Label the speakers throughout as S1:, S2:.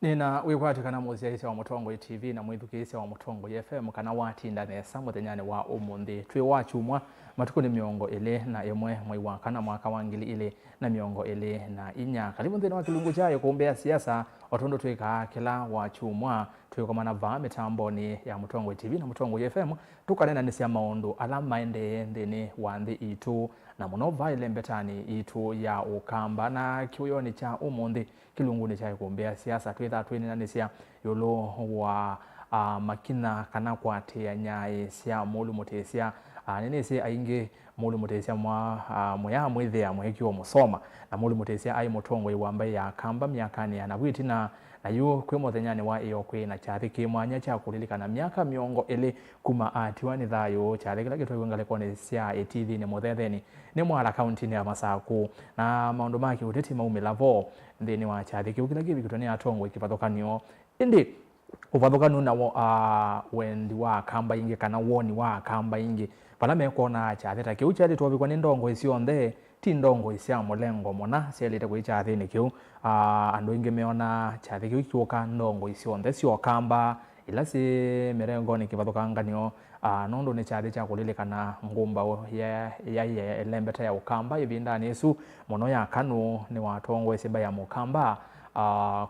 S1: Nina wikwati kana muziaisi wa Mutongo TV na mwithukiisi wa Mutongo FM kana watinda nesa muthenyani wa umuthi twi wachumwa matuku ni miongo ile na imwe mwai wa kana mwaka wa ngili ile na miongo ile na inya karibu nthini wa kilungu chayo kuombea siasa watondo twika kila wachumwa twikomana va mitamboni ya Mutongo TV na Mutongo FM tukanena nisia maundu ala maende nthini wa nthi itu na muno vaile mbetani itu ya ukamba na kiuyoni cha umuthi kilunguni cha kuombea siasa twitha twinena nisia yolo wa makina kana kwatia nyai sia mulu mutesia nene se ainge mulu mutesia mwa mwithia mwekio musoma na mulu mutesia ai Mutongo iwambai ya kamba miakani ya nabwiti na yu kwe muthenyani wa iyo kwe na chathiki mwanya cha kulilika miaka miongo ili kuma atiwa ni thayo chathikila kitwe ngale kone sia etithi ni muthetheni ni mwala county ni ya Masaku na maundu maki uteti maumila vo nthini wa chathiki ukila kivi kitoni atongo ikipathokanio indi upathokanu na wendi wa kamba ingi kana woni wa kamba ingi pala mekuona chathita kiu chali tuwavikwa ni ndongo isio nthe ti ndongo isia mulengo mona sielite kwi chathini kiu andu ingi meona chathi kiu kiuka ndongo isio nthe sio kamba ila si mirengo ni kivathukanganio nundu ni chathi cha kulilikana ngumba ya elembeta ya ukamba ivindani isu muno ya kanu ni watongo isimba ya mukamba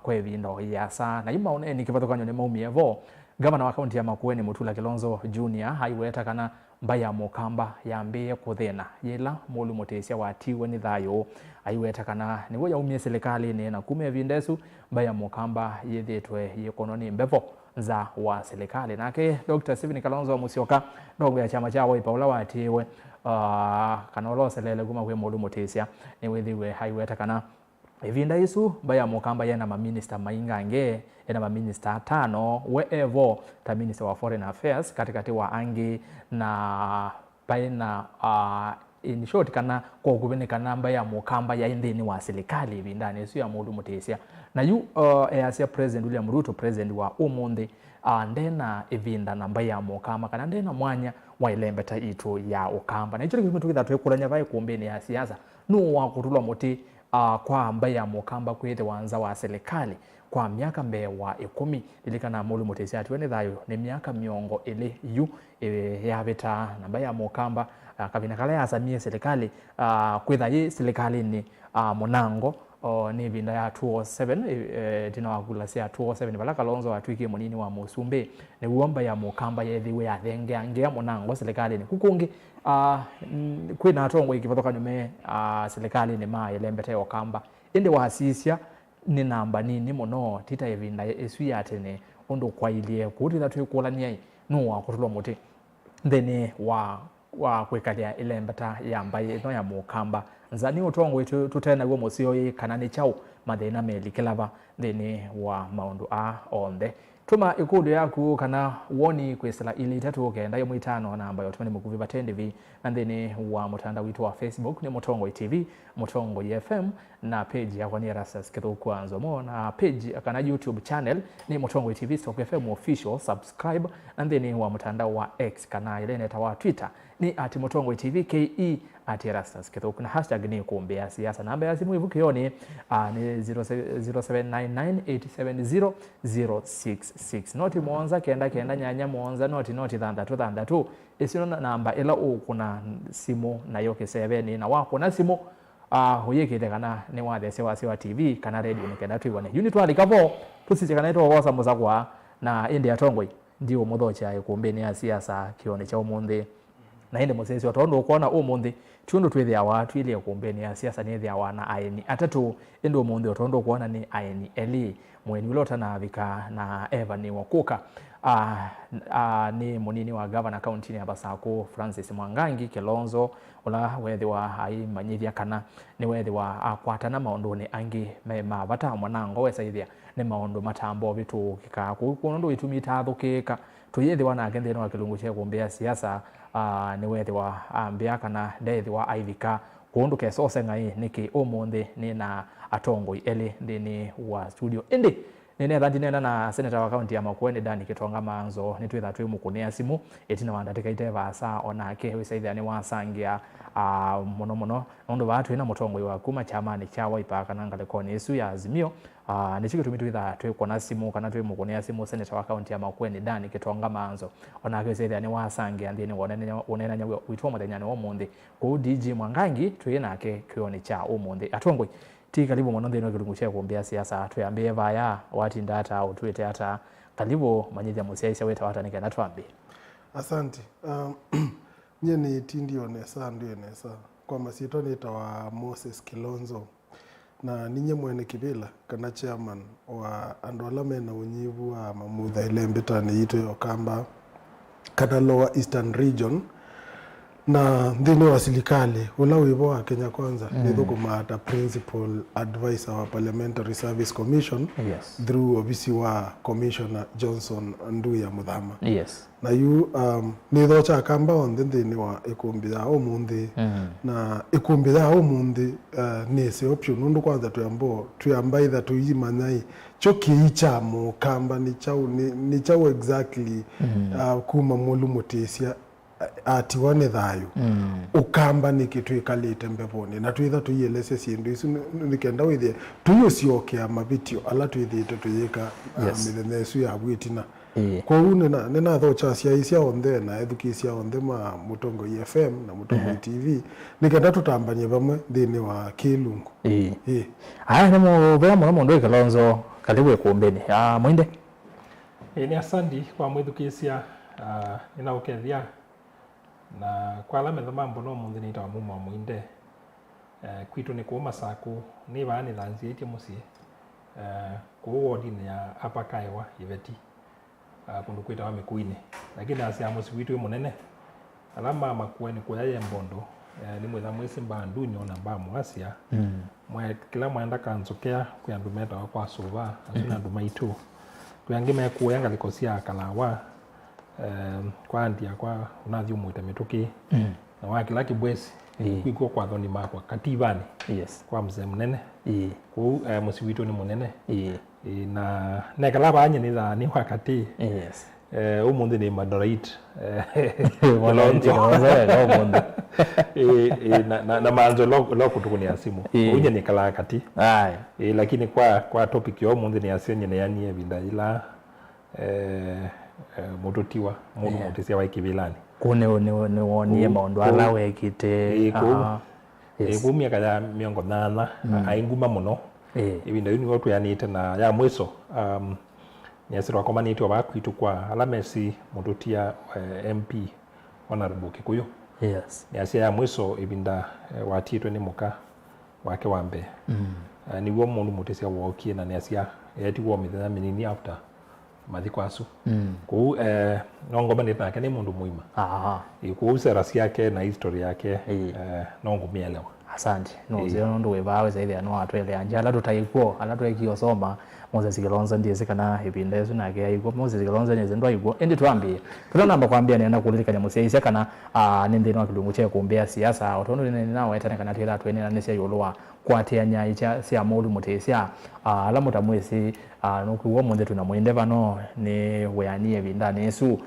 S1: kwe vindo yasa na yuma une ni kivathukanio ni maumievo gavana wa kaunti ya Makueni Mutula Kilonzo Junior haiweta kana mbaya mukamba yambie kuthina yila mulu mutesia watiwe ni thayo haiweta kana niwe yaumie serikali ni na kume vindesu mbaya mukamba yithitwe yikononi mbevo za wa serikali nake Dr. Stephen Kalonzo Musyoka ndongo ya chama cha Wiper ula watiwe kana uloselele kuma kwe mulu mutesia ni withiwe haiweta kana ivinda isu mbaya mukamba yana maminister maingange yana maminister 5 weevo ta minister wa foreign affairs katikati wa angi na baina in short kana kwa kubenekana mbaya mukamba ya indini wa serikali ivindani isu ya mulu mutesia na yu asia president William Ruto president wa umuthi ndena ivinda na mbaya mukamba kana ndena mwanya wa ilembeta itu ya ukamba na icho kitu tukitha twekulanya vai kuombeni ya siasa no wa kutulwa muti kwa mbaya mukamba kwithe wanza wa serikali kwa miaka mbe wa 10 lilikana mulu mutesia atwene thayo ni miaka miongo ile yu yavita na mbaya mukamba kabina kala ya samia serikali kwitha yi serikali ni munango ni vinda ya 207 tina wakula sia 207 bala Kalonzo atwiki munini wa Musumbe ni uomba ya mukamba yethiwe ya thenge angea munango serikali ni kukungi kwina atongo ikivatoka nyume serikali ni ma elembete okamba indi wasisia ni namba nini muno tita evinda esu yatene ondo kwailie kutira twikulania no wakutulwa muti theni wa kwikalia elembeta ya mbaye no ya mukamba nzani utongo tutena gwo musio kana ni chau mathina melikilava theni wa maundu onthe tuma ikundi yaku kana woni kwesela ili tatu kenda yo mwitano na ambayo tumeni mukuvi batendivi na theni wa mutanda witu wa Facebook ni Mutongo TV Mutongo FM na page ya kwani Rasas kitho kwanza mo na page kana YouTube channel ni Mutongo TV Stock FM official subscribe na theni wa mutandao wa X kana ile neta wa Twitter ni @Mutongo TV KE @Rasas kitho kuna hashtag ni kuombea siasa namba ya simu ivukioni ni 0799870066 noti muonza kenda nyanya muonza noti thandatu isino namba ila ukuna simu na yoke 7 na wako na simu huyekite kana ni wathese wa TV kana radio ni kenda tuibone unit wa likavo tusiche kana ito wosa muzakwa na indi atongoi ndio muthocha kuombeni ya siasa kione cha umuthi na inde musesi watondo kuona umuthi tundu twithia watu ile kuombeni ya siasa ni thia wana aini atatu inde umuthi watondo kuona ni aini eli mweni ulota na vika na Eva ni wakuka ni munini wa governor county ya Masaku Francis Mwangangi Kilonzo ula wethi wa ai manyithia kana ni wethi wa kwatana maundu ni angi mema bata mwanango wesaithia ni maundu matambo vitu kika kundu itumita thukika tuyethi wana agende no kilungu cha kuombea siasa ni wethi wa ambia kana ndethi wa aivika kundu kesose ngai niki umuthi ni na atongoi ele ndini wa studio indi nene rangi nena na senator wa county ya Makueni Dani Kitonga Manzo nitwitha twi mukunia simu etina wandatika ite vasa onake wisaithia ni wasangia muno nondu batu ina mutongoi wa kuma chamani cha Wiper kana ngalekoni isu ya Azimio nichiki tumitwitha twi kuona simu kana twi mukunia simu senator wa county ya Makueni Dani Kitonga Manzo onake wisaithia ni wasangia ndini wonena nyawe witwa muthenyani wa mundi ku DG Mwangangi twi nake kioni cha umundi atongoi ti karibu mwana ndino kilungu cha kuombea siasa tuyambie vaya wati ndata au tuete hata karibu manyija musiaisha weta wata nikana tuambie.
S2: Asante. Nye ni tindi onesa ndio onesa kwa masito nitawa Moses Kilonzo na ninye mwene kibila kana chairman wa andwalame na unyivu wa mamudha ile mbetani ito yokamba kana Lower Eastern Region na ndine wa serikali ula wibo wa Kenya Kwanza nitho kumata principal advisor wa Parliamentary Service Commission through obisi wa Commissioner Johnson Nduya Muthama na yu nitho cha kamba onde ndine wa ikumbi ya umundi na ikumbi ya umundi nese option nundu kwanza tuyamba either tuyimanyai choki icha mu kamba ni chao exactly kuma mulu mutesia ati wane thayo ukamba ni kitu ikalite mbeponi na tuitha tuyelese sindu isu nikenda withie tuyusiokea mavitio ala tuithite tuyika mithenesu ya bwitina kwa une nena thocha cia isia onthe na edukisia onthe ma Mutongo FM na Mutongo TV nikenda tutambanye bamwe thini wa Kilungu
S1: aya nemo bera muno Kilonzo karibu ekumbeni mwinde
S3: ni asandi kwa mwithukisia ina ukethia na kwa alame the mambo no mundi nita muma mwinde kwitu ni kuuma saku ni bani lanzi eti musi ku wardini ya Upper Kaiwa Iveti kundu kwita wa Mikuini lakini asia musi witu munene alama Makueni kuyaye mbondo ni mwitha mwisi mbandu nyona mba mwasia mwa kila mwenda kanzokea kuyandumeta kwa suva asuna ndumaitu kuyangime kuyenga likosia kalawa kwa andia kwa unathi umuita mituki na wakila kibwesi kwiko kwa thoni makwa kativani kwa mzee munene ku musi witu ni munene na nekala banye ni tha ni wakati umundi ni Madorait
S1: Walonzo umundi
S3: na manzo lo kutukunia simu unye ni kala kati lakini kwa topic yo umundi ni asenye ne yani ebinda ila mututiwa mundu mutisia wa kivilani
S1: kune ni wonie maundu ala wekite
S3: kumia kaya miongo nana ainguma muno ibinda yuni watu yanite na ya mwiso nyesiro kwa manito bakwitu kwa alamesi mututia MP Honorable Kikuyu nyasia ya mwiso ibinda watitwe ni muka wake wambe ni wo mundu mutisia wokie na nyasia yeti wo mithana minini after mathikwasu ku nongoma nitake ni mundu muima ku sera yake na history yake nongumielewa
S1: asante no zero ndo webawe zaidi ya no atwele anjala tutaikuo ala twekio soma Moses Kilonzo ndiye sikana ibindezo na ke aiko Moses Kilonzo nyeze ndo aiko endi tuambie tutanamba kwambia nenda kulika nya musia kana nende no kilungu che kuombea siasa otondo nene nawo etana kana tela twene na nesia yolowa kwatia nya icha sia mulu mutesia ala mutamwesi no kuwo munde tunamwende bano ni weanie bindane Yesu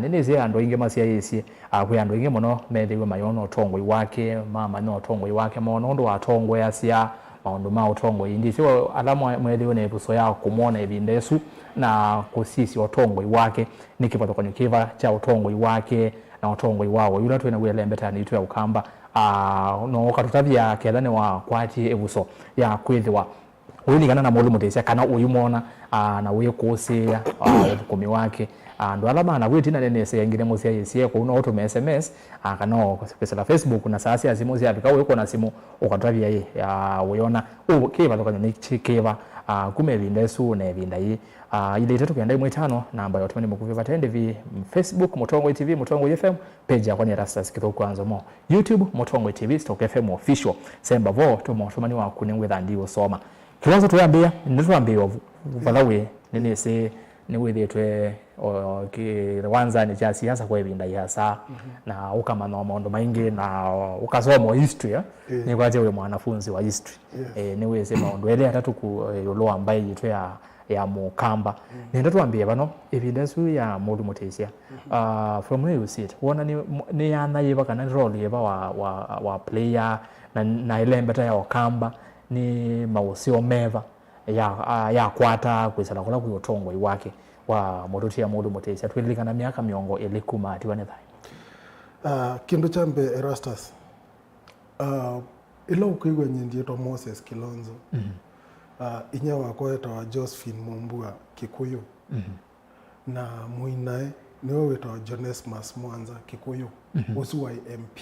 S1: nene zi ando inge masia yesi kwe ando inge mono methewe mayono tongwe wake mama no tongwe wake mono ndo atongwe asia maundu ma utongo indi sio alama mwethewe ne buso ya kumona ebindesu na kusisi otongwe wake nikipato kwenye kiva cha utongwe wake na utongwe wao yula twena gwelembeta ni tu ya ukamba no katutavya kedane wa kwati ebuso ya kwethiwa uyuni kana na mulu mutesia kana uyumona na uye kusia ukumi wake ndo alama na gwitina nene se ngine musia yesie ko uno auto SMS kana kwesela Facebook na sasa azimuzi apika uko na simu ukatavya ye ya uyona kiva lokanya ni chikeva kume bindesu na binda yi ile itetu kenda 5 namba ya otomani mukuvi vatende vi Facebook Mutongo TV Mutongo FM page ya kwani rasta sikito kwanza mo YouTube Mutongo TV Stock FM official semba vo to otomani wa kunengwe thandiwo soma Kilonzo tuyambia ndituambia valawe nene se ni withe twe kiwanzani cha siasa kwa ibinda yasa na ukamana maondo maingi na ukasoma history ni kwaje ule mwanafunzi wa history ni wese maondo ele atatu ku yolo ambaye yitwe ya Mukamba nenda tuambie bano evidence ya Mulu Mutesia from where you sit wona ni yana yeba kana role yeba wa player na ile mbeta ya Okamba ni mausio meva ya kwata kwisala kula kuyotongo iwake wa moduti ya Mulu Mutesia twilikana miaka miongo elikuma atiwane thai
S2: kindu chambe Erastus ila ukiigwa nyindi yeto Moses Kilonzo inye wako etawa Josephine Mumbua Kikuyu na muinae niwe wetawa Jonesmas Mwanza Kikuyu usu wa MP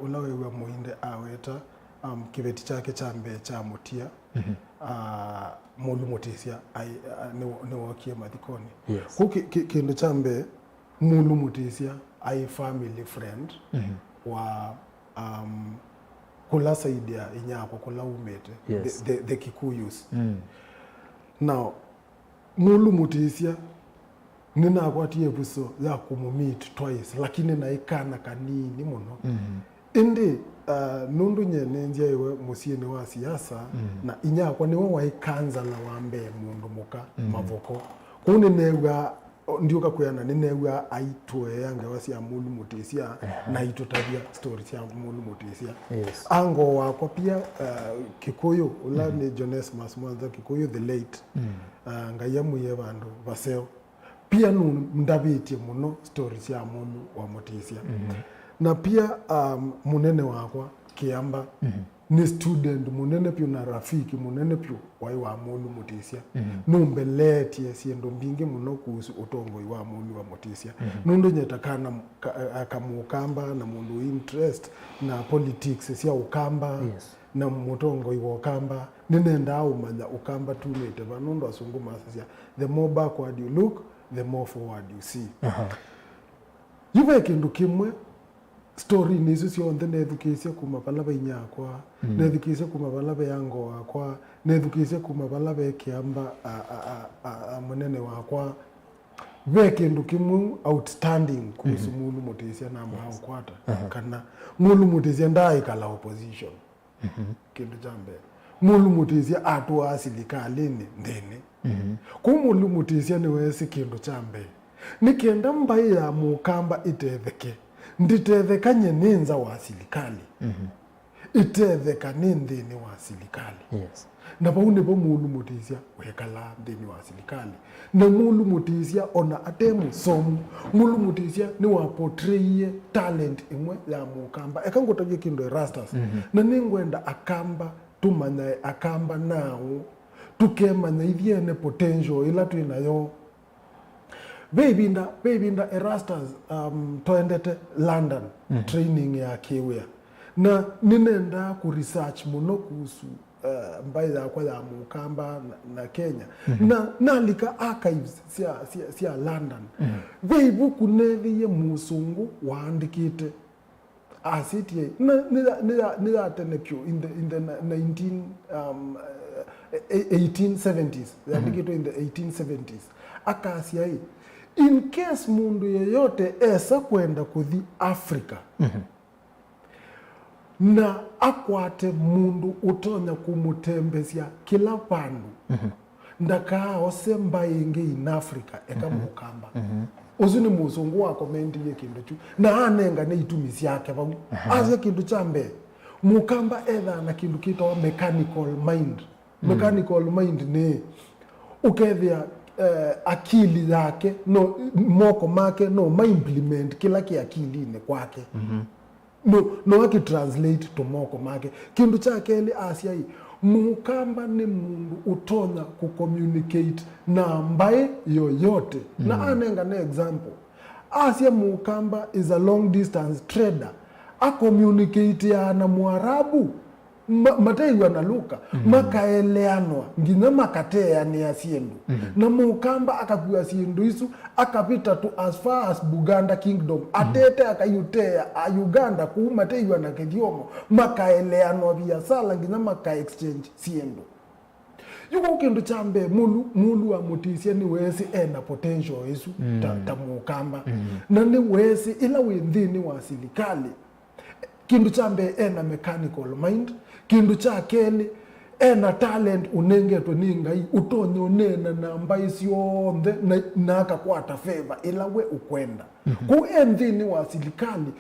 S2: ulawewa muinde aweta kibeti chake chambe cha mutia Mulu Mutesia ni wakie mathikoni kindu chambe Mulu Mutesia ai family friend wa kula saidia inyako kula umete the Kikuyus now Mulu Mutesia nina akwati ebuso ya kumumit twice lakini na ikana kanini muno indi nundu nyene njia iwe musieni wa siasa na inyako niwe waikanza la wambe mundu muka mavoko kuni newa ndiuka kuyana ninewa aitwe yange wasi ya Mulu Mutesia na itutabia stories ya Mulu Mutesia ango wako pia Kikuyu ula ni Jonesmas Mwanza Kikuyu the late ngayamu ye bandu baseo pia ndabiti muno stories ya Mulu wa Mutesia na pia munene wakwa Kiamba ni student munene pio na rafiki munene pio wai wa Mulu Mutesia numbeleti yesiendo mbingi muno kuhusu utongo wa Mulu wa Mutesia nundu nyetakana akamukamba na mundu interest na politics sia ukamba na mutongo iwo Ukamba ninenda umanya Ukamba tunete banundu asunguma sia the more backward you look the more forward you see yive kindu kimwe story nizo sionde nedukisia kuma balaba inyakwa nedukisia kuma balaba yango wakwa nedukisia kuma balaba Kiamba munene wakwa veke ndukimu outstanding kuhusu Mulu Mutesia na mbao kwata kana Mulu Mutesia ndai kala opposition kindu jambe Mulu Mutesia atu asilikalini ndene ku Mulu Mutesia ni wesi kindu chambe nikienda mbai ya Mukamba itetheke nditethekanye ninza wa silikali itetheka nindini wa silikali na baune bo Mulu Mutesia wekala ndini wa silikali na Mulu Mutesia ona atemu somu Mulu Mutesia ni wa portray talent imwe ya Mukamba ekangotaje kindo Erastus na ningwenda akamba tumanya akamba nao tukemanya ithiene potential ila twinayo Bebinda Erastus toendete London training ya Kiwia na ninenda ku research muno kuhusu mbai za kwa ya Mukamba na Kenya na nalika archives sia London veibu kunethi ye musungu waandikite asiti nila tenekyo in the 1870s yaandikito in the 1870s akasia hii in case mundu yeyote esa kwenda kuthi Africa na akwate mundu utonya kumutembesia kila pandu ndaka osemba inge in Africa eka Mukamba uzuni musungu wako mendiye kindu chu na anenga ne itumisi yake bagu aze kindu chambe Mukamba either na kindu kito mechanical mind ne ukethia akili yake no moko make no ma implement kila kiakili ne kwake no aki translate to moko make kindu chake eli asia hii Mukamba ni mundu utonya ku communicate na mbae yoyote na anenga na example asia Mukamba is a long distance trader a communicate ya na Mwarabu mateiwa na Luka makaeleanwa ngina makatea ni asiendu na Mukamba akakuwa asiendu isu akapita to as far as Buganda Kingdom atete akayutea Uganda kumateiwa na Kediomo makaeleanwa via sala ngina maka exchange siendu yuko kindu chambe mulu wa mutisia ni wesi ena potential isu ta mukamba na ni wesi ila windhini wa serikali kindu chambe ena mechanical mind kindu cha keli ena talent unengetwe ningai utonyo nena na mbaisi yonde na akakwata favor ila we ukwenda ku endhini wa serikali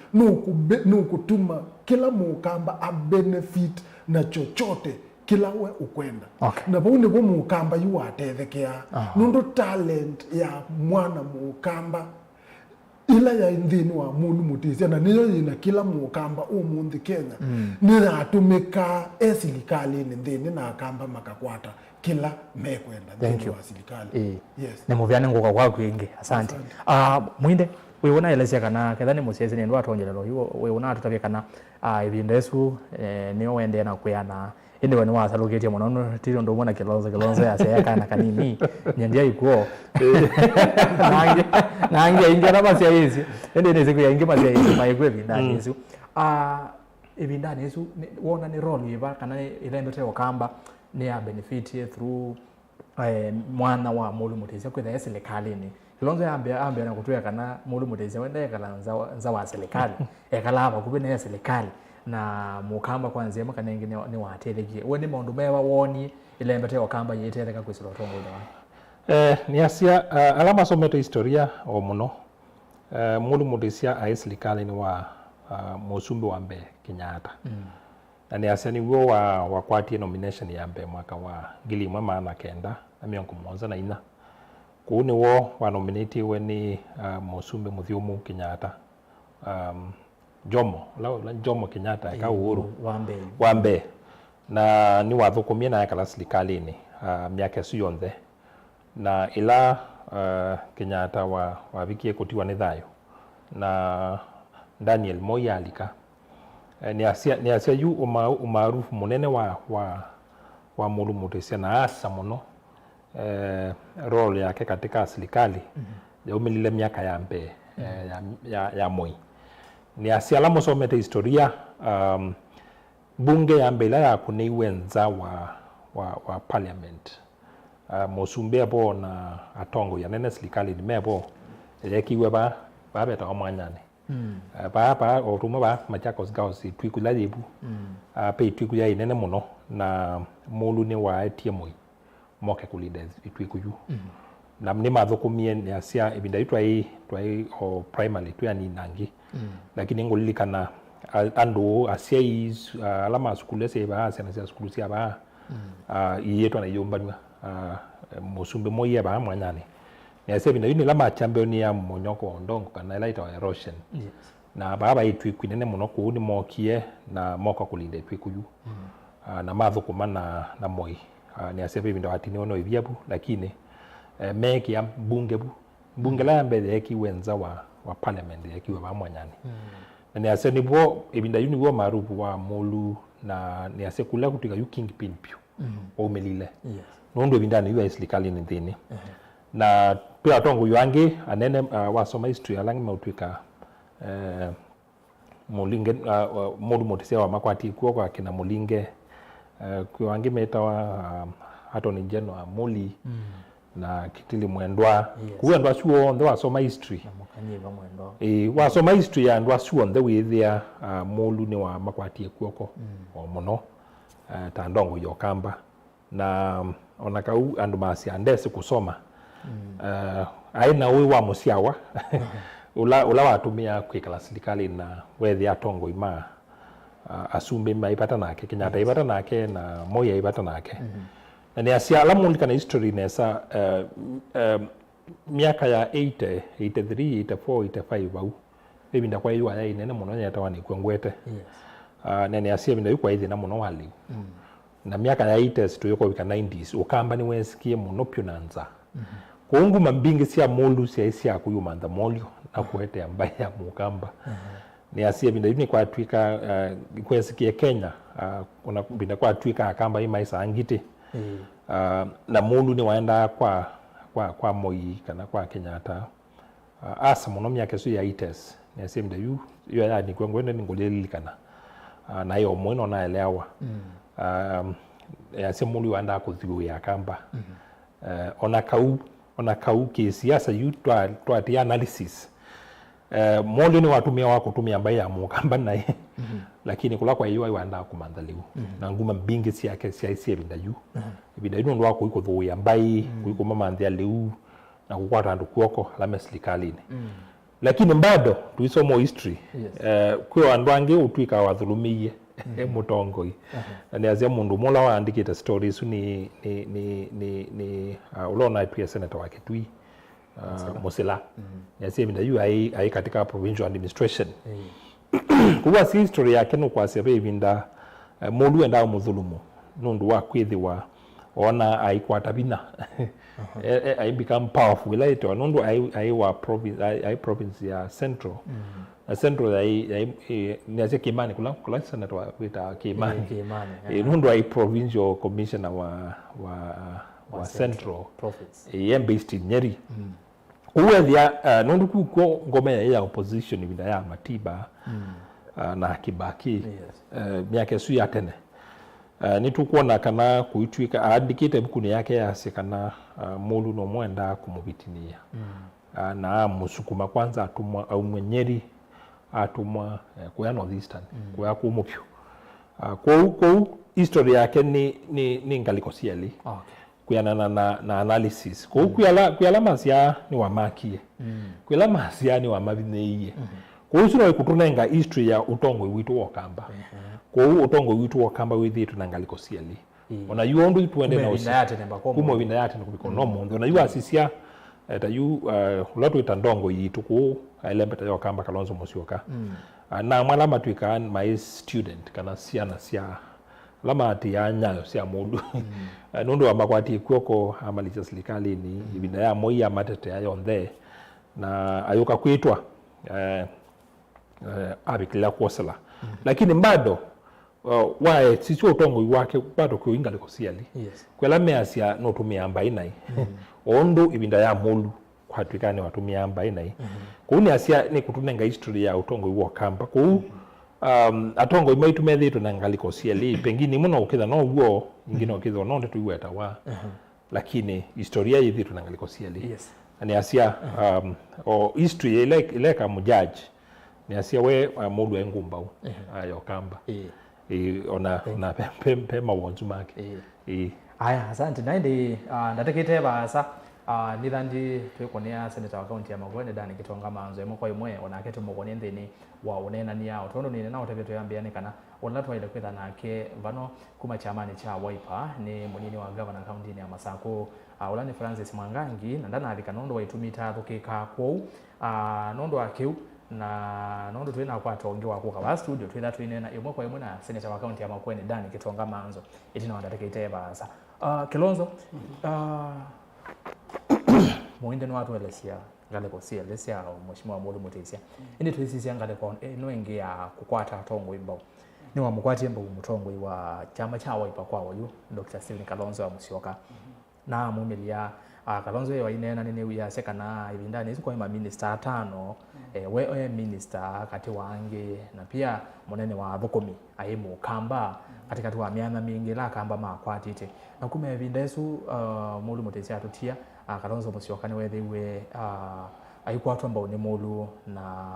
S2: nukutuma kila mukamba a benefit na chochote kila we ukwenda na buni bo mukamba yuatethekea nundu talent ya mwana mukamba ila ya indhini wa mulu mutisia na niyo yina kila mukamba umundi Kenya nina atumika serikali ni ndhini na akamba makakwata kila mekwenda ndhini wa serikali
S1: yes na muvyane ngoka kwa kwingi asante mwinde we una elezia kana kethani musiezi ni ndo atongelero we una tutavye kana ibindesu niyo wende na kuyana indi wani wasaluketie muno tiro ndo mwana kilonzo ya seya kana kanini nyendia ikuo nange ingia na basi hizi indi ni siku ya ingia basi hizi maigwe bindani hizo ibindani hizo wona ni role iba kana ile ndote okamba ni ya benefit through mwana wa mulu mutezi kwa serikali ni kilonzo ambia na kutuya kana mulu mutezi wende kala nza wa serikali ekala hapa kube na serikali na mukamba kwanza yema kana ingine ni watelegie we ni maundu mewa woni ile mbete okamba yetereka kwisilo tongo ndo
S3: ni asia alama somete historia o muno mulu mutisia a serikali ni wa Musumbi wa Mbe Kenyatta na ni asia ni wo wa kwatie nomination ya Mbe mwaka wa 1994 kuuni wo wa nominate we ni Musumbi Muthiumu Kenyatta Jomo Kenyatta ka Uhuru wa Mbe na ni wathukumia na yakala serikalini miaka su yonthe na ila Kenyatta wa vikie kutiwa ni thayo na Daniel Moi alika ni asia yu umaarufu munene wa mulu mutisia na asa muno role yake katika serikali ya umilile miaka ya Mbe ya Moi ni asia la musomete historia bunge ya Mbe ya kuniwe nza wa parliament Musumbi abo na atongo ya nene serikali ni mebo yekiwe ba beta omanyane ba oruma ba Machakos Gausi twikula yebu pe twikuya inene muno na mulu ni wa etie Moi moke kulides twikuyu na mni mathukumie ni asia ibinda itwai o primary tuyani nangi lakini ngolilikana ando asia is alama skule se ba asia na skulu sia ba iyeto na yombanwa Musumbi Moi ba mwanyane ni asia ibinda yuni lama champion ya monyoko ndongo kana laita wa erosion na baba itwiku nene muno ku ni mokie na moko kulinde twikuyu na mathukuma na Moi ni asia ibinda watini ono ibiabu lakini meki ya bunge la Mbe yeki wenza wa parliament yeki wa mwanyani na ni ase ni bo ibinda yuni bo marufu wa mulu na ni ase kula kutika yu kingpin pio o melile nondo ibinda ni yu serikali ni thini na pia tongo yuangi anene wasoma history alangi mautwika mulinge modu motisia wa makwati kuo kwa kina mulinge kuangi meta wa attorney general Muli na kitili mwendwa kuendwa suo ndo wasoma history wasoma history ya ndwa suo ndo withia mulu ni wa makwati kuoko o muno tandongo yokamba na onakau andu masi andese kusoma aina we wa musiawa ula watumia kwikala serikali na wethi atongo ima Asumbi maipata nake Kenyatta ipata nake na Moi ipata nake na ni asia alamu kana history nesa miaka ya 80 83 84 85 au bibi ndakwa yu aya inene muno nyata wani kwengwete na ni asia binda yukwa ithi na muno wali na miaka ya 80s tuyoko wika 90s ukamba ni wensikie muno pyonanza kuungu mambingi sia molu sia kuyumanda molyo na kuete ambaye ya mukamba ni asia binda yuni kwa twika kwensikie Kenya kuna binda kwa twika akamba ima isa angite na mulu ni waenda kwa Moi kana kwa Kenyatta asa muno miaka su ya 80s ni asia binda yu ya ni kwengwende ni ngolelilikana na yo mwono na elewa ya semuli wanda kuthiu ya kamba ona kau kisiasa yu twati analysis moli ni watumia wa kutumia mbai ya mukamba naye lakini kula kwa hiyo wanda kumandhaliu na nguma mbingi siake sia binda yu binda yu ndo wako iko thuya mbai kuiko mama ndia liu na kukwata ndo kuoko la meslikalini lakini bado tuisomo history kwa andu ange utwika wathulumiye mutongoi ni azia mundu mola waandikite stories ni ulona pia senator wake tui Musila yasi binda yu ai katika provincial administration kuwa si history yake no kwa sebe binda mundu enda muthulumu nundu wa kwithiwa ona aikwata bina I become powerful later nundu I wa province ya central central ni aje Kimani kula senator wa Kimani nundu I provincial commissioner wa central province based in Nyeri uwethia nundu kuko ngome ya opposition binda ya Matiba na Kibaki miaka su ya tene ni tukuona kana kuitwika andikite bukuni yake yase kana mulu no mwenda kumubitinia na musukuma kwanza atumwa au Nyeri atumwa kwa northeastern kwa kumupyo kwa history yake ni ngaliko siali kuyana na analysis kwa kuyala masia ni wamakie kuyala masia ni wamabineiye kwa hiyo no kutunenga history ya utongo witu wokamba kwa hiyo utongo witu wokamba withi tunangaliko siali ona yuondu tuende na
S1: usiyate nemba
S3: kumo binda yate nokubiko no mundu ona yu asisia tayu ulatu itandongo yitu ku elembeta yokamba Kalonzo Musyoka na mwalama twika my student kana siana sia lama ati ya nyayo sia mundu nundu wa makwati kuoko amalicha serikali ni ibinda ya moi ya matete ayo ndhe na ayoka kuitwa abikila kwosala lakini bado wae sisi utongo wake bado kuinga liko siali kwela measia no tumia mbainai ondo ibinda ya molu kwatwikane watumia mbainai kuni asia ni kutunenga history ya utongo wa kamba ku atongo imaitu methitu na ngaliko siali pengine muno ukitha no uo ingine ukitha no ndetu iweta wa lakini historia yithi tunangaliko siali ni asia o history ile kama judge ni asia we mundu engumba ayo kamba ona pema wonzu make
S1: aya asante naindi ndatekete basa nithandi twikonia senator wa county ya Makueni Dani Kitonga Manzo emo kwa imwe onake tumukoni nthini wa unenania utondo nine na utebyo tuyambiane kana onatwa ile kwitha nake vano kuma chamani cha Wiper ni munini wa governor county ya Masako ulani Francis Mwangangi na ndana alika nondo waitumita thukika kwou nondo akiu na nondo twina kwa tongi wa kuka ba studio twitha twinena imwe kwa imwe na senator wa county ya Makueni Dani Kitonga Manzo itina wandatekete basa Kilonzo muinde no watu elesia ngale ko sia lesia mheshimiwa Mulu Mutesia indi tuisisia ngale ko no ingi ya kukwata tongo imbo ni wa mukwati imbo mutongo wa chama cha Wiper kwa wayu Dr. Stephen Kalonzo wa Musyoka na mumilia Kalonzo wa inena nini ya sekana ibindani izo kwa minister 5 we minister kati wange na pia munene wa Thukumi aimu kamba katika tu miana mingi la kamba makwatite na kume ibindesu Mulu Mutesia atutia Kalonzo Musyoka ni wethiwe aikwatwa mbao ni mulu na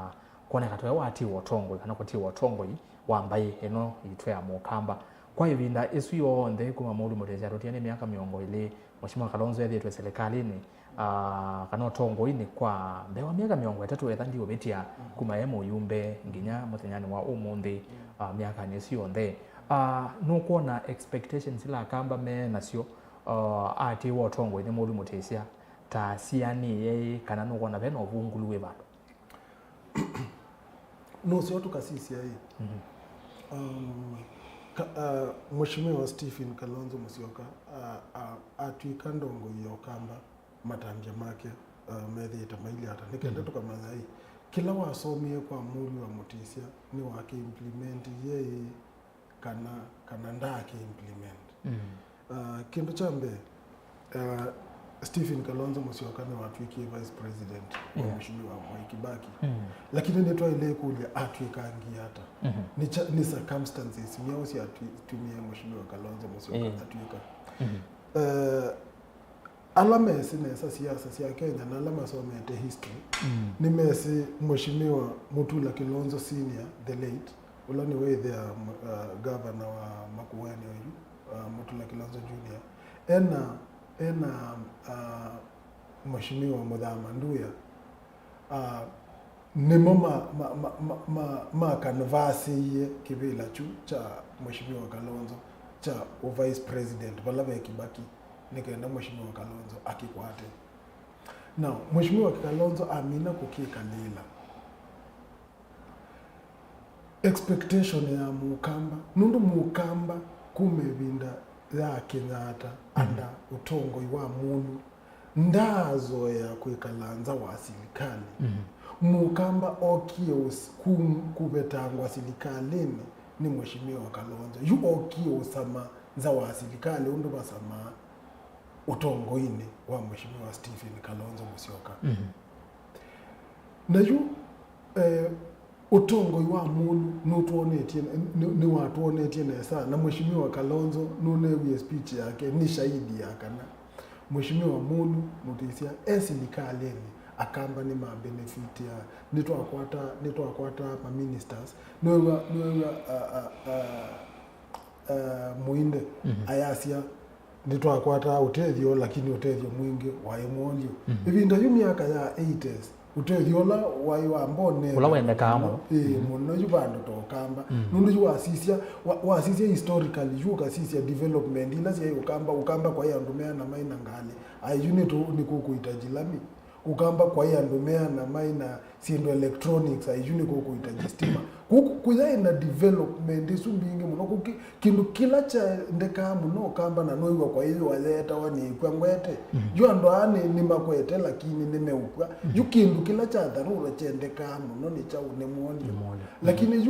S1: kuona katwe wati wotongo kana kuti wotongo wambai eno itwe ya mukamba kwa ivinda isu yonde kuma Mulu Mutesia atutia ni miaka miongo ile mheshimiwa Kalonzo yethiwe serikalini kana tongo ini kwa mbewa miaka miongo 3 wetha ndio betia kuma emo yumbe nginya mutenyani wa umundi miaka ni sio yonde no kuona expectations la kamba me nasio ati wotongo ni Mulu Mutesia ta siani ye kana no kuona beno vunguluwe bado
S2: no sio tukasisi hii mheshimiwa Stephen Kalonzo Musyoka atwika ndongo iyo kamba matambia make methita maili hata nikenda tukamanya hii kila wasomie kwa Mulu wa Mutesia ni wake implement ye kana ndake implement kindu chambe Stephen Kalonzo Musyoka ni watwiki vice president wa mheshimiwa Mwai Kibaki. Lakini nitwa ile kulia atwikangi hata. Ni circumstances miausi atumie mheshimiwa Kalonzo Musyoka atwika. Alama nesa siasa sia Kenya na alama somete history. Nimesi mheshimiwa Mutula Kilonzo senior the late ulani we the governor wa Makueni Mutula Kilonzo junior ena mheshimiwa Muthama Nduya nimo ma canvasi kibila chu cha mheshimiwa Kalonzo cha vice president wala wa Kibaki nikaenda mheshimiwa Kalonzo akikwate. Now mheshimiwa Kalonzo amina kukikalila expectation ya Mukamba nundu Mukamba kumebinda ya Kenyatta anda utongo wa munu ndazo ya kwikalanza wa serikali. Mukamba okios kubetangwa serikalini ni mheshimiwa Kalonzo yu okio sama za wa serikali undu basama utongo ine wa mheshimiwa Stephen Kalonzo Musyoka. Na yu utongo wa munu nutuonetie ni watuonetie nesa na mheshimiwa Kalonzo nunewie speech yake ni shahidi yakana mheshimiwa munu mutisia serikali akamba ni ma benefit ya nitwakwata ma ministers nowa muinde ayasia nitwakwata utethio lakini utethio mwingi wa emolio ibinda yu miaka ya 80s utethio la wayo ambone
S1: ula wende kamo
S2: muno yubando to kamba nundu yu wasisia historically yu kasisia development ila sia ukamba kwa ya ndumea na maina ngale ayuni to nikukuhitaji lami ukamba kwa ya ndumea na maina siendo electronics ayuni kukuhitaji stima kuya ina development isu mbingi muno kindu kila cha ndeka muno kamba na noiwa kwa hiyo waleta wani kwa ngwete yu ando ane ni makwete lakini nimeukwa yu kindu kila cha dharura cha ndeka muno ni cha unemoni lakini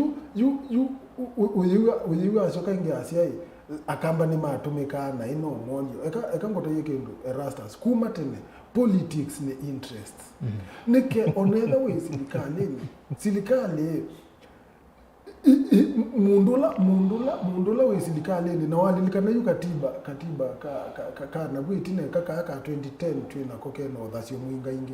S2: yu asoka ngiasia akamba ni matumika na ino monyo eka ngoto yekindu Erastus kuma tene politics ni interests nike on other way silikali mundula we silikali ni na walilikana yu katiba ka na bwitine ka 2010 twina kokeno dhasio mwinga ingi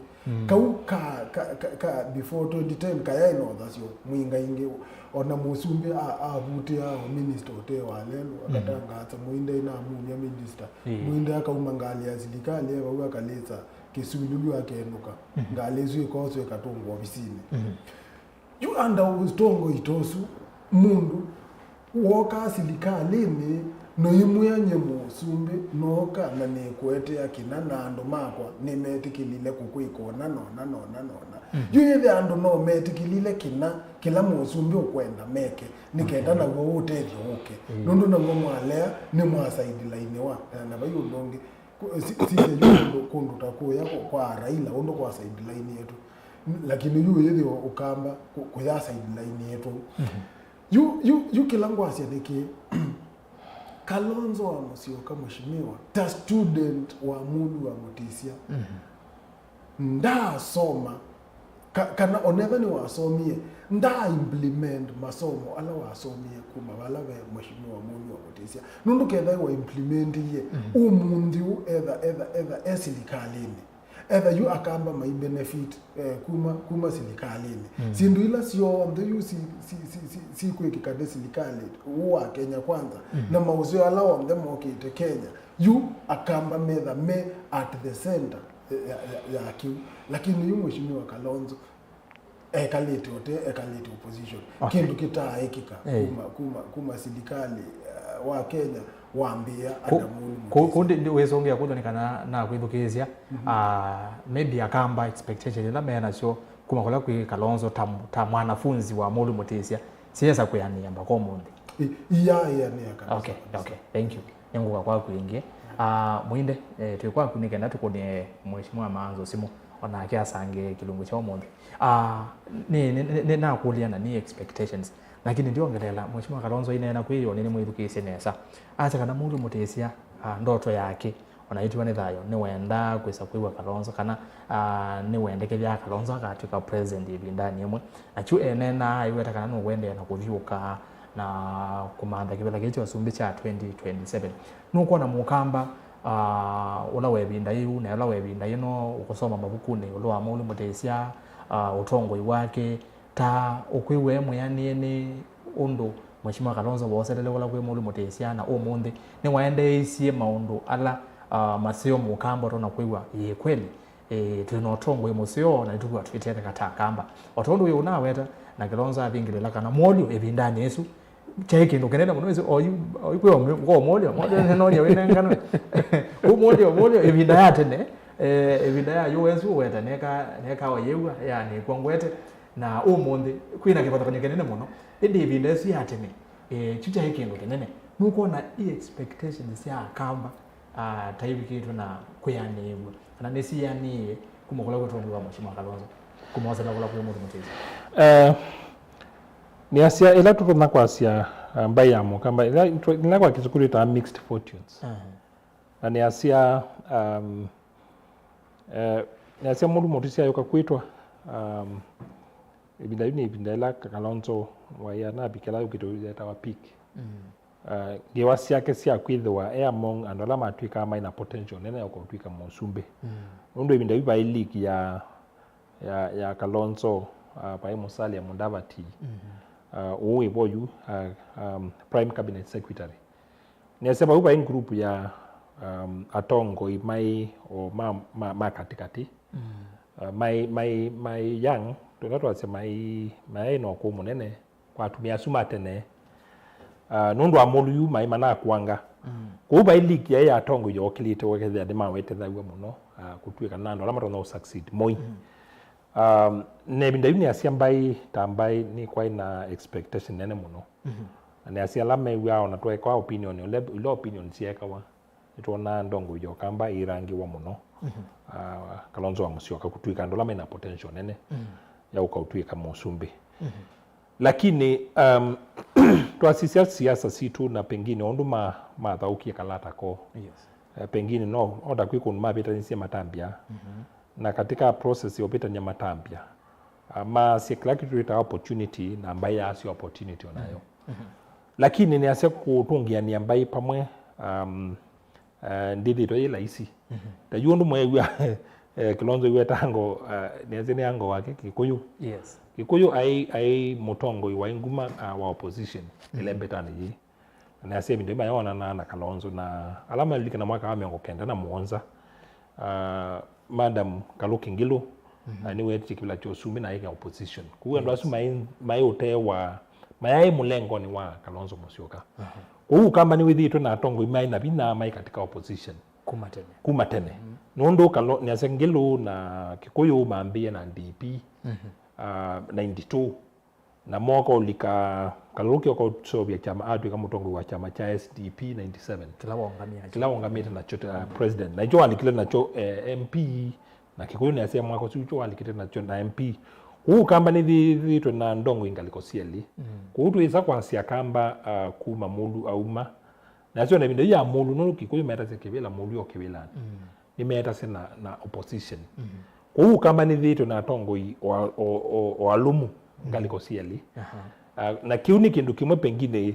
S2: ka before 2010 kaya ino dhasio mwinga ingi ona musumbi avutia minister ote walelo akatangaza muinde ina amumya minister muinde akaumangali ya silikali ewa akaleza kisululu akenuka ngalezu ikoso ekatungwa bisini yu anda ustongo itosu mundu woka silikalini no imuyanye musumbi noka na nekwete yakina nando makwa nimetikilile kukwikona nona yu yethe andu no metikilile kila musumbi ukwenda meke nikenda na go utethio uke nundu na mwalea ni mwasaidila inewa na bayu ndongi sisi yu kundu takuya kwa Raila undo kwa saidila ini yetu lakini yu yethe ukamba kuyasa idila yetu yu kilangu asia niki Kalonzo wa Musyoka mheshimiwa ta student wa mulu wa Mutisia nda soma kana oneva ni wasomie nda implement masomo ala wasomie kuma wala we mheshimiwa mulu wa Mutisia nundu ketha wa implement ye umundu either esilikalini either you akamba my benefit kuma silikalini sindu ila sio ndo yu si kwikikade silikali uwa Kenya kwanza na mauzio ala on them okite Kenya yu akamba me at the center ya kiu lakini yu mheshimiwa Kalonzo ekalete opposition kindu kita ekika kuma silikali wa Kenya waambia adamu
S1: kundi wezongea kudonikana na kwithukizia maybe akamba expectation la mena sio kuma kola kwi Kalonzo ta mwanafunzi wa Mulu Mutisia siasa kuyania mbako mundi
S2: ni akana
S1: okay thank you yangu kwa kuingia muinde tulikuwa kunikenda tukone mheshimiwa Manzo simu ona akiasange kilungu cha mundi ni na kuliana ni expectations lakini ndio ongelela mheshimiwa Kalonzo inena kwiyo nini mwithukise nesa acha kana Mulu Mutisia ndoto yake onaitwa ni thayo ni wenda kwisa kwiwa Kalonzo kana ni wendekethia Kalonzo agatuika president ibindani imwe achu ene na iweta kana no wende na kuthiuka na kumanda kibela kicho asumbi cha 2027 nuko na mukamba ula webinda yu na ula webinda ino ukusoma mabukuni ulwa mulu mutesia utongoi wake ta ukwiwe muyani ni undu Mheshimiwa Kalonzo boselele wala kwe mulu mutesia na umundi ni waende isie maundu ala masio mukamba rona kwiwa ye kweli tuno tongoi musio na tukwa twitete kata kamba otondo yo unaweta na Kalonzo athingirila kana molio ebindani yesu cheke ndo kenenda munozi oyu kwe molio no ya wenengano ku molio ebinda yate ne ebinda ya yuwesu weta neka wayewa yani kwangwete na umundi kwina kipatakanye kenene muno indi ebinda yesu yate me chucha hiki ndo kenene nuko na expectations ya kamba taibi kitu na kuyanibwa kana nesi yani kumukola kwetu wa Mheshimiwa Kalonzo kumoza la kula kwa mtu mtezi
S3: ni asia ila tutona kwa asia ambaye amo kamba ila kwa kizukuri ta mixed fortunes na ni asia ni asia mundu mutisia yoka kwitwa ibinda ila Kalonzo waya na bikela ukito ta wa peak gewasi yake sia kwithwa among andola matwika ama ina potential nene yako twika musumbe ndo ibinda biba league ya Kalonzo pa musali ya Mudavadi uwe boyu prime cabinet secretary nesema uba in group ya atongo mai o ma katikati mai young tunatwa sema mai no ko munene kwa tumia suma tene nundu amolu yu mai mana kwanga kuba league ya atongo yo kilite wekethia de mawete thagwa muno kutwika nando lama no succeed moi nebinda yuni asia tambai ni kwa ina expectation nene muno ane asia lame wao na toa kwa opinion ile opinion sieka wa itona ndongo yo kamba irangi wa muno Kalonzo wa musio akakutwika ndo lame na potential nene ya ukautwika musumbi lakini tuasisia siasa situ na pengine ondu mathaukie kalata ko pengine no oda kwiko mabeta nisi matambia na katika process ya opeta nya matambia si clarity opportunity na ambaye asi opportunity onayo lakini ni ase kutungia ni ambaye pamwe ndidi to ila isi da yundu mwe Kalonzo iwe tango ni azeni ango wake Kikuyu Kikuyu ai mutongo iwa inguma wa opposition ile betani yi na ase mindema yaona na Kalonzo na alama ilika na mwaka wa 1990 Madam Kaluki Ngilu niwe tikibila chosumi na yeka opposition kuwa ndo asu mai utewa mai mulengo ni wa Kalonzo Musyoka kama ni withito na atongo mai na bina mai katika opposition kumatene nondo ni asengilu na Kikuyu maambia na DP 92 na mwaka ulika Kaluki wakautsobia chama atu kama utongo wa chama cha SDP 97 kila wangamia na chota president na hicho alikile na cho MP na Kikuyu ni asema mwaka sicho alikile na cho na MP kamba ni vitu na ndongo ingaliko sieli kuhutu isa kwa sia kamba kuma mulu auma na sio na binda ya mulu no Kikuyu meta se kibela mulu yo kibela ni meta se na opposition kamba ni vitu na tongo o alumu ingaliko sieli na kiuni kindu kimwe pengine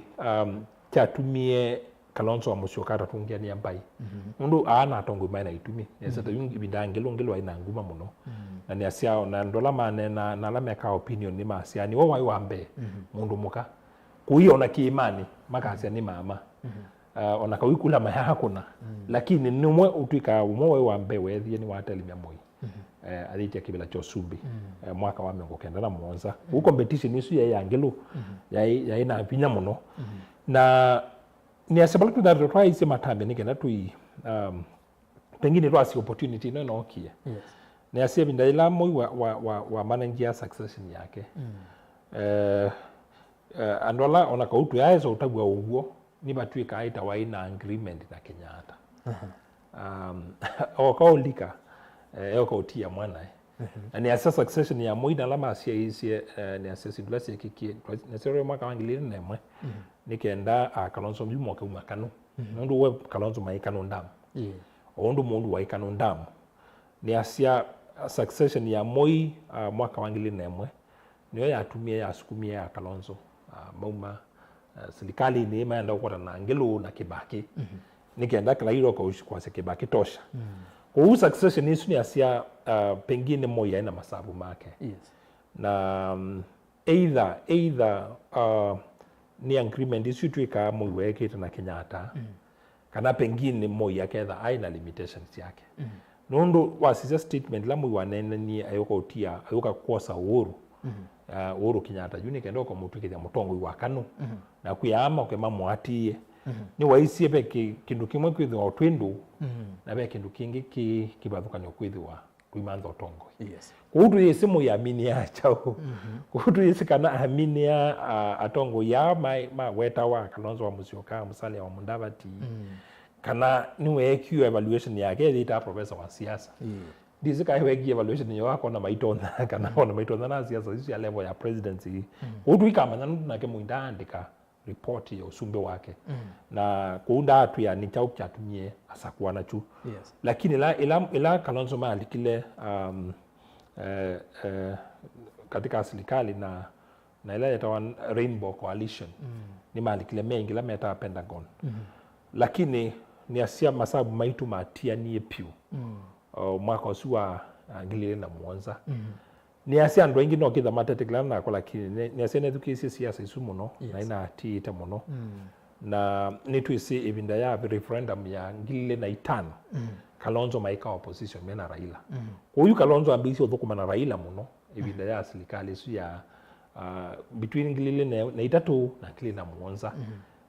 S3: chatumie Kalonzo wa Musyoka tungia ni ambai ndu ana tongo mai na itumi yesata yungi bidangelo aina nguma muno na ni asia na ndola mane na lame ka opinion ni masia ni wao wambe mundu muka kuiona kiimani makasia ni mama ona kawikula maya kuna lakini ni mwe utwika umwe wambe wethie ni watelimia moi alitia kibela chosumbi mwaka wa 1991 u competition isu ya ngelo ya ina pinya muno na ni asabatu da try ise matambe nikena tui pengine rasi opportunity no kia ni asia binda ila moi wa manager succession yake andola ona kautu ya eso utagwa uguo ni batwika aita wa ina agreement na Kenyatta okaulika kautia mwana ni asia succession ya moi na lama asia ise ni asia sidulasi kiki na sero mwaka wangili nemwe nikenda Kalonzo mwaka umakano ndu we Kalonzo mai kanu ndam ondu mundu wa ikano ndamu ni asia succession ya Moi mwaka wa 2001 niyo yatumie yasukumie ya Kalonzo mauma serikali ni imeenda kwa na Ngelu na Kibaki nikienda Kalairo kwa Kibaki tosha kwa succession isu ni asia pengine Moi ina masabu make na either ni agreement isu tuika Moi wekete na Kenyatta kana pengine Moi aketha aina limitations yake nondo wasisa statement la Moi wanene ni ayoka kosa uhuru Uhuru Kenyatta juni kendo kwa mutukithia mutongo wa KANU na kuyama kwa mamwatie ni waisie pe kindu kimwe kwithwa twindu na be kindu kingi kibathukanyo kwithwa twimantho tongo kuhutu yesi Moi amini ya chao kuhutu yesi kana amini ya atongo ya ma weta wa Kalonzo wa Musyoka Musalia wa Mudavadi kana niwe EQ evaluation yake thita professor wa siasa dizika wegi evaluation yako na maitona kana ona maitona na siasa hizo ya level ya presidency kuhutu ikamanya nake muinda andika report ya usumbe wake na kuunda atu ya ni chau chatumie asakuwa na chu lakini ila Kalonzo mali kile katika serikali na ile ya Rainbow Coalition ni mali kile mengi la meta Pentagon lakini ni asia masabu maitu matia ni piu mwaka usuwa ngilile na muonza ni asia ndo ingi no kitha matetikla na kwa lakini ni asia netukisi siasa isu muno na ina tiita muno na nituisi ibinda ya referendum ya ngilile na itano Kalonzo maika opposition mena Raila huyu Kalonzo ambisi othukuma na Raila muno ibinda ya serikali isu ya between ngilile na itatu na kile na muonza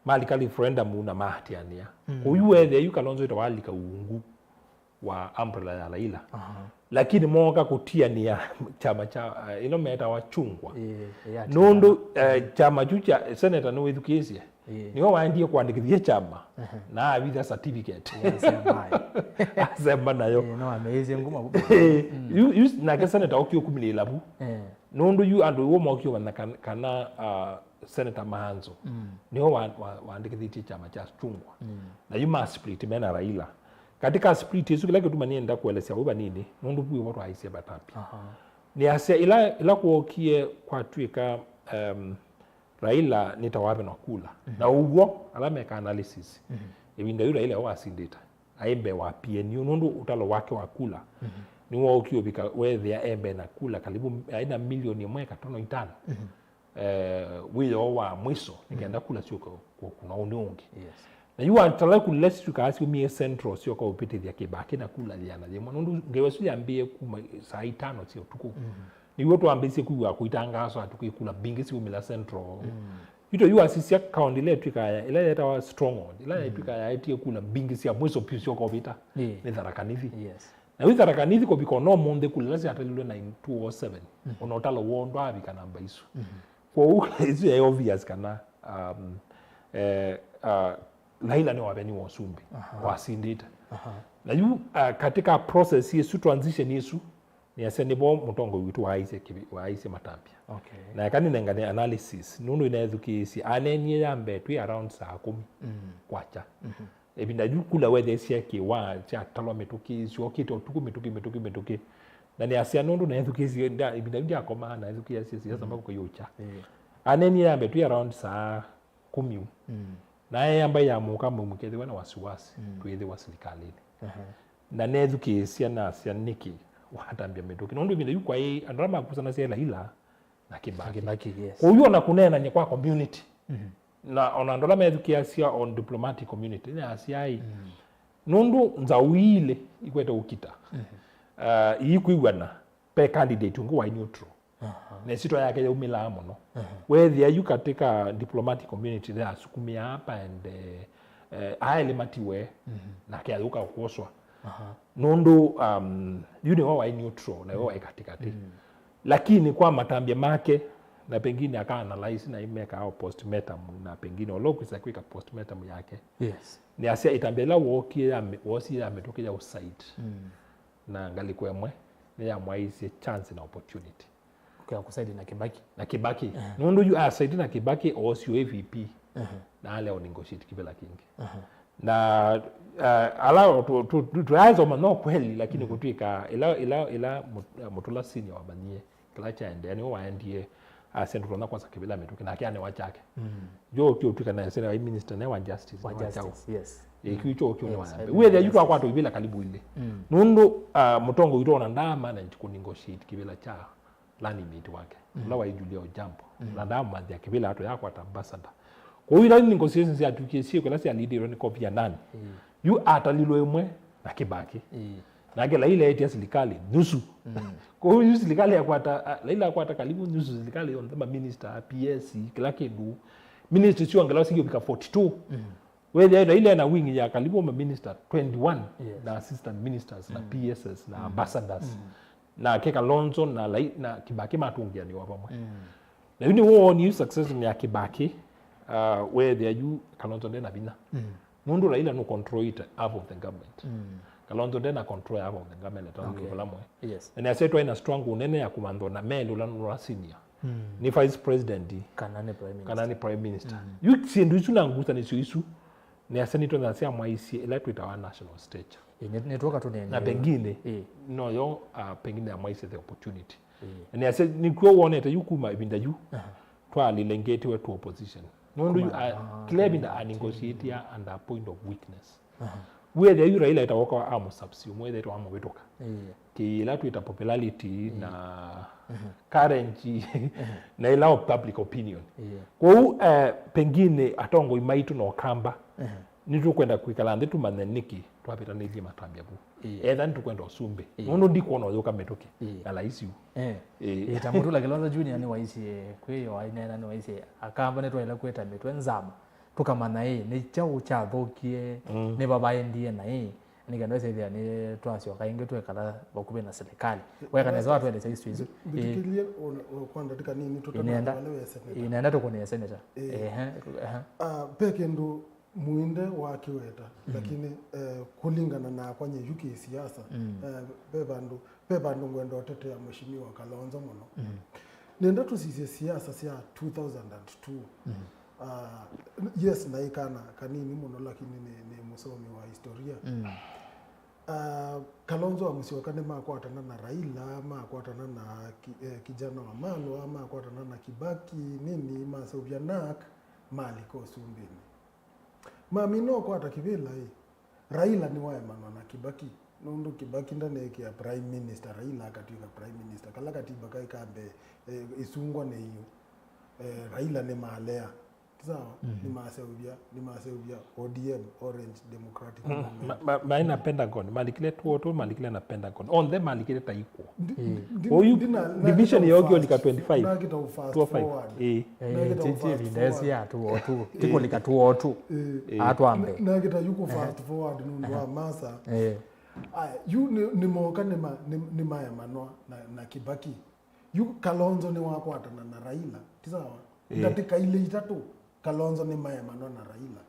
S3: mali kali referendum na mahatiania huyu wethe yu Kalonzo itawalika uungu wa umbrella ya Raila lakini moga kutia ni ya chama cha ilo meta wa chungwa nondo chama chucha senator no education niyo waandie kuandikithia chama na avitha certificate asema nayo
S1: no amazing nguma
S3: you na ke senator okyo kumilila bu nondo yu andu wo mokyo wana kana Senator Mahanzo niyo waandikithia chama cha chungwa na you must split mena Raila katika split yesu kila kitu manienda kuelezea wewe nini nondo buyo watu haisia batapi ni asia ila kuokie kwa twika Raila nitawabe na kula na ugo alameka analysis ibinda yule ile wasindita aembe wa PNU nondo utalo wake wa kula ni wao kio bika wethe ya embe na kula karibu aina milioni 1.5 wilo wa mwiso nikaenda kula sio kwa kuna uniongi na yu antala kulesi tukasi mie central sio kwa upite ya Kibaki na kula liana je mwanundu ngewesu yambie kuma saa 5 sio tuku ni wotu ambisi kuwa kuitangazo atukikula bingi sio mila central yuto yu asisia kaunti ile tukaya ile eta wa stronghold ile tukaya etie kula bingi sio mwiso pio sio kwa vita ni dharakanithi na withi dharakanithi ko biko no monde kulasi atalilo na 207 onotalo wondo abika namba isu kwa hizo ya obvious kana Raila ni wabeni wasumbi wasindita na yu katika process yesu transition yesu ni asenebo mutongo witu waise matambia na kani nengane analysis nunu inazukisi anenie yambe tu around saa 10 kwacha ebinda yu kula wethe siaki wa cha talo metuki sio kito tuku metuki na ni asia nundu na ezukisi ibinda yu akoma na ezukisi siasa mbako yocha anenie yambe tu around saa 10 na yeye ambaye yamuka mumukethe wana wasiwasi twethe wa serikalini na nezukisia na sianiki watambia metuki nondo ibinda yu kwa yeye andrama kusana sia ila na Kibaki huyo na kunena ni kwa community na onandola mezukia sia on diplomatic community na asiai nondo nzawile ikweta ukita ikuigwana pe candidate ngo wa neutral na sito yake ya umila muno whether you katika diplomatic community there asukumia hapa and aile matiwe na kia uka kuoswa nondo you know wa neutral na wa katikati lakini kwa matambia make na pengine aka analyze na imeka au postmortem na pengine olokuisa kwika postmortem yake ni asia itambela wosi ametokea uside na ngalikwemwe ni ya mwaisi chance na opportunity
S1: kwa kusaidi na Kibaki
S3: nondo yu aside na Kibaki osio AVP na ale o negotiate kibela kingi na ala tuazo mano kweli lakini kutwika ila mutula senior wabanie kila chaende yani waendie asendo na kwanza kibila metuke na kiane wachake jo kyo tuka na senior minister ne wa justice
S1: yes
S3: kicho kyo ne wanambe we there yuko akwato ibila kalibu ile nundo mutongo yito na ndama na nchiko negotiate kibila cha lani mate wake la wa Julia Ojambo la ndama ya kibila ato yako atambasada kwa hiyo ni negotiations ya tukisie kwa lasi ya leader ni copy ya nani yu atalilo emwe na Kibaki na kila ile eti serikali nusu kwa hiyo serikali ya kwata laila kwata karibu nusu serikali on the minister PS kila kidu minister sio angalau sio bika 42 wewe ile na wing ya karibu minister 21 na assistant ministers na PSs na ambassadors na keka Lonzo na Kibaki matungia ni wapa mwe na yuni wo ni success ni ya Kibaki where there you Kalonzo na bina mundu Raila no control it half of the government Kalonzo na control half of the government
S1: yes
S3: and I said to ina strong unene ya kumando na mendo la senior ni vice president kanani prime minister you sindu tuna nguta ni isu ni senator na sia mwaisi elected our national stage
S1: netoka tu
S3: na pengine no yo pengine ya mwaisi the opportunity and I said ni kwa one eta yukuma ibinda yu twa lilengeti we to opposition no clear binda negotiate and a point of weakness where the you Raila itawoka amo subsume where the amo wetoka kila tu ita popularity na currency na ila public opinion kwa pengine atongo imaitu no kamba nitu kwenda kuikala ndetu maneniki twapita nili matambia bu either nitu kwenda Osumbe nono ndiko no yoka metoke ala isi
S1: tamutula Kilonzo Junior ni waisi kweyo aina ni waisi akamba netu ila kweta metu nzama tukamana ni chao cha thokie ne babaye ndiye na nikanda sasa ni twasio kainge twekala bakube na serikali wekaneza watu wende sisi hizo
S2: bikilie kwanda tika nini
S1: tutana inaenda to kwenye senator
S2: peke ndo muinde wake weta lakini kulingana na kwenye yuki siasa bebandu ngwendo tete ya mheshimiwa Kalonzo muno nenda tusisi siasa sia 2002 yes naikana kanini muno lakini ni musomi wa historia Kalonzo amusiokane makwatana na Raila makwatana na kijana wa Malo makwatana na Kibaki nini masovianak maliko Sumbini mamino kwata kivila Raila ni wae mano na Kibaki nundu Kibaki ndane ya prime minister Raila akatika prime minister kala katiba kai kambe isungwa ne hiyo Raila ni maalea sawa ni maseuvia ODM Orange Democratic Movement
S3: maina Pentagon malikile tuoto malikile na Pentagon on them malikile taiko oyu division yogyo lika 25
S2: na kita fast forward
S1: titi ndesi ya tuoto tiko lika tuoto atwambe
S2: na kita yuko fast forward nundu wa masa you ni moka ni maya manwa na Kibaki you Kalonzo ni wakwatana na Raila sawa ndatika ile itatu Kalonzo ni maya manwa na Raila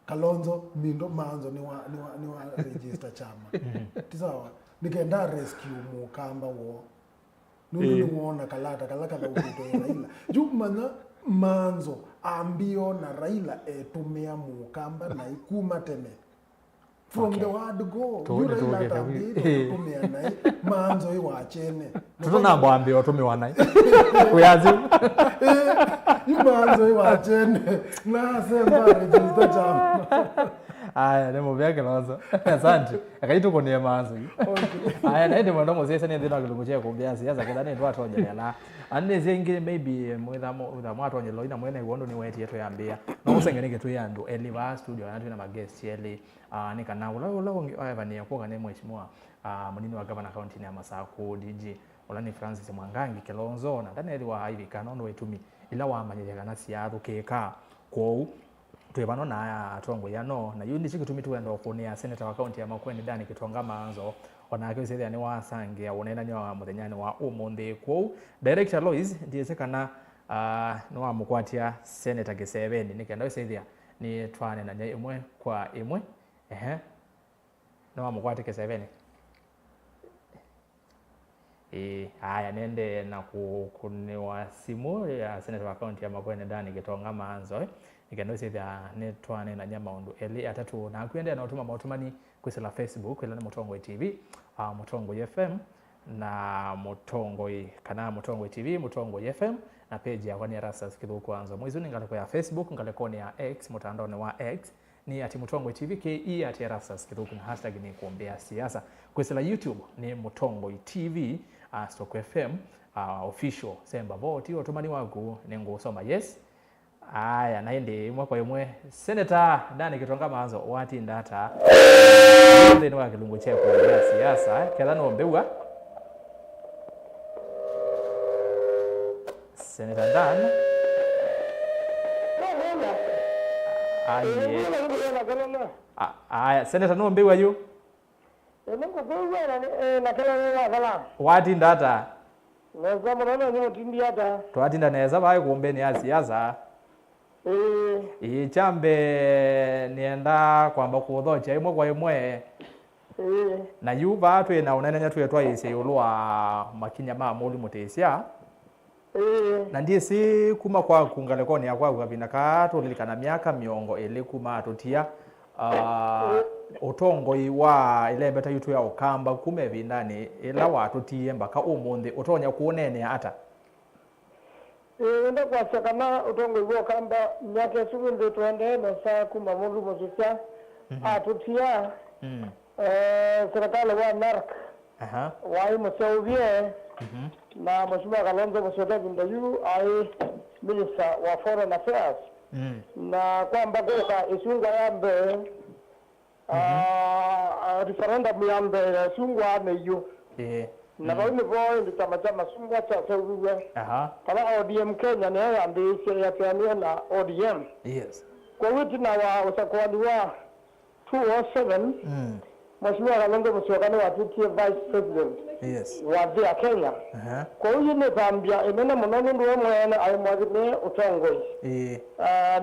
S2: Kalonzo mindo manzo ni wa register chama sawa nikaenda rescue mukamba wo nundu muona kalata ukuto Raila jumana manzo ambio na Raila etumia mukamba na ikuma tene from the word go Raila tambiro tumia na manzo iwachene
S1: tutona mbambio tumiwa nai kuyazi
S2: manzo iwachene na sema register chama
S1: aya nemo vyake Kilonzo asante akaito kone manzo aya naende mwandomo sasa ni ndina kilunguchia kumbia siasa kidani ndo atonye la ane zingi maybe mwitha mwatonye lo ina mwene wondo ni weti yetu yambia no usengeneke tu yandu eliva studio na tuna magest yeli ni kana ula ayavania kwa kane mheshimiwa munini wa governor county ya Masako DG olani Francis Mwangangi Kilonzo na ndani wa hivi kanono wetumi ila wa manyega na siathu keka kwou twebano na atongo yano na yundi chikitumi tuenda okunia senator wa county ya Makueni Dani Kitonga Manzo onake wese ni wasangia onena ni wa muthenyani wa umundi kwou director Lois ndiye kana no amukwatia senator Giseveni nikenda wese ni twane na imwe kwa imwe no amukwatia Giseveni haya nende na kuniwa simu ya senator wa county ya Makueni Dani Kitonga Manzo igano sithia ni twane na nya maundu eli atatu na kwende na utuma mautumani kwisila Facebook ila ni Mutongoi TV, Mutongoi FM na Mutongoi kana Mutongoi TV, Mutongoi FM na page ya kwani Erastus Kithuku Anzo. Mwizu ni ngaleko ya Facebook, ngaleko ni ya X, mutandao ni wa X ni ati Mutongoi TV KE ati Erastus Kithuku na hashtag ni kuombea siasa. Kwisila YouTube ni Mutongoi TV Stock FM official semba vote utumani waku nengo soma yes. Aya naende mwako yemwe Senator Dani Kitonga Manzo wati ndata ndio ni wa kilungu cha kuombea siasa kila no mbewa Senator Dan aya Senator no mbewa yu wati ndata
S4: neza mwana ni mutindi hata
S1: twatinda neza bae kuombeni ya siasa chambe nienda kwamba kuthocha imwe kwa imwe na yuba atwe na unenenya twe twaise ulwa makinya ma muli mutesia na ndiye si kuma kwa kungaleko ni akwa kabina ka tulilikana miaka miongo ile kuma atutia utongoi wa ile mbeta yutu ya ukamba kume vindani ila watu tie mbaka umundi utonya kuonene hata
S4: ndio kwa sakana utongoi wa ukamba nyake sugu ndio tuende na saa kuma mundu muzika atutia serikali wa NARC wa msauwie na mheshimiwa Kalonzo Musyoka Bindayu ai minister wa foreign affairs na kwamba kwa isunga yambe referendum yambe sungwa neyo na bawini boy ndi chama sungwa cha seuwe kala ODM Kenya ne yambe ya Kenya na ODM kwa witi na wa usakwani wa 207 mheshimiwa Kalonzo Musyoka ni watutie vice president wa Kenya kwa hiyo ni Zambia imena mnono ndio mwana alimwazime utongoi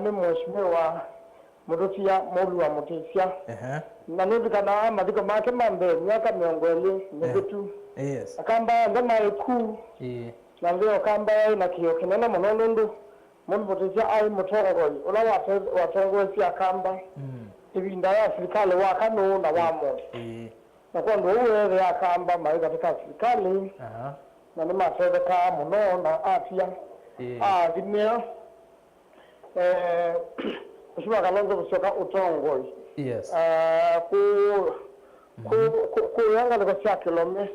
S4: ni mheshimiwa murutia mulu wa mutesia na ndio kana madiko make mambe miaka miongole nebetu akamba ndama eku na ndio kamba na kio kinena mnono ndio mulu mutesia ai mutongoi ula watongoi sia kamba ibinda ya serikali wa kanu na wamo na kwa ndio wewe ya kamba mai katika serikali na ni masereka muno na afya dimia Mheshimiwa Kalonzo Musyoka utongoi ku yanga kwa cha kilome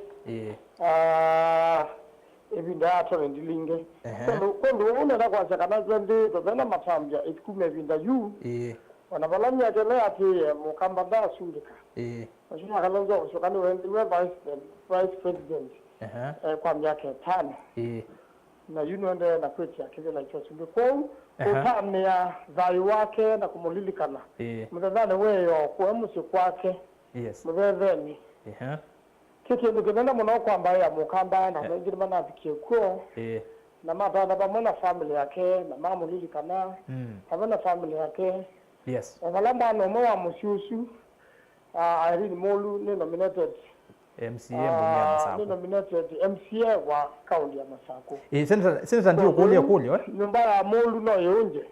S4: ibinda ato ndilinge kondo una kwa sakana zende tobena matambya ikume binda yu wanabalamya tele ati mukamba da sundika Mheshimiwa Kalonzo Musyoka ni wendiwe vice president kwa miaka 5 na yunoende na kwetu akile na chocho kwa utamia zai wake na kumulilikana mtadhane weyo kwa msi kwake mvedheni kiki ndikenda muno kwamba ya mukamba na mwingine manafikie kwa na mabana bamona family yake na mamulilikana habana family yake wala no mo wa mususu Irene Molu ni nominated
S1: MCA Munya Masako.
S4: Nominated MCA wa kaunti ya Masako.
S1: Senator ndio kule
S4: nyumba ya Molu no yonje.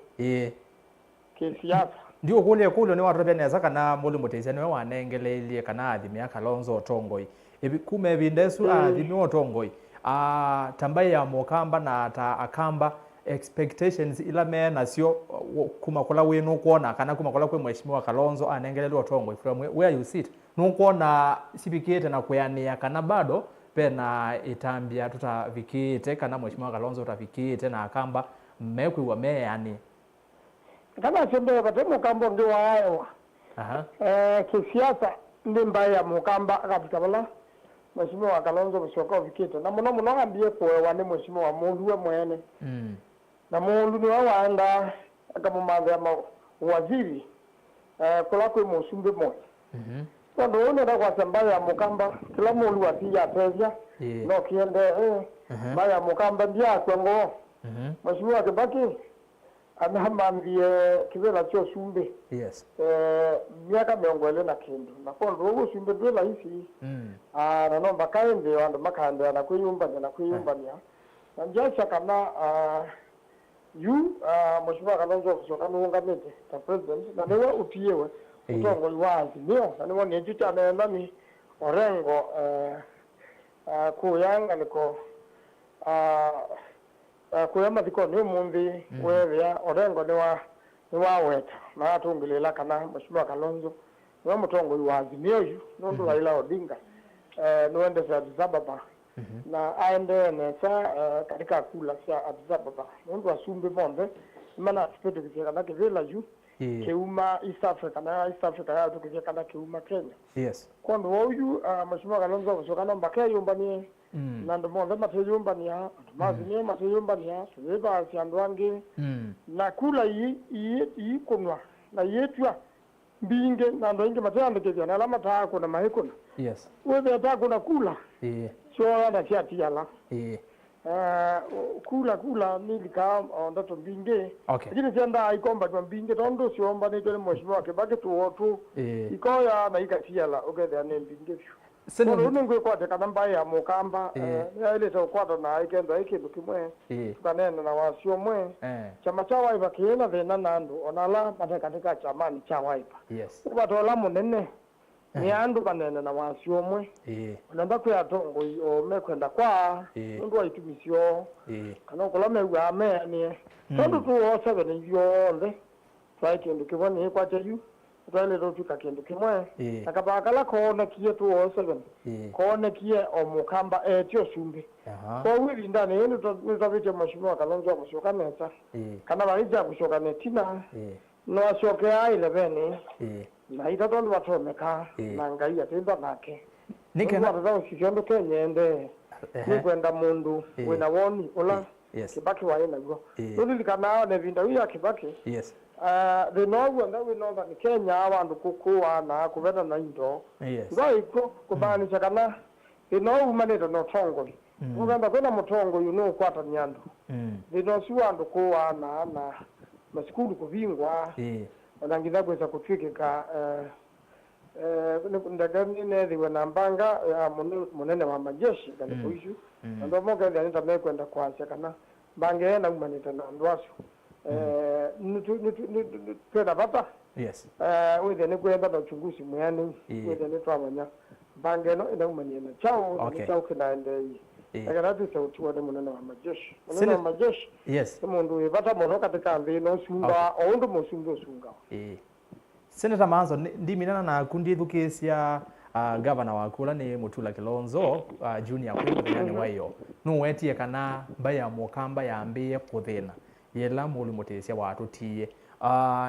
S4: Kisiasa.
S1: Ndio kule ni watu beneza kana Molu Mutesia ni wanengelelie kana athimia Kalonzo Otongoi. Ebi kume bindesu athimia Otongoi. Tambai ya mukamba na ta akamba expectations ila me nasio kumakola wenu kuona kana kumakola kwe mheshimiwa Kalonzo anengelelwa Otongoi from where you sit nukuona sibikite na kuyania kana bado pena itambia tutavikite kana mheshimiwa Kalonzo utavikite na akamba mmekwi wa yani
S4: kama sembe batemo kambo ndio wao kisiasa ndi mbaya mukamba akapitabala mheshimiwa Kalonzo Musyoka vikite na muno ambie kwa wane mheshimiwa Mulu mwene na Mulu ni waanda akamumanga ya waziri kula kwa musumbe moja ndio unaenda kwa sambaya ya mukamba kila Mulu atia pesa no kiende mbaya mukamba ndia kwengo mheshimiwa Kibaki amehambie kivela cho sumbe miaka miongole na kindu na kwa ndio sumbe bila hizi na nomba kaende wanda makande na kuyumba na njasha kama yu mheshimiwa Kalonzo kusoka nuungamite ta president na niwe utiewe utongoi wa Azimio na niwe ni jucha nenda ni Orengo kuyanga niko kuyama diko ni mumbi wevya Orengo ni wa weta na atungilila kana mheshimiwa Kalonzo niwe mutongoi wa Azimio yu nundu Raila Odinga nuende sa Addis Ababa na aende nesa katika kula sia Addis Ababa nundu asumbi monde imana sipetu kifika na kivila yu keuma East Africa na East Africa ya tukifika na keuma Kenya.
S1: Yes.
S4: Kondo huyu mheshimiwa Kalonzo kusokana mbake yumbani na ndo monde mate yumbani ya mazini mate yumbani ya siveba siandwangi na kula yi kunwa na yetua mbinge na ndo inge mate andike na alama taako na mahikuna.
S1: Yes.
S4: Wewe taako na kula. So na kiati yala. Kula nilika ndato mbinge. Lakini sianda ikomba kwa mbinge tondo siomba ni tele mheshimiwa Kibaki tu ikoya na ikatiala ogede ane mbinge. Sene unengwe kwa teka namba ya mukamba ya ile to kwata na ikendo ikindu kimwe. Tukanena na wasio mwe. Chama cha waipa kiena thina nandu onala mateka chamani cha waipa.
S1: Yes.
S4: Ubatola munene. Ni andu kanene na wasio mwe. Namba kwa tongo o mekwenda kwa ndu waitumisio. Kana kolame wa me ni. Tondu tu o 7 yonde. Try kindu kiboni kwa cheyu. Twale do tuka kindu kimwe. Akabakala kona kie tu o 7. Kona kie o mukamba etio sumbi. Kwa wili ndani yenu tutavite mheshimiwa Kalonzo kushoka mesa. Kana barija kushoka netina. No ashoke ai lebeni. Na itatondu watomeka na ngai atimba nake nikena bazao sikiondo kenyende ni kwenda mundu wena woni ola Kibaki waena go nuli kana ne vinda wiya Kibaki the no wenda we know that Kenya abandu kukuwa na kubeta na indo ngaiko kubani chakana ino umanito no tongo ngamba kwenda mutongo yuno kwata nyandu the siwandu kuwa na masikulu kuvingwa Onangida kweza kutwikika ndagani nethiwe na mbanga ya munene wa majeshi kaliko ishu ndo moga ndio nita kwenda kwasha kana bange na umanita na ndwasu twenda bata withe ni kwenda na uchunguzi muyani withe ni twamanya bange no ina umanyena chao chao kinaende Agarati sauti wa munene wa majeshi. Munene wa majeshi.
S1: Yes.
S4: Mundu ibata mono katika mbino sunga ondo musungo sunga.
S1: Senator Manzo ndiminana na kundi thukisia governor wa kula ni Mutula Kilonzo junior kwa yani wayo. No wetie kana baya mukamba ya mbie kuthina. Yela mulu mutesia watu tie.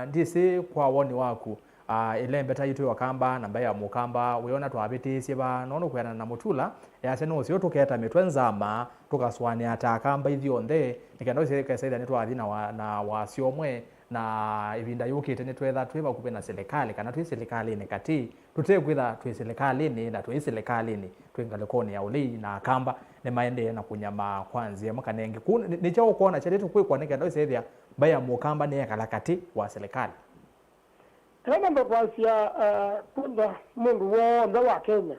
S1: Ndise kwa woni waku ile mbeta yitu wakamba namba ya mukamba weona twabitisi ba nono kwena na Mutula yase no sio tuketa mitwenzama tukaswani atakamba ithio nthe nikenda ise saida ni twathi na wasio mwe na ivinda yukite ni twetha twiba kupe na serikali kana twi serikali ni kati tutekwitha twi serikali ni na twi serikali ni twingalekoni ya uli na kamba ni maende na kunyama kwanzia makanenge ni chao kuona chetu kwikwa nikenda ise ithia baya mukamba ni kalakati wa serikali.
S4: Kama ndo kwasia kunda mundu wonde wa Kenya.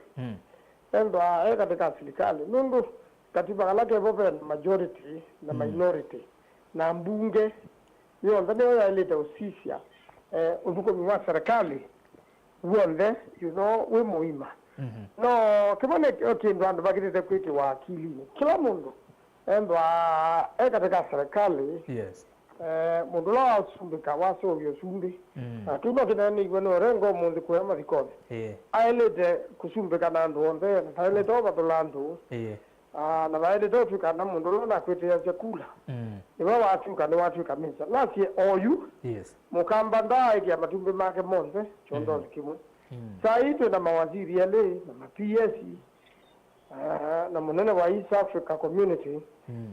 S4: Endo katika serikali. Mundu katiba kalake vope majority na minority. Na mbunge yonde ndio yaileta usisia uvuko mwa serikali. Wonde we muhima. No kibone okindu andu bagite kwiti wa akili. Kila mundu endo katika serikali.
S1: Yes.
S4: Mundu la asumbika waso vyo sumbi tuno kinani gweno rengo mundu kwa marikode ailete kusumbika na ndonde ailete oba tolando na bailete tukana mundu lo na kwete ya chakula iwa watu kana watu kamisa lasi oyu mukamba ndai ya matumbe make monde chondo kimu saito na mawaziri yale na ma-PS na munene wa East Africa community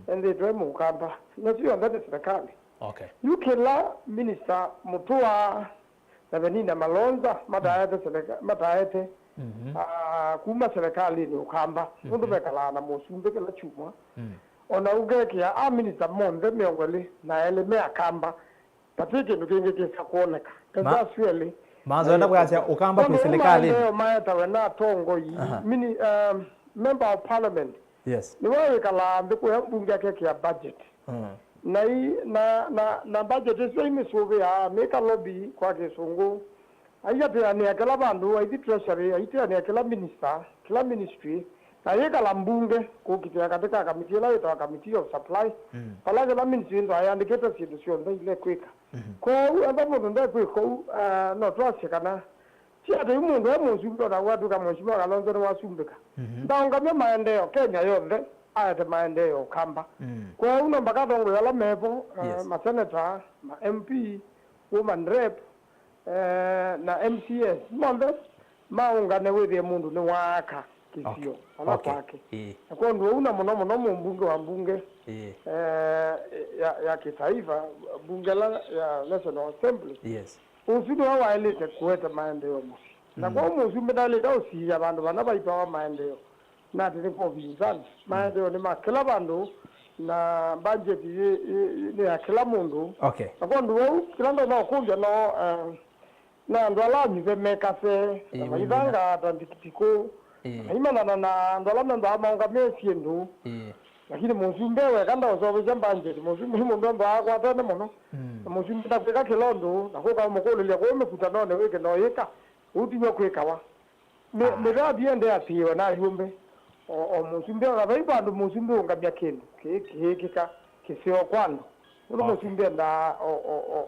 S4: ende twe mukamba na sio ndate serikali.
S1: Okay.
S4: Yukela minister Mutua na Benina Malonza mataete kuma serikali ni ukamba ndio bekala na musumbe kala chuma ona ugekia minister monde miongoli na ele meakamba patike ndukenge kesa kuoneka kaza sweli
S1: Manzo enda kwa ukamba kwa serikali
S4: ndio maeta wena tongo yi member of parliament
S1: yes
S4: ni wewe kala ndiko ya bunge yake ya budget na budget sio imesove ya make lobby kwa kisungu ayate ni akala bandu aiti treasury aiti ni akala minister kila ministry na yeka la mbunge kukitia katika kamiti la ito committee of supply pala la ministry ndo ayandiketa situation ndio ile kweka kwa ambapo ndo kweka no twase kana sia de mundu amusundo na watu kama mheshimiwa Kalonzo na wasumbika ndaongamia maendeleo Kenya yote ayate maendeleo kamba kwa uno mpaka dongo yala mepo ma senator ma MP woman rep na MCS monde maungane wewe mundu ni waka kisio ala kwake kwa ndo una muno mbunge wa mbunge ya kitaifa bunge la ya National Assembly usido wa elite kuweta maendeleo na kwa musume dale kausi ya bandu bana baipa maendeleo na tilipo vinzani maendeleo ni makila bandu na budget ni ya kila mundu na kwa ndo kila ndo na kuja no na ndo ala ni vemeka se na maidanga atandikitiko imana na ndo ala ndo amaungamia siendo lakini musumbe we kanda usobe jambanje musumbe mundo ndo akwata ne mono musumbe tafika kilondo na kwa mukolo ile kwa mekuta ne weke no yeka utinyo kwekawa me ra biende atiwa na yumbe o musumbe wa bai bandu musumbe ungamia kendo kika kisio kwando uno musumbe nda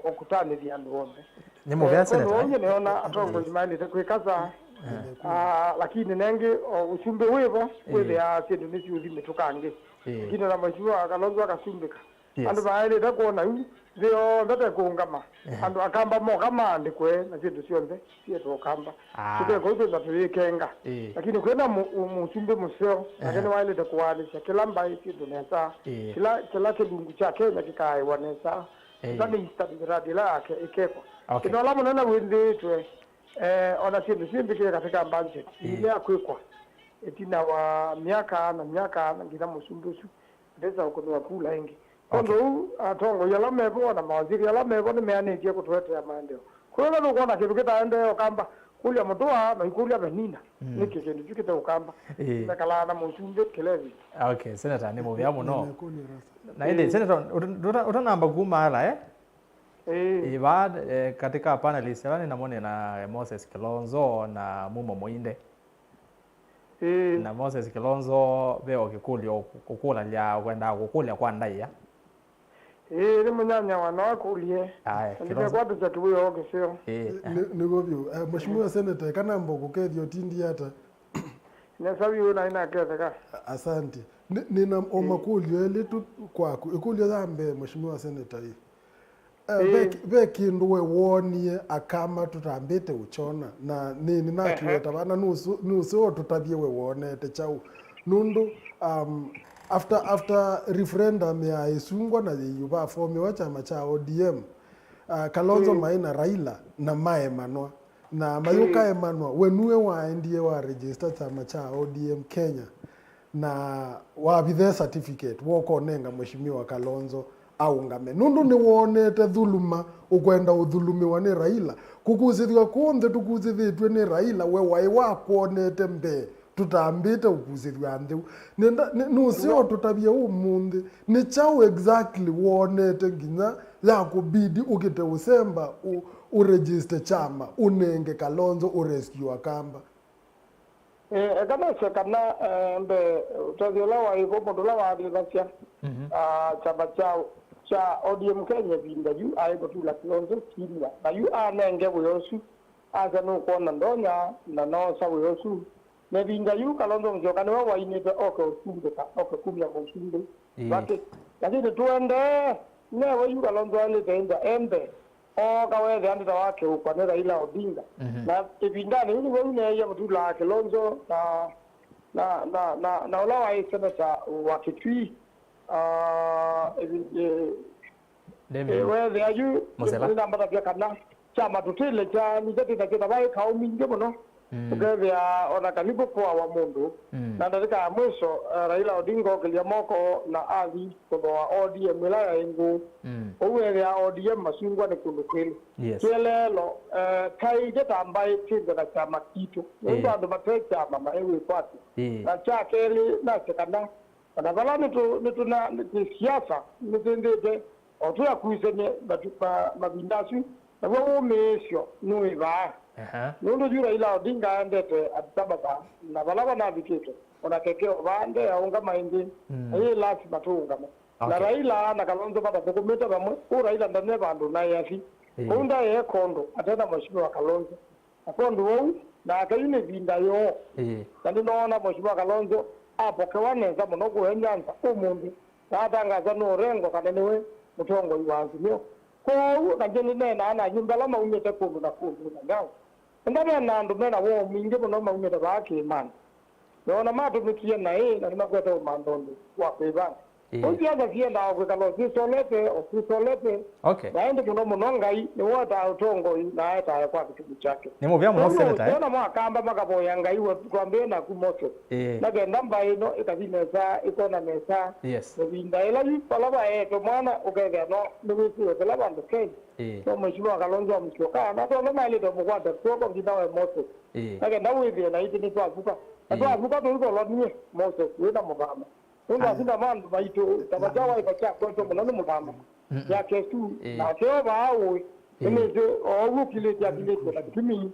S4: o kutane diandu wonde
S1: nyemo vya seneta
S4: ne ona atongo imali kwekaza lakini nenge usumbe wevo wewe ya sindu nisi uzime tukange kina na mheshimiwa Kalonzo akasumbika andu baile ta kuona yu zio ndate kuungama andu akamba mo kama ndikwe na sindu sionze sie to kamba tuke ko ndo tulikenga lakini kwenda musumbe museo lakini wale ta kuwanisha kila mbai sindu nesa kila kidungu chake na kikai wanesa tani instability la ikeko kino la mwana wende twe ona sindu simbike katika budget ile akwekwa etina wa miaka na ngina musumbusu ndeza ukono kula ingi kondo atongo yala mebo na mawaziri yala mebo ni meaneje kutwete ya maendeleo kwa ndo kuona kitu kitaendelea kamba kulia mtoa na kulia benina niki kindu kikita ukamba nakala na musumbe kelevi
S1: senator ni movia muno na ile senator utanamba kumala Iba katika panelist yani namone na Moses Kilonzo na Mumo Muinde na Moses Kilonzo veo kikulio kukula lya kwenda kukulia kwa ndai ya
S4: ni munyanya wana kulie ndio kwa tuza tuwe oge sio
S2: niko vyo mheshimiwa senator kana mbogo kethio tindi hata
S4: na sabi una ina ketheka
S2: asante nina omakulio ile tu kwako ikulio zambe mheshimiwa senator hii kindu we wonie akama tutambite uchona na nini nakiweta bana nusu tutabie we wonete chau nundu after referendum ya isungwa na yuba fomi wa chama cha ODM Kalonzo Maina Raila na Maemanwa na Mayuka Emanwa wenue waendie wa register chama cha ODM Kenya na wabithe certificate woko nenga mheshimiwa Kalonzo aungame nundu ni wonete dhuluma ukwenda udhulumiwa ni Raila kukuzithwa kunthe tukuzithitwe ni Raila we wai wakuonete mbe tutambite ukuzithwa anthiu nusio tutabia umuthi ni chao exactly wonete nginya ya kubidi ukite usemba uregister chama unenge Kalonzo urescue akamba
S4: kama sekana mbe utadiola wa iko podola wa adilazia chama chao cha ODM Kenya binda yu aigo tula Kalonzo kiria na yu anenge buyosu asa no kona ndonya na no sa buyosu ne binda yu Kalonzo njokane wa inete oke usumbe ka oke kumya usumbe baki lakini tuende ne wa yu Kalonzo ale tenda embe kawe de anda wake kwa ne Raila Odinga na ibindani ni wewe ne ya mtula Kalonzo na ola wa isema cha wakitui wewe ayu na mbata pia kana chama tutile cha nijati na kita bai kao mingi mono tukeve ona kalipo kwa wa mundu na ndika mwisho Raila Odinga okelia moko na azi kwa ODM wilaya ingu uwe ya ODM masungwa ni kundu kweli kielelo kai jeta ambaye tinga na chama kitu ndio ndo mate chama maewe kwati na cha keli na sekana na bala ni siasa nitendete otuya kuisene mabindasi na wo mesho nuiba nundo jura ila Odinga ndete Ababa na bala na bikito ona kekeo bande aunga mahindi hii lazima tuunga na Raila na Kalonzo bata dokumenta bamwe Raila ndane bandu na yafi unda ye kondo atenda mheshimiwa Kalonzo akondo wao na akaine binda yo kandi noona mheshimiwa Kalonzo apo kawaneza muno kuhenyanza umundu natangaza no rengo kana niwe mutongo iwanzimyo ko najeni nena ana nyumbala maumete kundu na kundu na ngao ndabe na ndu mena wo mingi muno maumete baki man noona matu mikie na na nimakweta umandondo wa kwebana Ojiaga fienda kwa Kalonzo solete
S1: okay
S4: naende muno ngai ni wota utongo na eta kwa kitu chake
S1: ni muvya muno senator
S4: tena mwakamba makaboya ngai wa kwambie na kumoto na genda mbaino ikabineza ikona mesa binda ila yu palaba to mwana ukega no nimisi wala bandu kai so mheshimiwa Kalonzo amchoka na to na ile to mkwata to kwa kinawe moto na genda wewe na iti ni kwa avuka to ko lodnie moto wena mubama Unga sinda mandu baito tabajawa ipacha kwanto mulano mugamba ya kesu na kyo bawo nimeze owu kile ya kile kwa kimi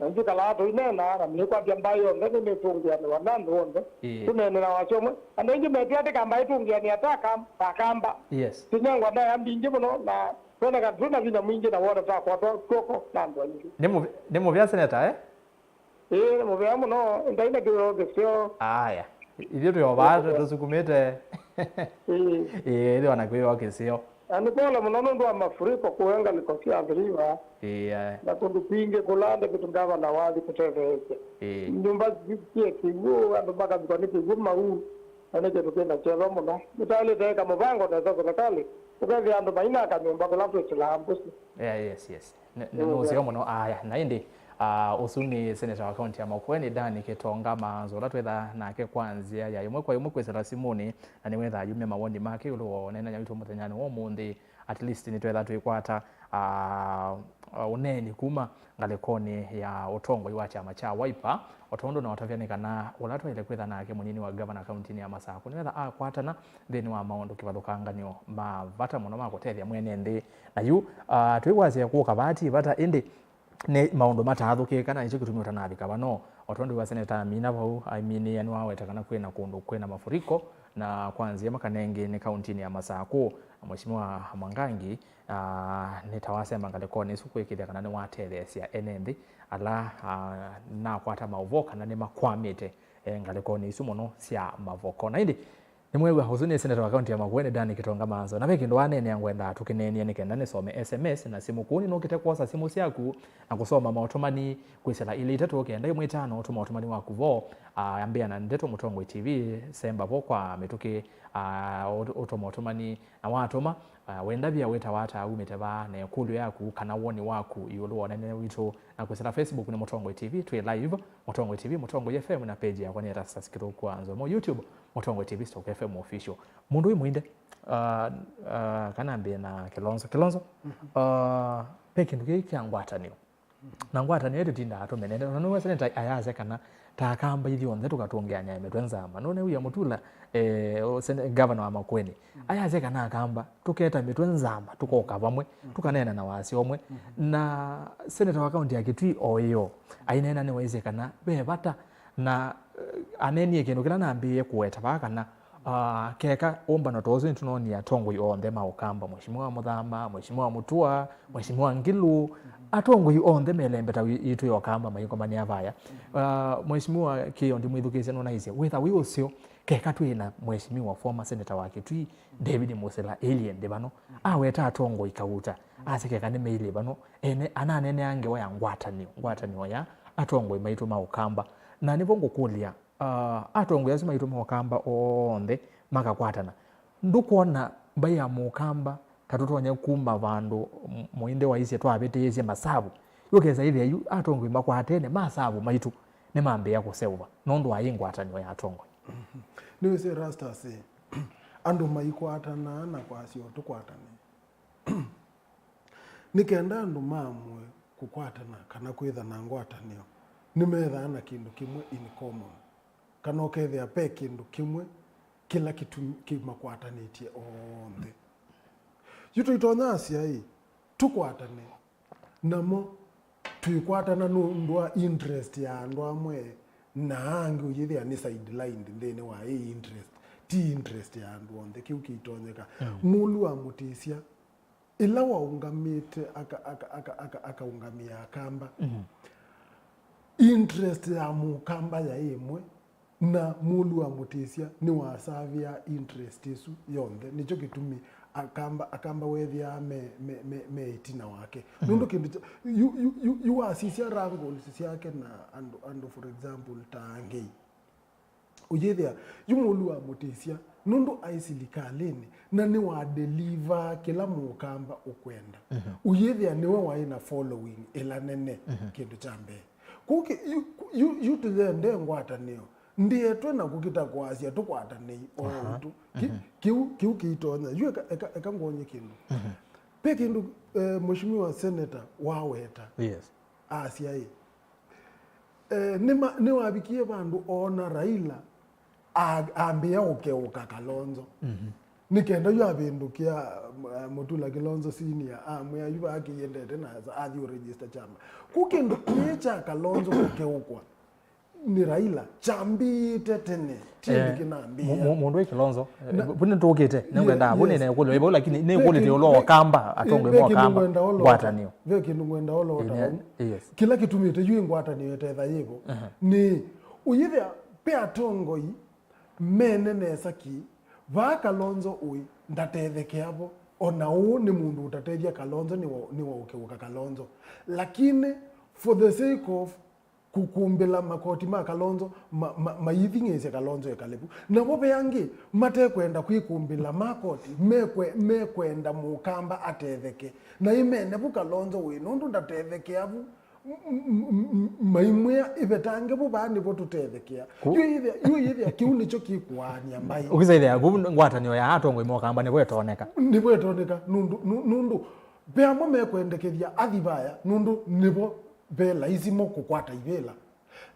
S4: nje kala to ina na mekwa jambayo ngene metongia na wanando wonde tunene na wachomwe anenge metia kamba itungia ni ataka pakamba tinyangwa na yambi nje muno na tona ka tuna vina mwingi na wona ta kwa to koko nando nje
S1: nemo vya senator
S4: nemo vya muno ndaina kyo gesio
S1: aya Ithio tuyobata tusukumite ithio nakwiwa kisio
S4: anikola munono ndo mafuriko kuenga likosia adriwa na kundupinge kulanda kitungava na wazi kuteveke nyumba zikie kigu ando baka bikoni kigu mau aneke tukenda chelo muno mitale teka mubango na zako nakali ukavi ando maina kanyumba kulapto chilambusi
S1: yes nusio muno aya naindi usuni senator wa county ya Makueni Dani Kitonga manzo latwetha nake kwanzia ya imwe kwa imwe kwesera simuni na niwetha yume mawoni make ulo nena nyawitu muthenyani wo mundi at least ni twetha twikwata uneni kuma ngalekoni ya utongo wa chama cha Wiper otondo na watavyana ulatwa ile kwetha nake munini wa governor county ya Masako niwetha akwatana theni wa maondo kivathukanganio mavata muno makutethia mwene ndi na yu twikwasia kuka bati bata indi ne maundu matathuke kana icho kitumira na abika bano otondo wa senator Amina bau yani waweta kana kwena kundu kwena mafuriko na kwanzia makanenge ni county ya Masako mheshimiwa Mwangangi nitawasema ngalekoni sukwikithia kana ni watethesia enendi ala na kwata mauvoka na ni makwamite ngalekoni isu muno cia mavoko na indi nimwewe huzuni senator wa county ya Makueni Dani Kitonga manzo na bekindu wanene angwenda tukinenia nikenda nisome SMS na simu kuni nokite kwasa simu ciaku na kusoma mautomani kwisela ile itatu okenda imwe tano tuma automani waku vo ambia na ndeto Mutongo TV semba vo kwa mituki automa automani na watoma wenda bia weta wata umeteba na yakulu yaku kana woni waku yulu wanene wito na kwisela Facebook ni Mutongo TV tu live Mutongo TV Mutongo FM na page ya kwani rasa sikiro kwanzo mo YouTube Mutongo TV Stock FM official mundu uyu mwinde kana mbia na Kilonzo peki nduge kyangwatanio na ngwatanio yetu tinda atumenende none senator ayaze kana takamba ithio nthe tukatungea nyame twenzama none uya mutula governor wa Makueni ayaze kana akamba tuketa mitwenzama tukoka bamwe tukanena na wasi omwe na senator wa county ya Kitui oyo ainena ni waize kana bebata na aneni ekeno kila nambiye kuweta bakana keka omba no tozo ntunoni ya tongo yonde maukamba mheshimiwa Muthama mheshimiwa Mutua mheshimiwa Ngilu atongo yonde melembeta itu yokamba mayiko mani avaya mheshimiwa Kiyo ndi mwithukise no naise witha wi ucio keka twina mheshimiwa former senator wa Kitui David Musela alien de bano aweta atongo ikauta asekeka ne meile bano ene ananene ange wa ngwatanio ya atongo imaitu maukamba na nivongo kulia atongo yazima ituma wakamba onde makakwatana ndukuona mbaya mukamba katutonya kuma vandu muinde waise twabeteze masabu yokeza ile yu atongo imakwatene masabu maitu ne mambe yako sewa nondo ayingwatanyo ya atongo
S2: niwe se rasta se andu maikwatana na kwasio tukwatane nikenda andu mamwe kukwatana kana kwitha na ngwatanio nimetha na kindu kimwe in common kana ukethia pe kindu kimwe kila kitu kimakwatanĩtie onthe yuto itonyasi ai tukwatane namo twikwatana nundwa interest ya andu amwe na angi uyithia ni sideline thini wa interest ti interest ya andu onthe kiu kitonyeka mulu wa mutisia ila waungamite akaungamia akamba interest ya mukamba ya imwe na mulu wa mutisia ni wasavia interest isu yonthe nicho kitumi akamba wethia me itina wake nundu kindu you asisia rango sisiake na ando for example tangi uyethia yumulu wa mutisia nundu aisilikalini na ni wa deliver kila mukamba ukwenda uyethia niwe waina following ila nene kindu chambe kuki you to the ndengwata niyo ndiye twena kukita kwasia tukwatane otu kiu kitonya yu eka ngonye kindu pe kindu mheshimiwa senator waweta
S1: yes
S2: asia ni wabikie bandu ona Raila ambia ukeuka Kalonzo nikenda yu abindukia Mutula Kilonzo senior amwe yu akiyendete na athi register chama kukindu kiecha Kalonzo kukeukwa ni Raila chambite tene tini kinambia
S1: mundu Kilonzo bune tokete nengenda bune ne kulo ibo lakini ne quality olo kamba atongwe mo kamba ngwatanio
S2: ve kindu ngwenda olo yes kila kitumite yu ngwatanio etetha yibo ni uyithia pe atongoi mene nesaki va Kalonzo ui ndatetheke abo ona u ni mundu utatethia Kalonzo ni wa ukeuka Kalonzo lakini for the sake of kukumbila makoti ma Kalonzo mayithing'esia Kalonzo ekalepu na bobe yangi mate kwenda kwikumbila makoti mekwenda mukamba atetheke na imene bu Kalonzo we nundu ndatetheke abu maimwea ibetange bu bandi bo tutethekea yu yithia kiu nicho kikuania mai
S1: ukizaithia gubu ngwatanio ya atongwe mo kamba ni bwetoneka
S2: nundu beamo mekwendekethia athibaya nundu nibo bela izimo kukwata ibela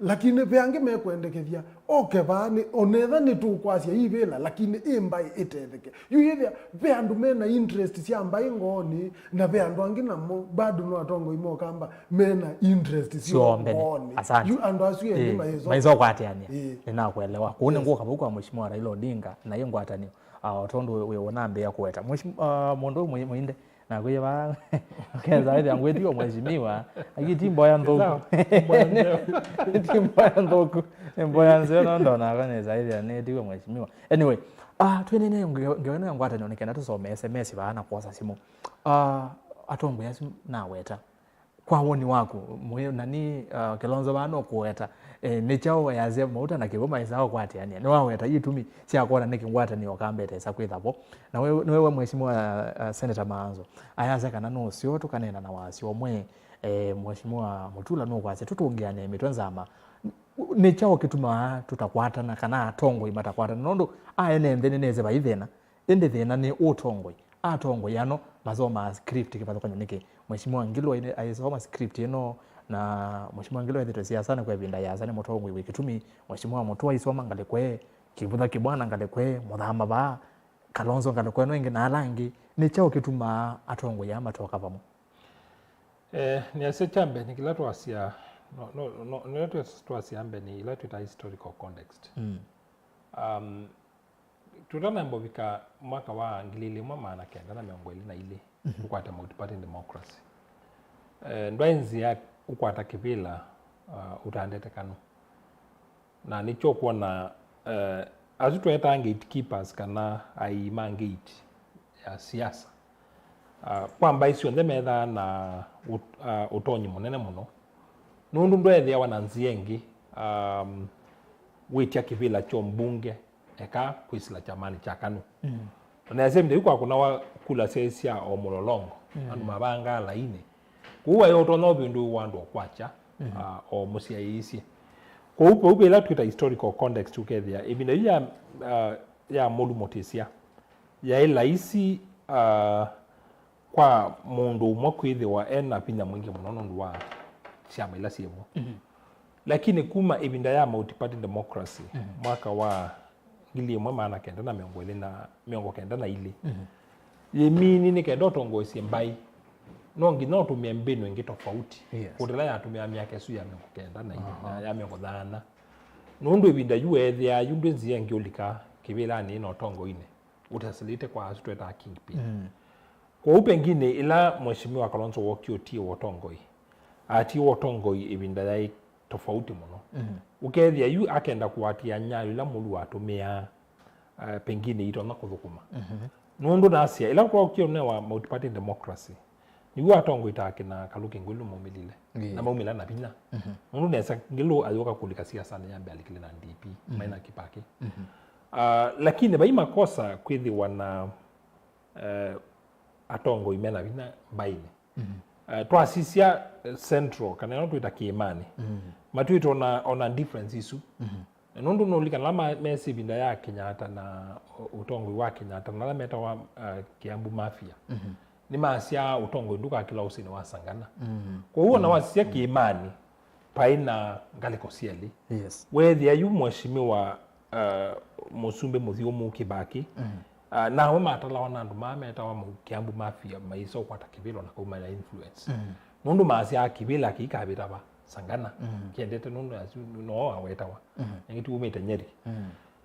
S2: lakini beange mekwendekethia okebani onetha ni tukwasia ibela lakini imbai itetheke yuyithia beandu mena interest cia mbai ngoni na beandu angi namo bado no atongo imo kamba mena interest cia ngoni
S1: yu
S2: andu asu endima
S1: hizo kwatiania nina kuelewa kuone nguo kabuku wa mheshimiwa Raila Odinga na hiyo ngwatanio otondo we onambe ya kueta mheshimiwa mondo muinde na kwa hiyo kenza ile yangu ndio mheshimiwa akitimbo ya ndogo timbo ya ndogo mboya nzio ndo na kana zaidi ya ndio mheshimiwa anyway twenene ngeona ngwata nionekana tusome SMS bana kwa simu atombo yasi na weta kwa woni wako nani Kilonzo bano kuweta ne chao yaze mauta na kiboma isao kwati yani ni waweta yitumi sia kona neki ngwata ni okambete sakwithapo na wewe mheshimiwa Senator Maanzo ayaza kana no sio tukanena na wasi omwe mheshimiwa Mutula no kwase tutungiane mitwanzama ne chao kituma tutakwatana kana atongo imatakwatana nondo ene ndene neze baithena ende thena ni utongo atongo yano mazoma script kipato kwenye niki mheshimiwa Ngilo ine aisoma script ino na mheshimiwa Ngilo ende siasa na kwa binda ya sana moto ngwe kitumi mheshimiwa Mutua isoma ngalekwe kibudha kibwana ngalekwe muthama ba Kalonzo ngalekwe no ingi na alangi ni chao kituma atongo ya matoka pamo
S3: ni ase chambe ni kilato asia no leto asia ambe ni leto ta historical context tutana mbovika mwaka wa ngilili mwa na kenda na miongo ili na ile ukwata multi-party democracy ndwaenzi ya ukwata kivila utandete kanu na nicho kuona azitweta gatekeepers kana aima gate ya siasa kwamba isio ndemetha na utonyi munene muno nundu ndwethia wananziengi witia kivila cho mbunge eka kwisila chamani cha kanu na semde yuko kuna wa kula sesia o mulolongo anu mabanga laini kuwa yoto no bindu wandu okwacha o musia yisi ko upo ila tuita historical context ukethia ibina ya modu motesia ya ila isi kwa mundu mwakwithe wa ena pinya mwingi munono ndwa chama ila siemo lakini kuma ibinda ya multi-party democracy mwaka wa ngili mwe maana kenda na miongo kenda na ile yemini ni kenda utongo isi mbai nongi no tumia mbinu ingi tofauti kudela ya tumia miaka esu ya miongo kenda na ile ya miongo thana nundu ibinda yuethe ya yundu nzie ngiulika kibila ni no tongo ine utasilite kwa asitweta kingpin kwa upengine ila mheshimiwa Kalonzo Wokioti wotongoi ati wotongoi ibinda yai tofauti muno ukethia yu akenda kuatia nyayo ila mulu atumia pengine ito na kuthukuma nundu nasia ila kwa ukione wa multi-party democracy ni watongo itake na Kaluki Ngwilu maumilile na maumila na binya nundu nesa ngilo ayoka kulika siasa na yambe alikile na DP maina Kibaki lakini bai makosa kwithi wana atongo imena bina baine twasisia central kana no twita kiimani matuito ona difference isu nundu no lika lama mesi binda ya Kenyatta na utongo wa Kenyatta na meta wa Kiambu Mafia ni masia utongo nduka kila usini wasangana kwa huo na wasisia kiimani paina ngaliko sieli wethia yu mheshimiwa Musumbe Muthiomu Kibaki na wema atala wanandu mameta wa Kiambu Mafia maiso kwata kibilo na kuma na influence nundu masia kibila kikabita ba sangana kiendete nundu no awetawa ngitu umete Nyeri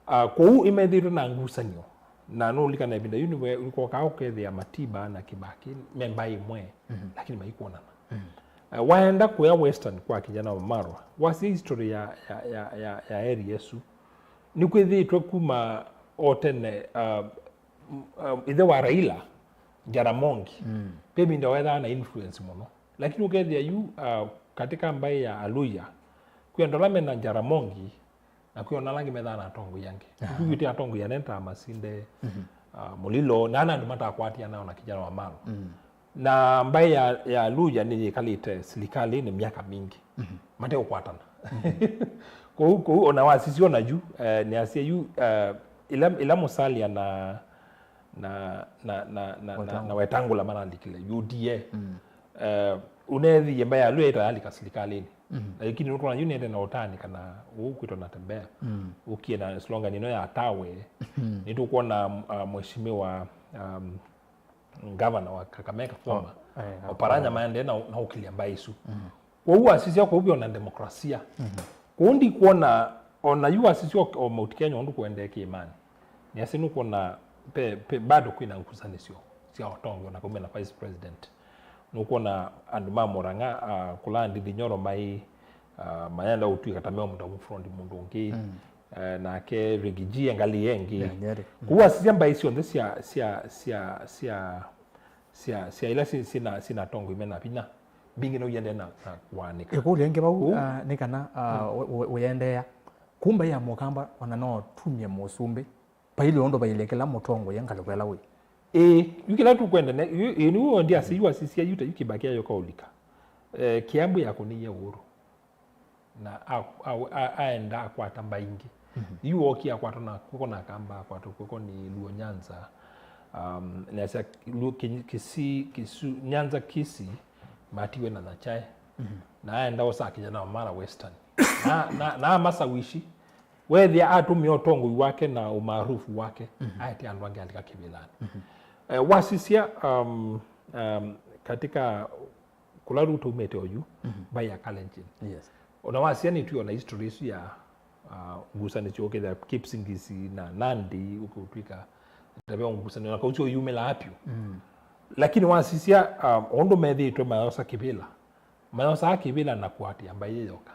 S3: kwa hu imethiro na ngusanio na no lika na binda yuni uko ka okethia Matiba na Kibaki memba imwe lakini maikuonana waenda kwa western kwa kijana wa Marwa wasi history ya area Yesu ni kwithitwe kuma otene ithe wa Raila Jaramogi pebi ndio wetha na influence muno lakini ukethia yu katika mbai ya Aluya kwendola mena Jaramogi na kuona langi metha na tongo yange kuiti atongo ya nenta Masinde Mulilo na andu mata kwatia nao na kijana wa Maro na mbai ya Aluya ni kalite serikali ni miaka mingi mate ukwatana kwa ona wasisi ona juu ni asia yu ila musalia na wetangula mana likile UDA unethi yamba ya Aluya ita alika serikalini lakini nuko na unit na otani kana ukwito natembea ukienda slogan ino ya tawe nituko na mheshimiwa governor wa Kakamega former Oparanya maende na ukilia mbaisu kwa huwa sisi yako ubio na demokrasia kundi kuona ona yu asisi wa Mount Kenya ndu kuendeke imani ni asinu kuona bado kuina ukusanisio sia otongo na kumbe na vice president nuko na anduma moranga kulandi dinyoro mai mayanda utu katameo mundu front mundu ngi na ke rigiji ngali yengi kuwa sisi mbaisi onde sia ila sina tongo imena pina bingi no yende na kuanika
S1: ekulienge bau nikana uyendea kumba ya mukamba ona no tumye Musumbe paili ondo bailekela mutongo yangalokwela we
S3: yukila tu kwenda ni huo ndia siyua sisi yuta yukibakia yokaulika Kiambu yako ni uru na aenda akwata mbaingi yuo kia kwata na kuko na kamba kwata kuko ni Luo Nyanza nasa Kisu Nyanza Kisi matiwe na Nachai na aenda osa kijana wa Mara Western na masawishi wethi atumia otongo wake na umaarufu wake aiti andwange alika kibilani wasisia katika kularu tumete oyu baya Kalenjin ona wasia ni tu ona history ya ngusani choke da Kipsingisi na Nandi uko twika tabe ngusani na kaucho yumela apyo lakini wasisia ondo methi to maosa kibila maosa kibila na kuati ambaye yoka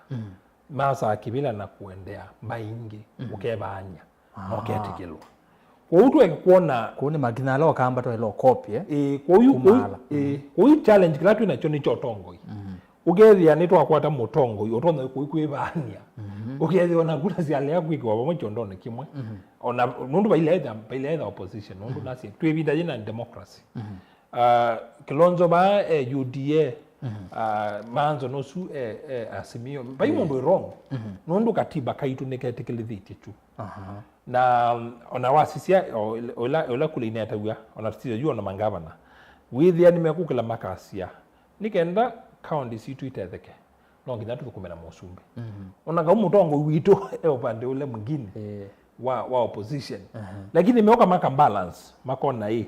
S3: maosa kibila na kuendea mbaingi ukebanya oketikelo kwa utu ekikuona
S1: kuone magina lo kamba to lo copy
S3: kwa hiyo challenge kilatu inacho ni chotongo ugethia ni twakwata mutongo otonda kuibania ugethia ona gura ciale yaku ikwa bamo chondone kimwe ona nundu baile opposition nundu nasi twibida jina democracy Kilonzo ba UDA manzo no su asimio bai mundu wrong nundu katiba kaitu neketekelithiti tu na ona wasisia ola kulina tawia ona tio yu ona mangavana withia nimekukila makasia nikenda county situ itetheke no nginya tukumena Musumbe ona ga mutongo wito upande ule mwingine wa opposition lakini meoka maka balance makona hii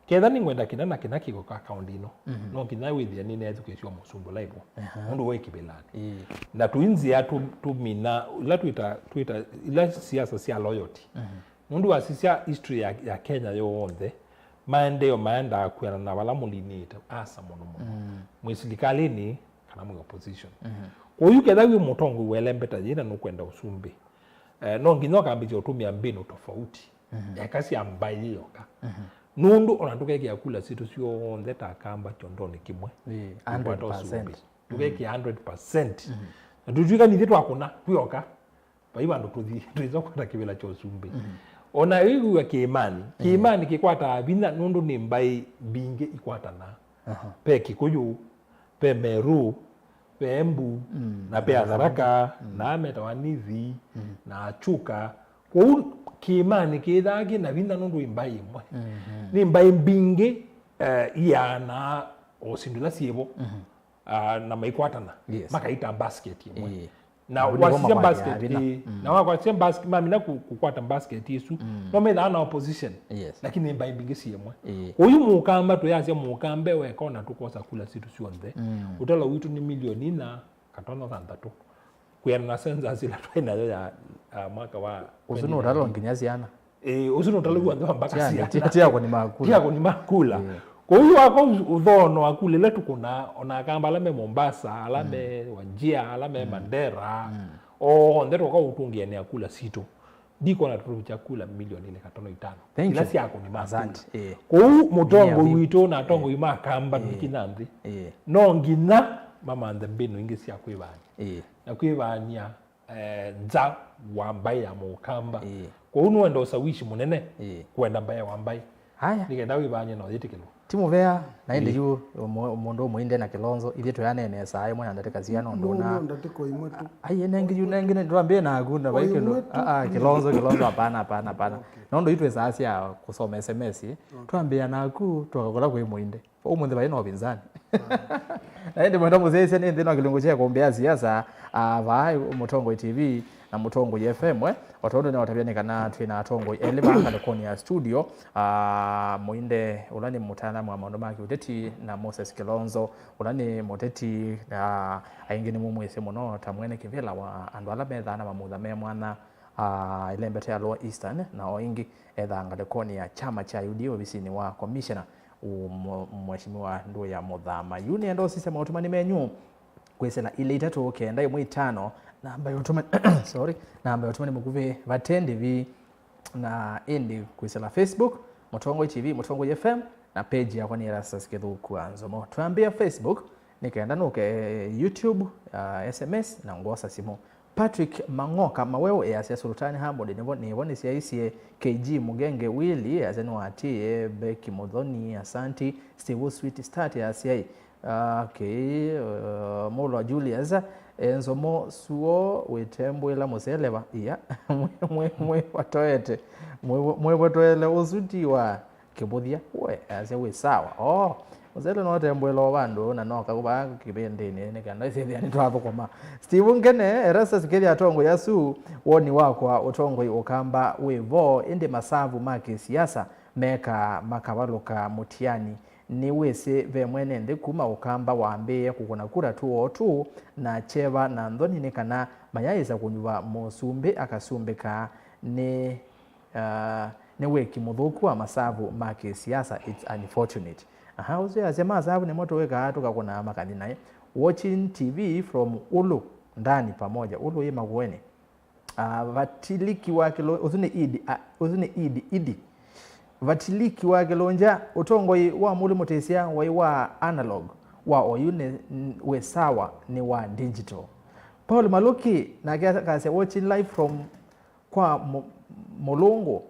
S3: ketha ni ngwenda kinana kinakiko ka kaunti no no kina withia ni nezu kwesio musumbu laipo mundu we kibelani na tuinzi ya tumina la tuita ila siasa sia loyalty mundu wasisia history ya Kenya yonthe maendeleo maenda kwera na wala mulinita asa muno mwisikalini kana mu opposition kwa hiyo ketha wi mutongo welembeta jina no kwenda usumbi no nginyo kambije utumia mbinu tofauti yakasi ambaye yoka nundu onatuke ya kula situ sio ndeta kamba chondoni kimwe
S1: 100%
S3: tuke 100% natujika ni vitu akuna kuyoka baiba ndo tuzo kwata kibela cho sumbi ona hiyo ya kiimani kikwata bina nundu ni mbai binge ikwata na pe kikuyu pe Meru pe Embu na pe Tharaka na Metawanithi na Chuka kwa kiimani kithagi na bina nundu imbai imwe ni mbai binge yana osindula siebo na maikwatana makaita basket imwe na wasija basket na wakwatia basket mami na kukwata basket isu no metha na opposition lakini mbai binge siemwe uyu mukamba to yasia mukambe wekona tukosa kula situ sionthe utala witu ni milioni na katono thantatu kwera na senza sila twena ya mwaka wa
S1: usuno utalo nginyaziana
S3: usuno utalo gwa mpaka sia
S1: tiako ni makula
S3: kwa hiyo wako udhono akule letu kuna ona kamba alame Mombasa alame Wajia alame Mandera ndero kwa utungia ni akula sito diko na turubi chakula milioni 505 ila si yako ni mazanti kwa hiyo mutongo wito na tongo ima kamba nikinambi no ngina mama ande mbinu ingi si yakwibani na kwibania nza wambai ya mukamba kwa hiyo ndo sawishi munene kwenda mbaya wambai
S1: haya
S3: nigenda wibania no yitikelo
S1: timu vea na inde yu mundu muinde na Kilonzo ile to yanene saa imwe andateka ziano ndona
S2: ndateko imwe tu
S1: ai nengi ndwambie na aguna baike ndo Kilonzo hapana nondo itwe sasa ya kusoma SMS twambia na aku twakakola kwa muinde umundi baino obinzani na inde mwenda muzese ni ndino kilungu cha kuombea siasa vai Mutongo TV na Mutongo FM watondo ni watabiani kana twina Tongo eleba kalekoni ya studio muinde ulani mutaalamu wa maondo maki uteti na Moses Kilonzo ulani muteti aingini mumwese muno tamwene kivela wa andwala betha na mamutha me mwana ilembete ya Lower Eastern na oingi etha ngalekoni ya chama cha UDA obisini wa commissioner mheshimiwa ndo ya Muthama yuni endo sisema utumani menyu kwesela ile itatu kenda imwe 5 namba yotumani namba yotumani mukuve vatendi vi na indi kwesela Facebook Mutongo TV Mutongo FM na page yako ni Erastus Kithuku Anzomo tuambia Facebook nikaenda nuke YouTube SMS na ngosa simu Patrick Mangoka mawewe ya Sultani Hamod nivoni siaisie KG Mugenge Willy azenu atie Becky Modhoni Asanti Steve Sweet Start ya siai Molo Julius Enzomo Suo Wetembwela Museleva iya mwe watoete mwe watoele usuti wa kibuthia we ase we sawa Muzele no tembwela bandu na noka kuba kibendeni ne kana ise yani twapo koma Steve Ngene Erastus Keli atongo yasu woni wako utongo ukamba wevo ende masavu make siasa meka makabaloka mutiani ni wese ve mwene ndi kuma ukamba waambie kukuna kura tu na cheva na ndoni ne kana mayaiza kunyuva musumbe akasumbeka ne weki mudhuku wa masavu make siasa it's unfortunate uzo asema masavu ni moto weka hatu kakuna makani nae watching TV from Ulu ndani pamoja Ulu yema kuwene vatiliki wakilo uzune idi vatiliki wakilonja utongo wa muli mutesia wa analog wa oyune we sawa ni wa digital Paul Maluki na kase watching live from kwa Mulungu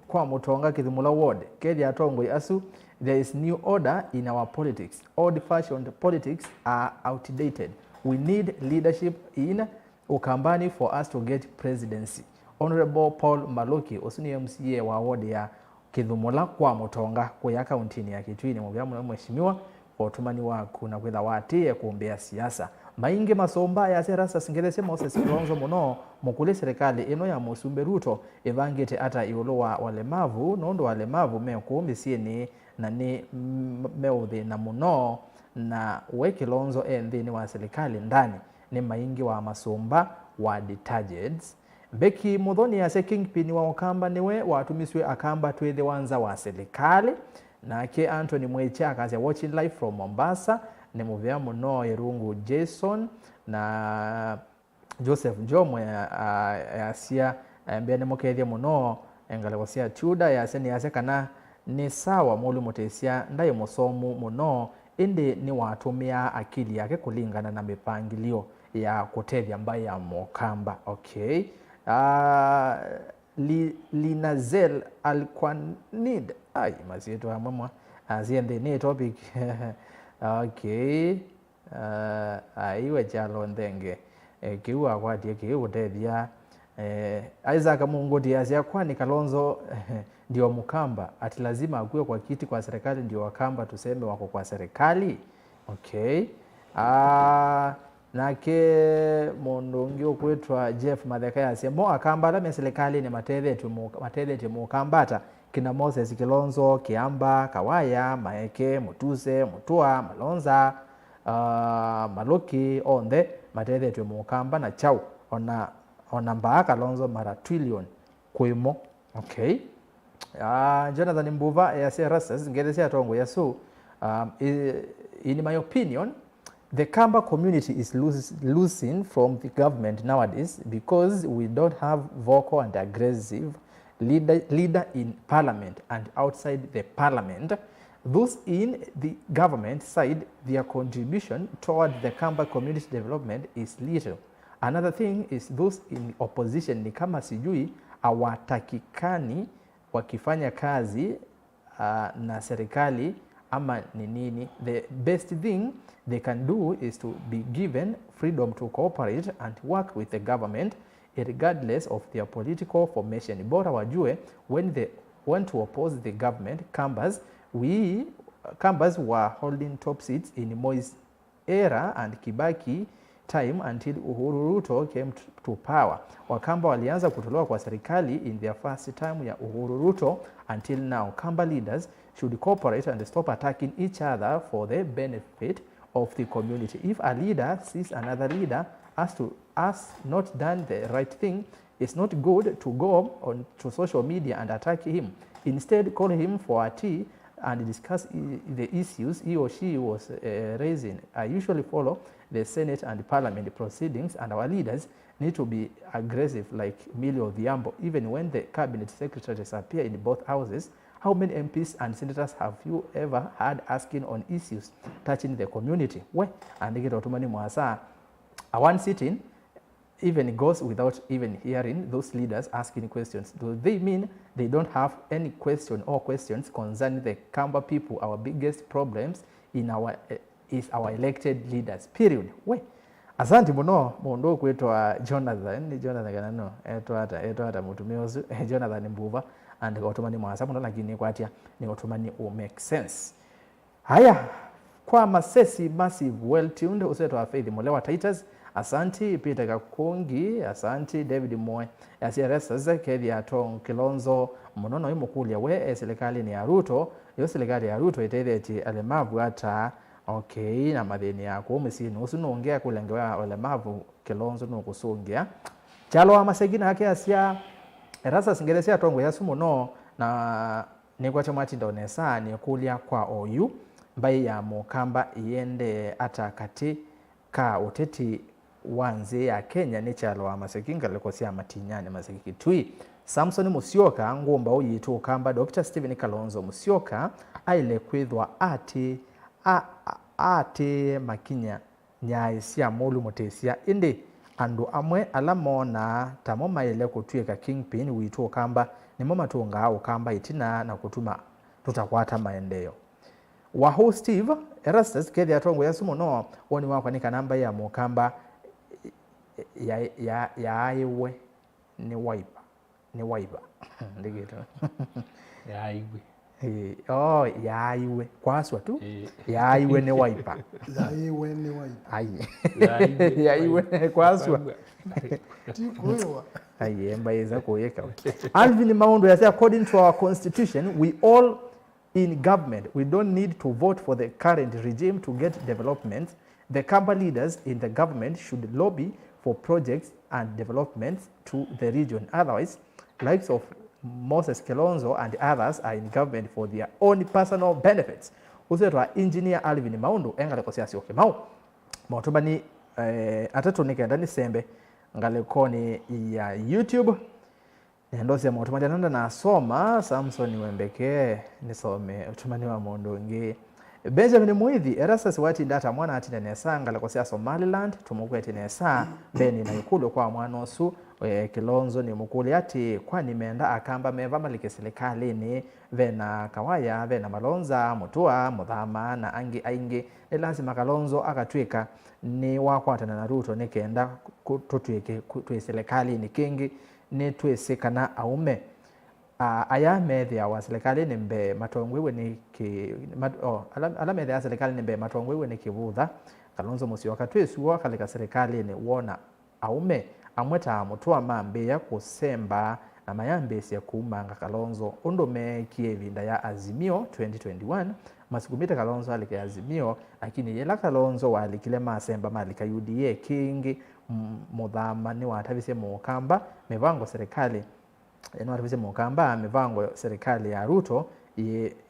S1: kwa Mutonga Kithimula ward kedi atongo asu there is new order in our politics. Old-fashioned politics are outdated. We need leadership in Ukambani for us to get presidency. Honorable Paul Maluki osuni MCA wa ward ya Kithimula kwa Mutonga kwa kauntini ya Kitui ni mheshimiwa kwa utumani wako na kwenda watie kuombea siasa maingi masomba ya serasa singerese Moses Kilonzo muno mukule serikali ino ya Musumbe Ruto evangete ata iolo wa walemavu nondo walemavu meko misieni na ni meudhi na muno na we Kilonzo endhini wa serikali ndani ni maingi wa masomba wa detergents Beki Muthoni ya Kingpin wa Okamba niwe watumiswe akamba twethe wanza wa serikali na ke Anthony Mweche akazi watching live from Mombasa ni muvya muno Irungu Jason na Joseph Njomwe yasia mbene mukethia muno engalewasia Tuda yaseni yase kana ni sawa mulu mutesia ndaye musomu muno indi ni watumia akili yake kulingana na mipangilio ya kutethia ambaye ya Mokamba. Okay. Linazel Alquanid ai mazito amamwa aziende ni topic okay aiwe jalo ndenge kiwa kwatie kiwa tethia Isaac Mungu diazia kwani Kalonzo ndio Mukamba ati lazima akue kwa kiti kwa serikali ndio Wakamba tuseme wako kwa serikali. Okay. Nake mondongi okwetwa Jeff Matheka yasia mo akamba la serikali ni mathethe timu kambata kina Moses Kilonzo Kiamba Kawaya Maeke Mutuse Mutua Malonza Maloki onde mathethe timu kamba na chau ona mbaka Kalonzo mara trillion kuimo. Okay. Jonathan Mbuva yasia rasas ngeresia tongo yasu in my opinion the Kamba community is losing from the government nowadays because we don't have vocal and aggressive leader in parliament and outside the parliament. Those in the government side, their contribution toward the Kamba community development is little. Another thing is those in opposition ni kama sijui hawatakikani wakifanya kazi na serikali ama ni nini. The best thing they can do is to be given freedom to cooperate and work with the government regardless of their political formation. Bora wajue when they want to oppose the government, Kambas were holding top seats in Moi's era and Kibaki time until Uhuru Ruto came to power. Wakamba walianza kutolewa kwa serikali in their first time ya Uhuru Ruto until now. Kamba leaders should cooperate and stop attacking each other for the benefit of the community. If a leader sees another leader has not done the right thing, it's not good to go on to social media and attack him. Instead, call him for a tea and discuss the issues he or she was raising. I usually follow the Senate and Parliament proceedings, and our leaders need to be aggressive like Millie Odhiambo. Even when the cabinet secretaries appear in both houses, how many MPs and senators have you ever had asking on issues touching the community? And they get automani mwasa. A one sitting even goes without even hearing those leaders asking questions. Do they mean they don't have any question or questions concerning the Kamba people? Our biggest problems in is our elected leaders, period. Asante muno mundo kwetwa Jonathan kanano eto hata mutumiozu Jonathan Mbuva and otomani mwasa muno lakini kwatia ni otomani make sense. Haya kwa Masesi massive well tuned usetwa Faith Molewa Titus. Asanti Peter Kakungi, asanti David Moe. Yasiresa kethi atong Kilonzo munono imukulia we serikali ni ya Ruto, yo serikali ya Ruto itetheti alemavu hata okay na mathini yako umusini usunongea kulengewa alemavu Kilonzo no kusongea. Chalo wa masegina yake asia erasa singeresia tongo yasu muno na nikwa chamati ndonesa ni kulia kwa OU mbai ya Mukamba iende ata kati ka uteti wanze ya Kenya ni chalo wa masekinga lekosia matinyane masekiki tui. Samson Musyoka ngomba uyitu Kamba Dr. Stephen Kalonzo Musyoka aile kwithwa ati makinya nyaisia mulu mutesia indi andu amwe alamona tamo maile kutweka Kingpin witu Kamba ni mama tunga au Kamba itina na kutuma tutakwata maendeleo. Waho Steve Erastus kethi atongo ya sumo no woni wakwanika namba ya Mukamba ya aiwe ni wiper ndigito ya aiwe Oh, yaiwe kwaswa tu. Yaiwe ni wiper.
S2: Yaiwe ni wiper.
S1: Ai. Yaiwe kwaswa.
S2: Tikuwa.
S1: Ai, mbaiza kuweka. Alvin Maundo yase, according to our constitution, we all in government, we don't need to vote for the current regime to get development. The Kamba leaders in the government should lobby for projects and developments to the region. Otherwise, likes of Moses Kilonzo and others are in government for their own personal benefits. Uzetwa engineer Alvin Maundo engale kwa siasi oke mau. Mautubani atatu nikenda sembe ngale koni ya YouTube. Ndosi ya mautubani nanda na soma Samson Wembeke nisome utumani wa Mondo nge. Benjamin Muithi Erastus wati ndata mwana atina nesa ngale kwa siasi Somaliland tumukweti nesa beni na ikulu kwa mwanosu Kilonzo ni mukuli ati kwa nimeenda akamba meva malike serikali ni vena kawaya vena Malonza Mutua Muthama na angi aingi lazima Kalonzo akatwika ni wakwatana na Ruto nikenda tutwike twi serikali ni kingi ni twisikana aume aya methia wa serikali ni mbe matongwewe ni ki ala methia ya serikali ni mbe matongwewe ni kivutha Kalonzo Musyoka twisuo kalika serikali ni wona aume amweta Mutua mambe ya kusemba na mayambesi ya kuumanga Kalonzo undome kievinda ya Azimio 2021 masikumita Kalonzo alike Azimio lakini yela Kalonzo walikile masemba malika UDA kingi Muthama ni watavise Mukamba mevango serikali eno watavise Mukamba mevango serikali ya Ruto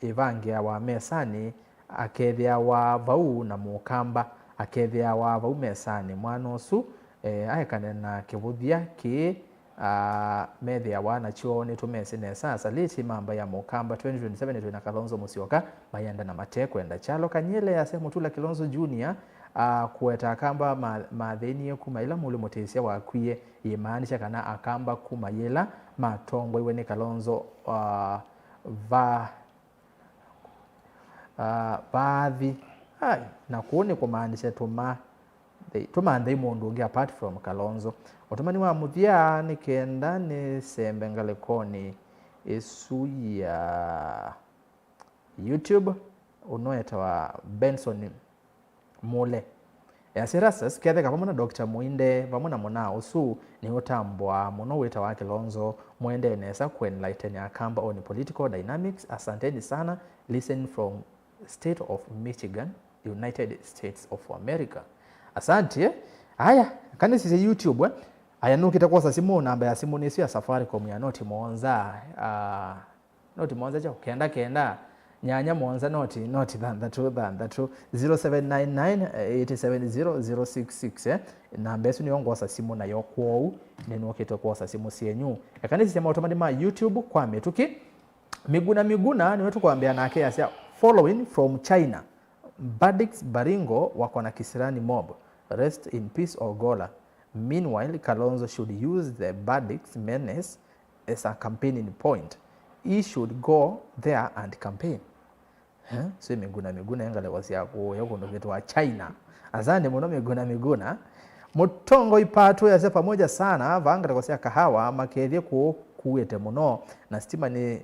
S1: ivangia wa mesani akethia wa vau na Mukamba akethia wa vau mesani mwanosu ayekane na kivuthia ki methia wana chuoni tumesi nesa saliti mamba ya Mukamba 2027 na Kalonzo Musyoka mayanda na mateko enda chalo kanyele ya semu tula Kilonzo Junior kueta akamba matheni kuma ila muli mutesia wakwiye yimaanisha kana akamba kuma yela matongo iwe ni Kalonzo baadhi na kuone kumaanisha tumandhe mundu ungi apart from Kalonzo otumani wa muthia nikenda ni sembe ngalekoni isu ya YouTube unoeta wa Benson Mule ya Serasas ketheka pamwe na Dr. Muinde pamwe na mona usu ni utambwa muno wita wa Kilonzo mwende nesa ku enlighten akamba on political dynamics. Asanteni sana. Listen from state of Michigan, United States of America. Asante. Haya, kani sisi YouTube aya nukita kwa simu namba ya simu ni ya Safaricom ya Noti Monza. Noti Monza cha kenda nyanya Monza noti that true 0799870066 namba yesu ni ongosa simu na yokwou neno kito kwa simu sienyu yakani sisi automati ma YouTube kwa metuki miguna ni wetu kuambia na yake ya following from China. Badix Baringo wako na kisirani mob. Rest in peace Ogola. Meanwhile, Kalonzo should use the Badix menace as a campaigning point. He should go there and campaign. So miguna yangale wasi yako ndo kitu wa China. Azande muno miguna. Mutongo ipatu ya pamoja sana vanga kwa kahawa makethie kuete muno na stima ni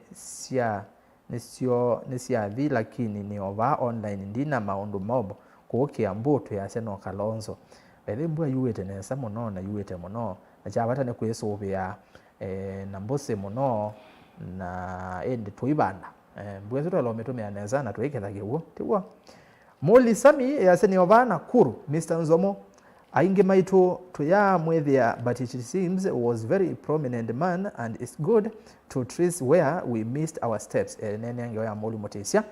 S1: sia vi lakini ni over online ndina maundu mob kuokia mbuto ya seno Kalonzo bethe mbua yuete nesa muno na yuete muno na chabata ne kwesubia na mbose muno na ende tuibanda mbua zito lo metumia nesa na tuiketha kiwo tiwa Moli Sami ya seni ovana kuru Mr. Nzomo ainge maitu tuya mwethia but it seems was very prominent man and it's good to trace where we missed our steps nene yange ya Moli Motesia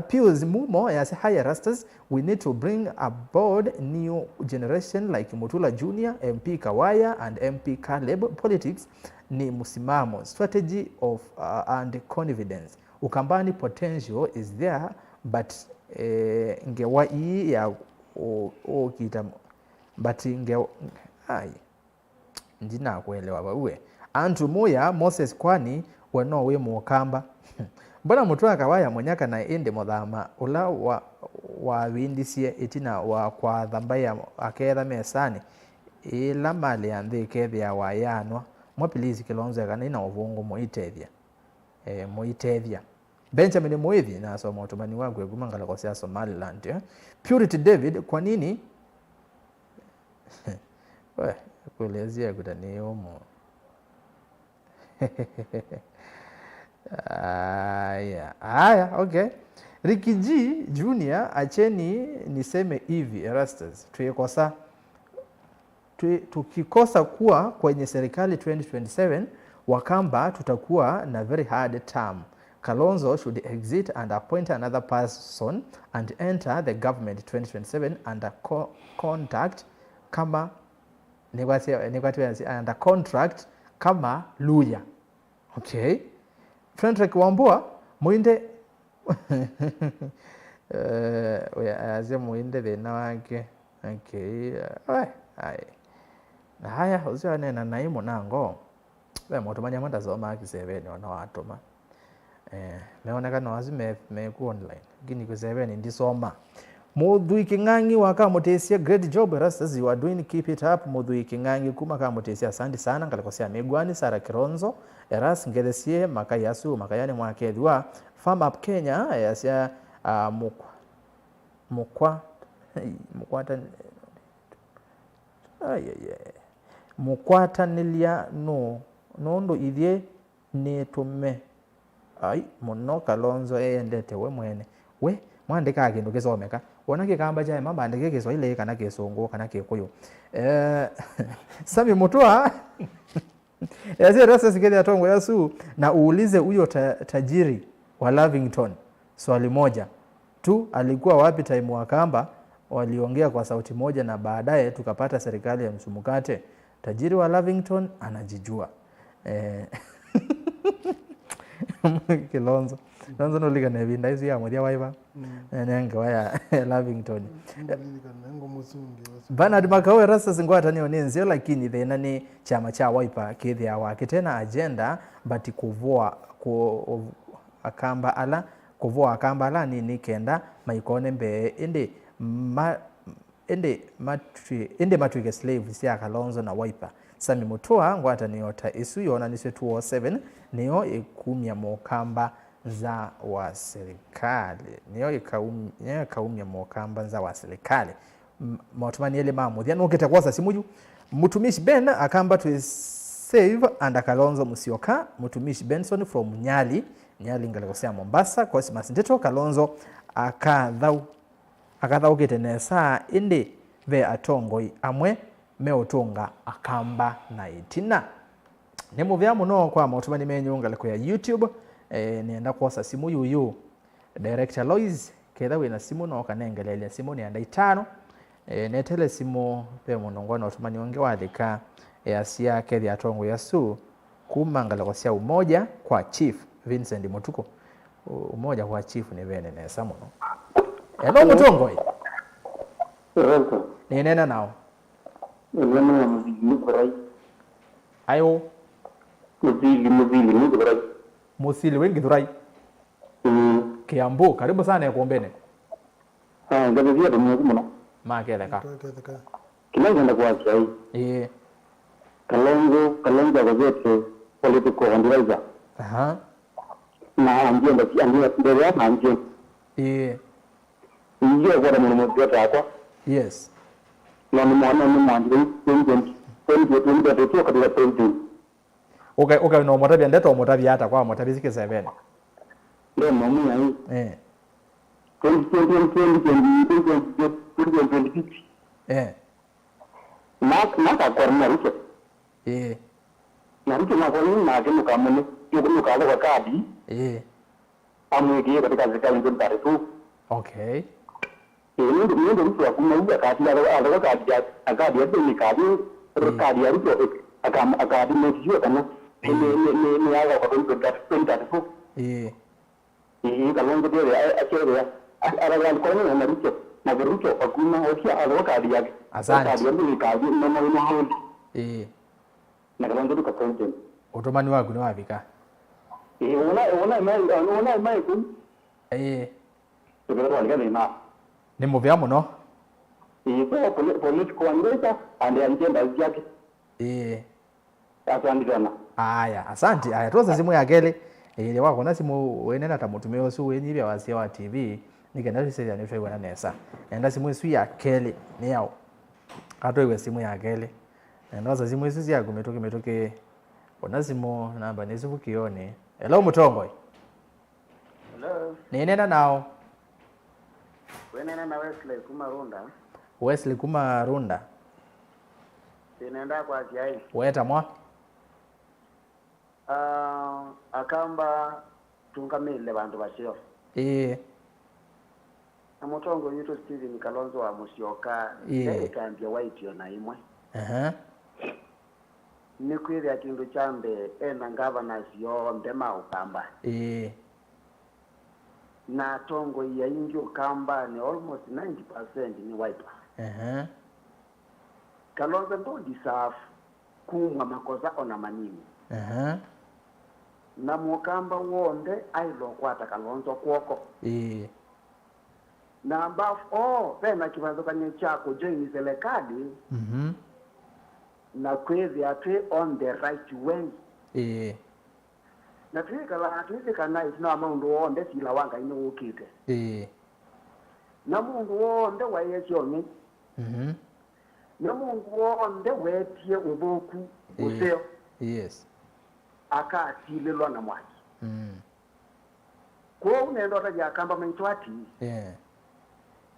S1: Pius Mumo ya higher rastas we need to bring aboard new generation like Mutula Junior, MP Kawaya and MP Caleb. Politics ni musimamo strategy of and confidence Ukambani potential is there but ngewa hii ya kita but njina kuelewa bawe Andrew Moya Moses kwani wano we Mukamba Mbona Mutua Kawaya mwenyaka na ende Muthama ula wa windisie itina wa kwa thambaya aketha mesani ila mali anthi kethia wa yanwa mwapilizi Kilonzo kana ina uvungu muitethia Benjamin Muithi na soma utumani wangu egumangala kwa siasa Somaliland. Purity David, kwa nini kuelezea kutani homo. Haya, okay. Ricky G Junior, acheni niseme hivi Erastus, tukikosa kuwa kwenye serikali 2027 Wakamba tutakuwa na very hard term. Kalonzo should exit and appoint another person and enter the government 2027 under contract kama under contract kama Luya. Okay. Frederick Wambua Muinde aze Muinde thina wake. Okay. Haya uzio nena naimo nango. We motomanya mwanda zoma kiseveni wana watoma. Meonekana wazi meku online. Gini kiseveni ndisoma. Mudhui Kingangi waka motesia, great job Erastus, you are doing, keep it up. Mudhui Kingangi kuma kama motesia, asante sana. Ngalikosia Migwani, Sara Kironzo, Eras Ngedesie, Makayasu, Makayani Mwakethwa, Farm Up Kenya, yasia Mukwata nilia nondo idhie netume. Muno Kalonzo endete we mwene. We mwandika kindu kisomeka wona kikamba cha mama andike Kiswahili kana Kisungu kana Kikuyu. Sami Mutua yazi rasa sikeli atongo yasu na uulize huyo tajiri wa Lavington swali moja tu, alikuwa wapi time Wakamba waliongea kwa sauti moja na baadaye tukapata serikali ya msumukate. Tajiri wa Lavington anajijua. Kilonzo no liga na binda hizo ya modia waiba nenga waya Lavington Bernard Makawe rasa singwata ni onenzi, lakini thina ni chama cha Wiper kithia wake tena agenda but kuvua akamba ala ni kenda maikone mbe ende matwike slave sia Kalonzo na Wiper. Sami Mutua ngwata ni ota isu yona niswe 207 niyo ikumya mokamba za wa serikali. Niyo ikaumya mokamba za wa serikali. Mautumani ele mamu dhianu ukita kwasa simuju. Mutumishi Ben akamba to save and Kalonzo Musyoka. Mutumishi Benson from Nyali ngalekosea Mombasa. Kwa simasi ndeto Kalonzo akadhau kitenesa indi ve atongoi amwe meotunga akamba na itina. Nemu vya muno kwa mautumani menyu ngaleko ya YouTube. Nienda kwasa simu yuyu Director Lois ketha wina simu no kanengelele simu ni anda 5 netele simu pe munongo na utumani onge wadika asia kethi atongo yasu kumangala kwa sia umoja kwa Chief Vincent Mutuko. Umoja kwa Chief ni vene nesa muno. Hello Mutongo. Ni nena nao. Ayo Musili wengi dhurai. Kiambu karibu sana ya kuombene.
S5: Ngabizia dumu muna.
S1: Makeleka.
S5: Kimanga kwa chai. Kalonzo gazeto political advisor. Na anjenda ndio ya anjenda. Ndio kwa mwana mmoja hapa.
S1: Yes.
S5: Na ni mwana ndio katika president.
S1: Okay no motabia ndeto motabia hata kwa motabia zike 7.
S5: Ndio mamu ya hii. 2020 Naka kwa Ruto. Na Ruto na kwa nini na kemu kamene yuko kwa kadi. Amweke katika serikali ndio tarehe.
S1: Okay.
S5: Ndio Ruto akumauja kadi ala kadi hapo ni kadi ya Ruto akadi mwisho kana ni ala kwa ndio tarehe. Kalonzo ndio achelewa. Ala kwa nini na Ruto na Ruto akuna hoja ala kadi yake.
S1: Asante.
S5: Kadi ndio kadi na hao. Na Kalonzo ndio president.
S1: Utomani wako ni wapi ka?
S5: Ona mai ku. Ndio wale na.
S1: Ni movia muno.
S5: Kwa political advisor and agenda yake. Asante sana.
S1: Aya, asante. Aya, tuanze simu ya Gele. ile wako na simu wenena tamutumia usu wenyibya wasia wa TV nikenda riseya ni fwe na nesa enda simu isu ya kele ni yao kato iwe simu ya kele enda simu isu ya kumetoke ona simu namba nisibu kione. Hello Mutongo.
S5: Hello.
S1: Ninena nao.
S5: Wenena na
S1: Wesley Kumarunda.
S5: Ninaenda kwa kiai.
S1: Weta mwa.
S5: Akamba tungamile bantu basio. Na Mutongo yuto Steven Kalonzo wa Musyoka ekambye waitio na imwe. Ni kwiri akindu chambe ena governors yo ndema ukamba. Na Tongo ya ingi ukamba ni almost 90% ni Wiper. Kalonzo ndo disafu kumwa makosa ona manini. Na mukamba wonde ailo kwata Kalonzo kwoko. Na ambafu pena kivanzo kanye chako joini selekali. Na kwezi ate on the right way. Na tuwika na isina mundu wonde sila wanga ino ukite. Na mundu wonde wa yechonye. Na mundu wonde wetie uboku useo. Aka asililwa na mwaki. Kwa unendo taja kamba mentuati.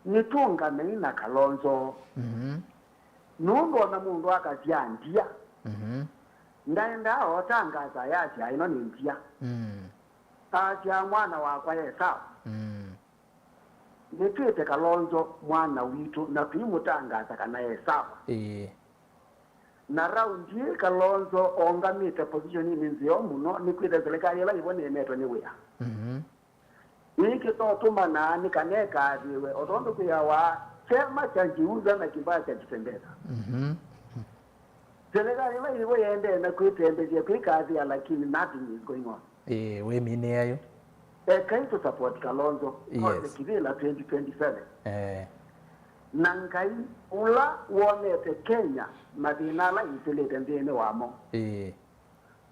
S5: Nitunga meina Kalonzo. Nundo na mundu akaziandia. Ndaenda otangaza yaji aino nindia. Aja mwana wakwa yesa. Nitwite Kalonzo mwana witu na tuimutangaza kana yesa. Na raundi Kalonzo ongamite position ninzio muno nikwita serikali la ibone emeto ni wea. Iki to tumana ni kaneka adiwe otondo kuyawa chema cha jiuza na kibaya cha kitembeza. Serikali la ibone ende na kuitembezea kwikazi lakini nothing is going on.
S1: We mine yayo.
S5: Kaito support Kalonzo kwa kivila 2027. Nangai ula wonete Kenya madinala isilete ndene wamo.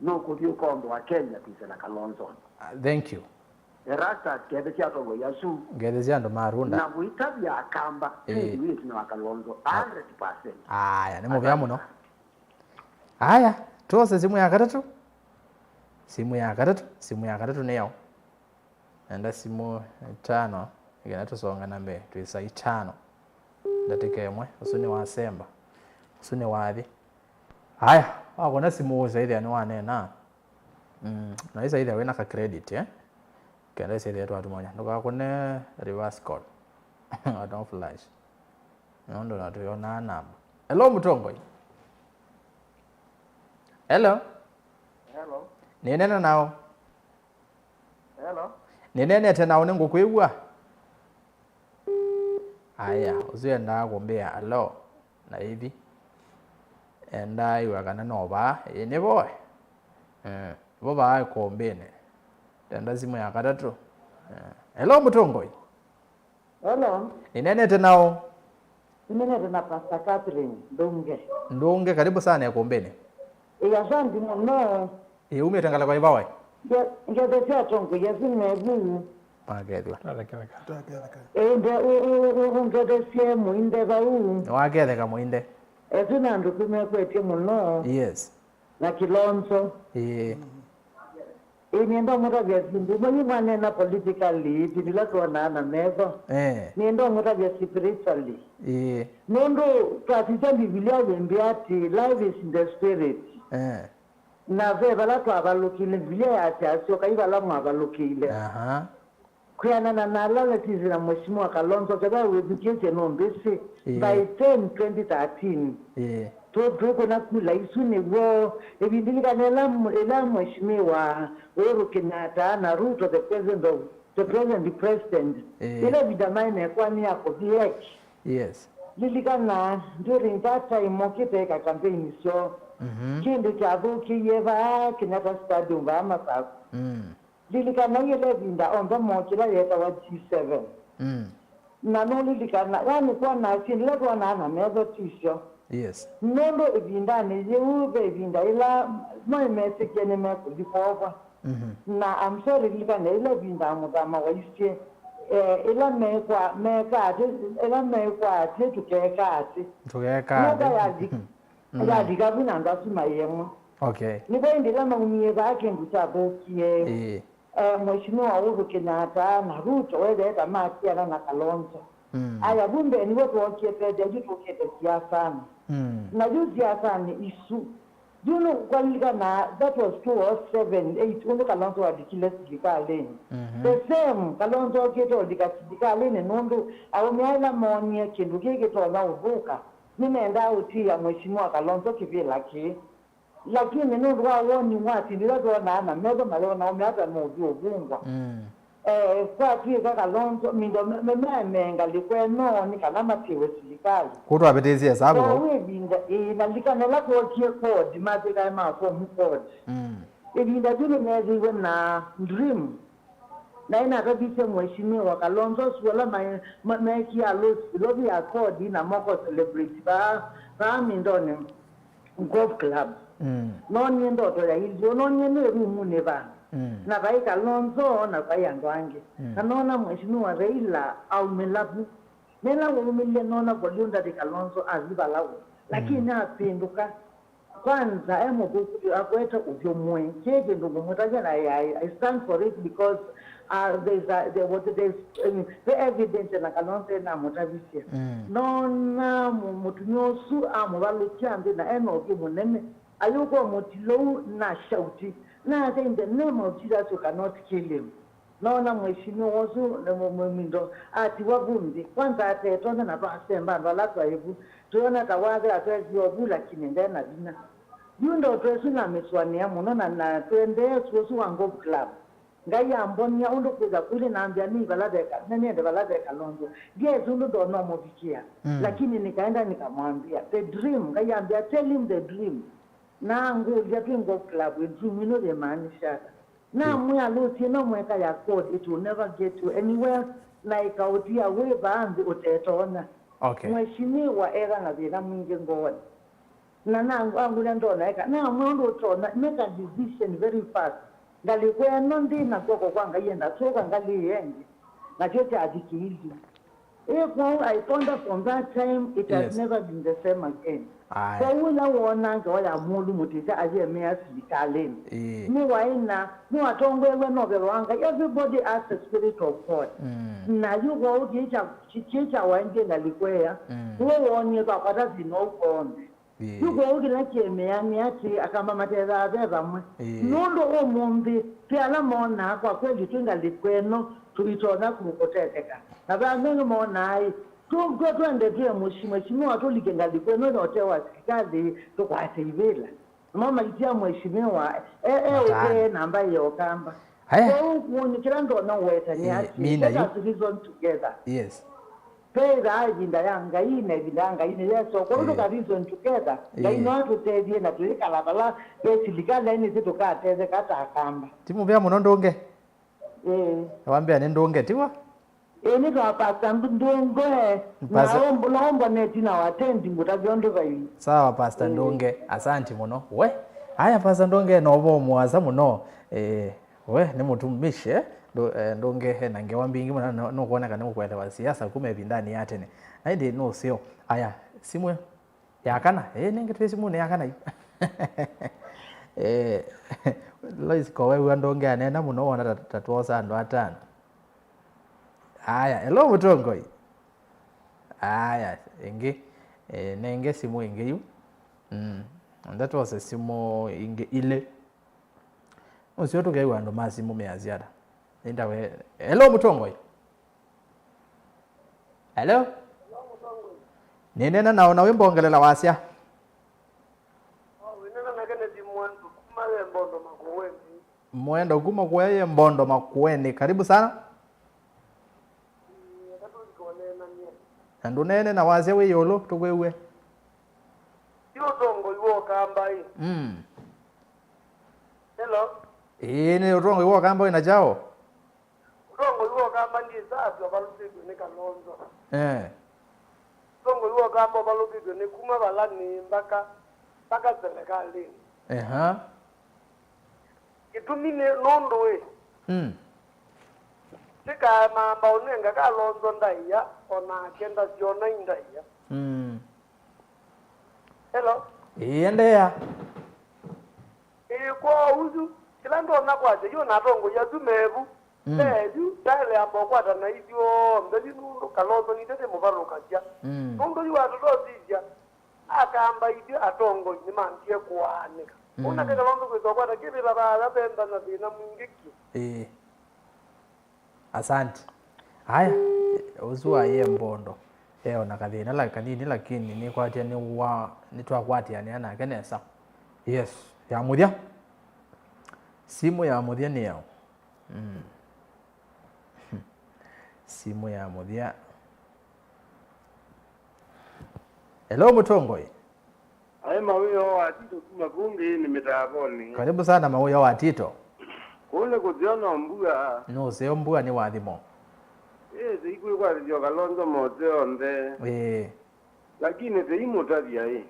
S5: No kudio kombo wa Kenya kisela Kalonzo.
S1: Thank you.
S5: Erasta kedekya tongo yasu.
S1: Gedezia ndo Marunda.
S5: Na muitabya akamba witi na Kalonzo 100%.
S1: Aya nemo bya muno. Aya tuose simu ya gatatu. Simu ya gatatu ne yao. Enda simu 5 igana tusonga nambe tuisa 5. Ndatekemwe usuni wa Semba. Usuni wathi. Haya, wakona simu zaidi ya nwane na. Na isa ile wena ka credit Kenda isa ile watu moja. Ndoka kone reverse call. I don't flash. Ndo na tuona namba. Hello Mutongo. Hello. Ninena nao. Ninene tena unengo kwigwa. Aya, uzienda kumbea alo na hivi. Enda iwa kana nova ene boy. Boba kombene. Tenda simu ya gatatu. Hello Mutongo.
S6: Hello.
S1: Ninene tena
S6: na Pastor Catherine
S1: Ndunge karibu sana ya kombene.
S6: Asante mno.
S1: Umetangala kwa ibawe.
S6: Ngedesha tongo yazimebu.
S1: Pagedwa.
S6: Ngedesha muinde bau.
S1: Wagedeka muinde.
S6: Ezina ndukume kwete muno.
S1: Yes.
S6: Na Kilonzo. Nienda mutavya sindu mwenye manena politically tidila tuonana nezo. Nienda mutavya spiritually. Nondo katika Biblia wembiati life is in the spirit. Na bala tu abalukile Biblia yati asioka ibala mwabalukile. Kuyana na nalala tizina mheshimiwa Kalonzo kaba webikeze nombesi by 2013. Tuko na kula isune wo ebindilika nela mheshimiwa Uhuru Kenyatta na Ruto the president ile vidamaine kwa ni yako VX.
S1: Yes.
S6: Lilikana during that time mokiteka campaign so kindu chabu kiyeva Kenyatta stadium ba masaku. Lilikana ile vinda omba mokila yeta wa G7. Na no lilikana yani kwa na sinle kwa na mezo tisho.
S1: Yes.
S6: Nondo ebindane yeube ebinda ila my message ene me kudipofa. na I'm sorry likana ile binda mudama waishe ila mekwa te tukekati ya digabina ndasi mayemo
S1: okay
S6: nibo indila mangumie bake ngutabokie mheshimiwa Uhuru Kenyatta na Ruto wede kama kiana na Kalonzo aya bunde ni wote wakiepede jitokete siasa na juzi siasa ni isu juno kwalika na that was 2007-8 uno Kalonzo wadikile serikali the same Kalonzo keto dika serikali ne nondo au miala monye kindu kike to na uvuka nimeenda utia mheshimiwa Kalonzo kivila ki lakini nondo wao wati ndilo na mezo maleo na umeata modio vungwa kwa pia Kalonzo mindo meme likwe no ni kana matiwe serikali
S1: kuto abetezi hesabu
S6: wewe binda inalikana la kwa kia code matika ma form code ibinda tuli meziwe na dream na ina kabisa mheshimiwa Kalonzo swala maiki ya lobby ya code na moko celebrity ba mindone golf club noni ndoto ya hizo noni ne rumu ne bana na bai Kalonzo na bai angwange na nona mheshimiwa Raila au melabu nela umile nona bolunda de Kalonzo azibalawo lakini apinduka kwanza emobuku akweta uvyomwe kege ndugu mutaja na I stand for it because there's the evidence na Kalonzo na mutavisia nona mutunyosu amubalukyande na enoke munene ayuko mutilo na shauti na in the name of Jesus you cannot kill him naona mheshimiwa wozu na mumindo ati wabumbi kwanza atetona na basemba balatu ayibu tuona tawaze atwezi obula kinende na dina yundo twesu na miswani ya muno na twende twesu wango club ngai ambonia undo kuza kule na ambia ni baladeka nende baladeka Kalonzo yes undo do no movikia lakini nikaenda nikamwambia the dream ngai ambia tell him the dream na nguja twingo club with dream you know the man shaka na mwa luti no mweka ya code it will never get to anywhere like autia we bandi utetona
S1: okay
S6: mheshimiwa era na bila mwingi ngoni na nangu angula ndona eka na mwondo utona make a decision very fast ngalikwe nondi na koko kwanga yenda toka ngali yengi na chote adikili I found out from that time it has never been the same again. So wula wona ngo ya mulu mutisa aje mea sikaleni. Ni waina ni watongwe no berwanga everybody has the spirit of God. Na yugo ukicha wanje ngalikwea. Wewe wonye kwa kwata zino konde. Yugo ukila chemea ni ati akamba mateza abeba mwe. Nondo omumbi pia mona kwa kweli twingalikweno tulitona kukoteteka. Na bangu monai tuko twende tu mheshimiwa tulikenga likweno note wa serikali tukwate ibela mama itia mheshimiwa okay namba hiyo kamba so nikirando no weta ni ati reason together
S1: yes
S6: pera ajinda yanga ine bidanga ine yeso kwa ndo reason together ngai no tutedie na tulikala bala esilikala ine zitukateze kata akamba
S1: timu bya muno ndonge wambia ni ndonge tiwa
S6: eni kwa pasta ndonge naomba neti na watendi mutavyondo vayi
S1: sawa pasta ndonge asante muno we haya pasta ndonge nobo muwaza muno we ni mutumishe ndonge nange wambingi muna no kuona kana kuelewa siasa kume bindani yatene aide no sio haya simwe yakana nenge twesimu ne yakana Lois kwa wewe ndonge anena muno wana tatuosa ndo atano. Aya, hello mutongoi. Aya, inge nenge simu inge yu. And that was a simu inge ile. Usio to gaiwa ndo masimu meaziada. Nenda we. Hello mutongoi. Hello? Nenena naona wimbo ongelela wasia. Mwendo kuma kweye Mbondo Makueni. Karibu sana. Ndu nene na waze we yolo tukwewe.
S4: Yo tongo yuo kamba hii. Hello.
S1: Ni tongo yuo kamba ina jao.
S4: Tongo yuo kamba ndi safi abalusigo ne Kalonzo. Tongo yuo kamba abalusigo ne kuma balani mpaka serikali.
S7: gitumine nondo we tika mamba unenga Kalonzo ndaiya ona kenda siona ndaiya hello
S1: endea
S7: kwa uzu kila ndo nakwaje yo natongo ya tumevu ju tale abo kwata na hivyo mbeli nundo Kalonzo ni tete muvalo kaja nundo yu atoto zija akamba hivyo atongo ni mantie kuanika una kaka Kalonzo kwa kwata kibi baba benda na bina mwingiki
S1: asante haya uzua ye mbondo ona kathina la kanini lakini ni kwatia ni twakwatia ni ana kenesa yes ya muthia simu ya muthia ni yao simu ya muthia hello Mutongoi
S8: Ai mawio wa Tito kuma kungi ni mitaboni.
S1: Karibu sana mawio wa Tito.
S8: Kule kuziona mbua.
S1: No, sio mbua ni wathimo.
S8: Siku kwa ndio Kalonzo mote onde. Lakini teimo tabia hii.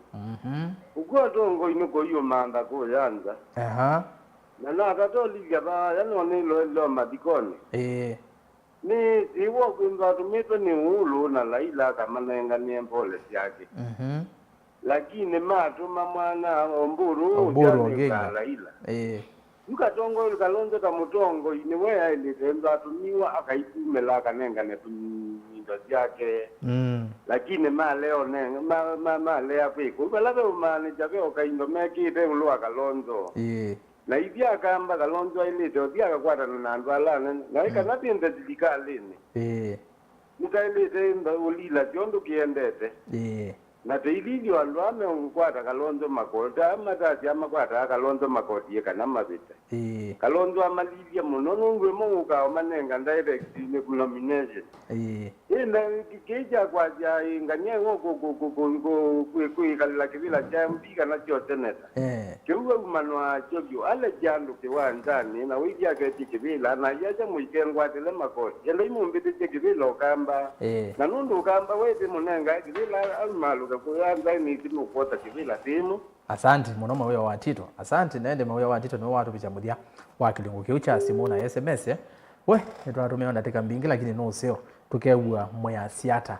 S8: Ukua tongo inuko hiyo manda ko yanza. Na tatolivya ba yano nilo madikoni. Ni iwo kwimba tumito ni ulu na laila kama nenga ni mpole yake. Lakini matuma mwana omburu
S1: ngega
S8: laila yukatongo Kalonzo kamutongo inewe ailitendo atumiwa akaipumela kanenga netumindo yake lakini leo nenga leo kwiko balabe umane jabe okaindo mekite ulwa Kalonzo na ibya kamba Kalonzo ailite obya akakwata na ndwala na ikanatinde dikalini nitailite ulila jondo kiendete na teililio alwame unkwata Kalonzo makota amatati amakwata Kalonzo makoti kana mabita Kalonzo amalivya munono ngwe munga omanenga direct ne nomination ina kikeja kwa ja inganye ngoko kuikalila kibila cha mpiga na choteneta kiuwe manwa chobyo ale jando kiwanzani na wiji akati kibila na yaja muikengwa tele makoti ele mumbite kibila okamba na nundu kamba wete munenga kibila almalu kuyanza ni timu kuota kibila timu
S1: asante muno mawio wa Tito asante naende mawio wa Tito no watu bicha mudia wa kilingo kiucha simu na SMS we nitwatumia ndatika mbingi lakini no sio tukeua moya siata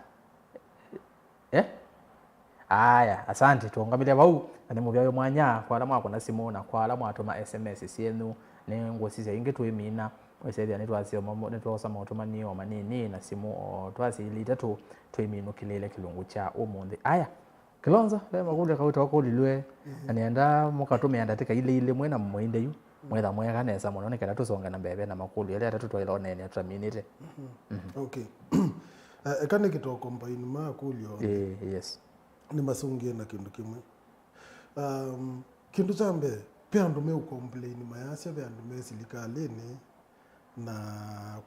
S1: aya asante tuongamilia bau ani muvyayo mwanya kwa alamu akona simu na kwa alamu atuma SMS sienu ne ngosisa inge tuimina wesedi anitwa sio mambo netwa sama utuma niyo manini na simu twasi litatu tuimino kilele kilungu cha umundi aya Kalonzo le makunde kauta ko lilwe anienda mukatume andateka ile mwena mwende yu mwetha mwega nesa muno nekera tusonga na mbebe na makulu ile atatu twaila nene atraminite
S2: okay ekane kitoko mbaini makulyo
S1: yes
S2: ni masungie na kindu kimwe kindu chambe pia ndume ukomplain mayasya pia ndume silikalini na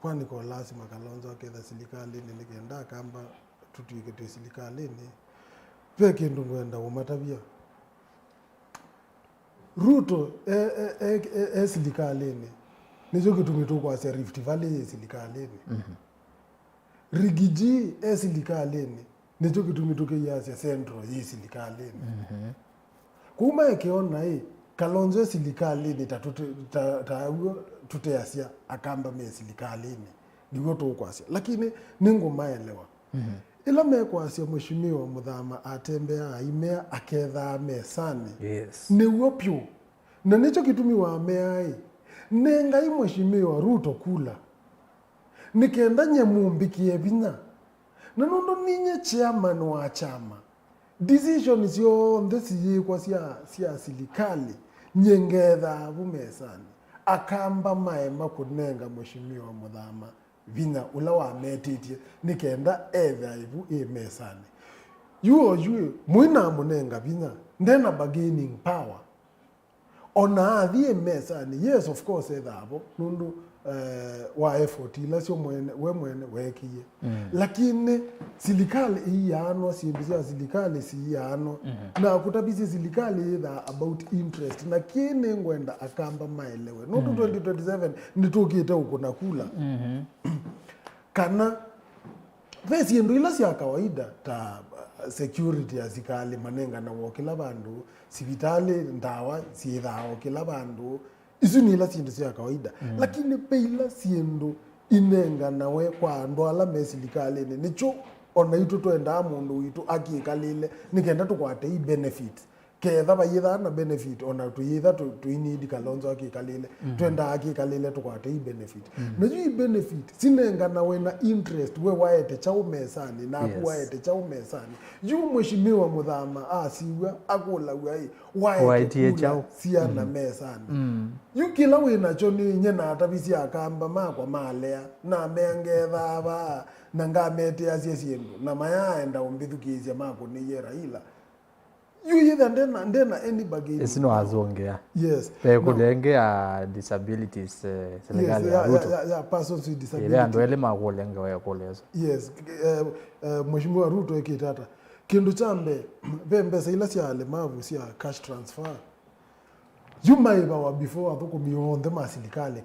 S2: kwani kwa lazima Kalonzo aketha silikalini nikenda kamba tutuike silikalini pia kindu ngwenda umatabia Ruto silikalini nicho kitumito kwa Rift Valley silikalini Rigiji silikalini nicho kitumito kwa Central silikalini kuma ekiona hii Kalonzo silikalini tuteasia akamba me silikalini nigo tukwasia lakini ningo maelewa ila mekwasia mheshimiwa Muthama atembea aimea aketha mesani ni wopyo na nicho kitumiwa ameai nenga mheshimiwa Ruto kula nikenda nyamumbikie binya na nondo ninye chairman wa chama decisions yonthe ciyikwa cia silikali nyengetha bumesani akamba maema kunenga mheshimiwa Muthama vinya ula wa metitie nikenda etha ibu mesani yuo mwina munenga vinya ndena bargaining power ona athie mesani yes of course ethabo nundu wa effort ila sio mwene wekie lakini silikali iyano simbizia silikali siyano na kutabisi silikali either about interest na kine ngwenda akamba maelewe nundu 2027 nitokite uko nakula kana vesi ndo ila sia kawaida ta security ya zikali manenga na wokila bandu sivitali ndawa siithao kila bandu isu ni ila sindu cia kawaida lakini peila siendo inenga nawe kwa andu ala mesilikali nicho ona itu twenda mundu witu akikalile nikenda tukwate i benefit ketha bayitha na benefit ona tuyitha tuinidi Kalonzo akikalile twenda akikalile tukwate i benefit na yu benefit sinenga nawe na interest we waete chau mesani na waete chau mesani yu mheshimiwa Muthama asiwa akula wai waete chau sia na mesani yu kila we na choni nyena atabisi akamba makwa malea na mengetha ba na ngamete asiesiendo na mayaenda umbithukizia mako ni ye Raila you either ndena anybody
S1: isino azongea
S2: yes
S1: kulenge ya disabilities serikali ya Ruto
S2: ya persons with disabilities
S1: ile ando ele makulenge wa kolezo
S2: yes mheshimiwa Ruto ekitata kindu chambe bembesa ila cia alemavu cia cash transfer yumaiba wa before athuko mionde masilikale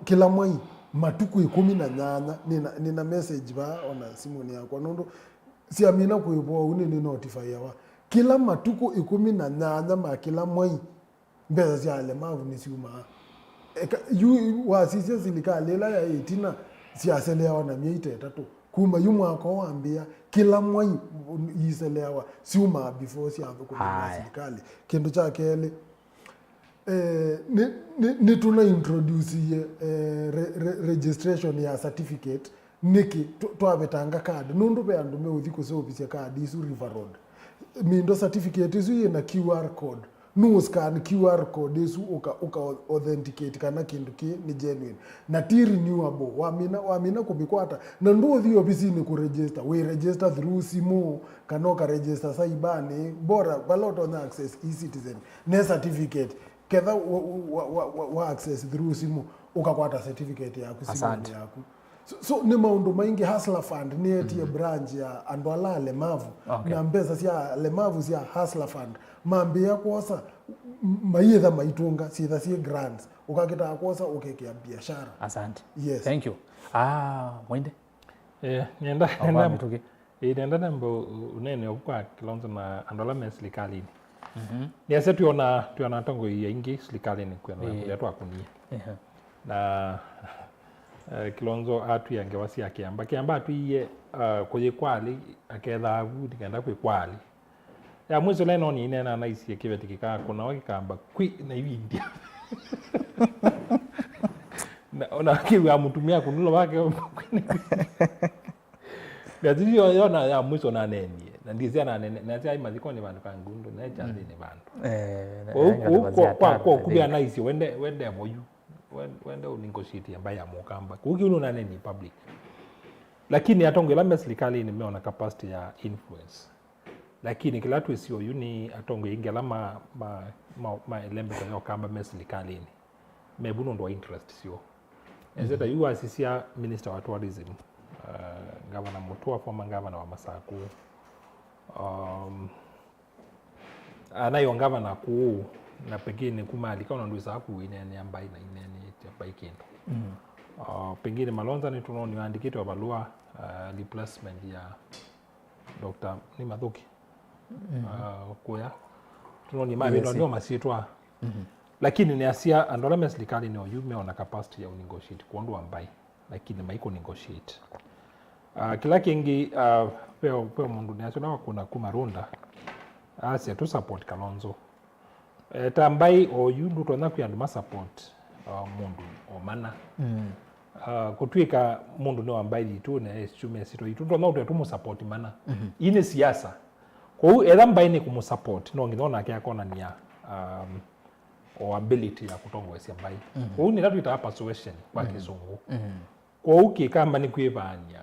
S2: kila mwai matuku 18 nina message ba ona simoni yakwa nondo siamina kuipoa unini notify yawa kila matuku 18 ma kila mwai mbeza cia alemavu ni siuma yu wasisia silikali ila ya 18 siaselewa na miite tatu kuma yu mwaka wambia kila mwai yiselewa siuma before siathuko silikali kindu cha kele ni tuna introduce registration ya certificate niki twabetanga card nundu be andu meuthi ku service card isu River Road mindo certificate isu ina QR code no scan QR code isu uka authenticate kana kindu ki ni genuine na ti renewable wamina kubikwata na ndo thio ofisini ku register we register through simu kana ka register saibani bora baloto na access e-citizen ne certificate ketha wa access through simu ukakwata certificate yaku simu yaku so ni maundu maingi Hustler Fund ni etie branch ya andu ala alemavu na mbesa cia alemavu cia Hustler Fund mambia kosa maitha maitunga sitha cie grants ukakita kosa ukekia biashara.
S1: Asante.
S2: Yes,
S1: thank you. Mwende
S3: nenda nambo unene okwa Kalonzo na andu ala mesilikalini ni ase tuona tongo ya ingi silikalini kwena twakunia na Kalonzo atu yange wasi akiamba atu iye kuye kwali aketha agu dikenda kwe kwali ya mwizo leno ni nena na isi kibeti kika kuna wakikamba kwi na India na ona kiwa mutumia kunulo wake Gazi yona ya mwizo na neni na ndizia na nene na tia imaziko ni bandu kangundu na chazi ni bandu kwa kubia na isi wende moyu wende unegotiate ambaye ya mukamba kuki uno ni public lakini atonge la serikali nimeona capacity ya influence lakini kila tu sio yuni atonge ingela ma elembe kwa kamba serikali ni mebuno ndo interest sio ezeta yu asisia minister wa tourism governor Mutua former governor wa Masaku anayo governor ku na pengine kumali kana ndo saku inene ambaye na inene ambaye kendo pengine Malonza ni tunoni andikito wa balua replacement ya Dr. ni Mathuki kuya tunoni mabe ndo masitwa lakini ni asia andola meslikali ni oyume ona capacity ya negotiate kuondo ambaye lakini maiko negotiate kila kingi peo mundu ni asona kuna kumarunda asia tu support Kalonzo tambai oyundu tona kuyanduma support mundu omana kutwika mundu no ambaye itu na estume sito itu ndo no tumu support mana ine siasa kwa hiyo era mbaye ni kumsupport no ngino na kia kona nia o ability ya kutongwesa mbaye kwa hiyo ni tatu ita persuasion kwa kizungu kwa hiyo kama ni kuivanya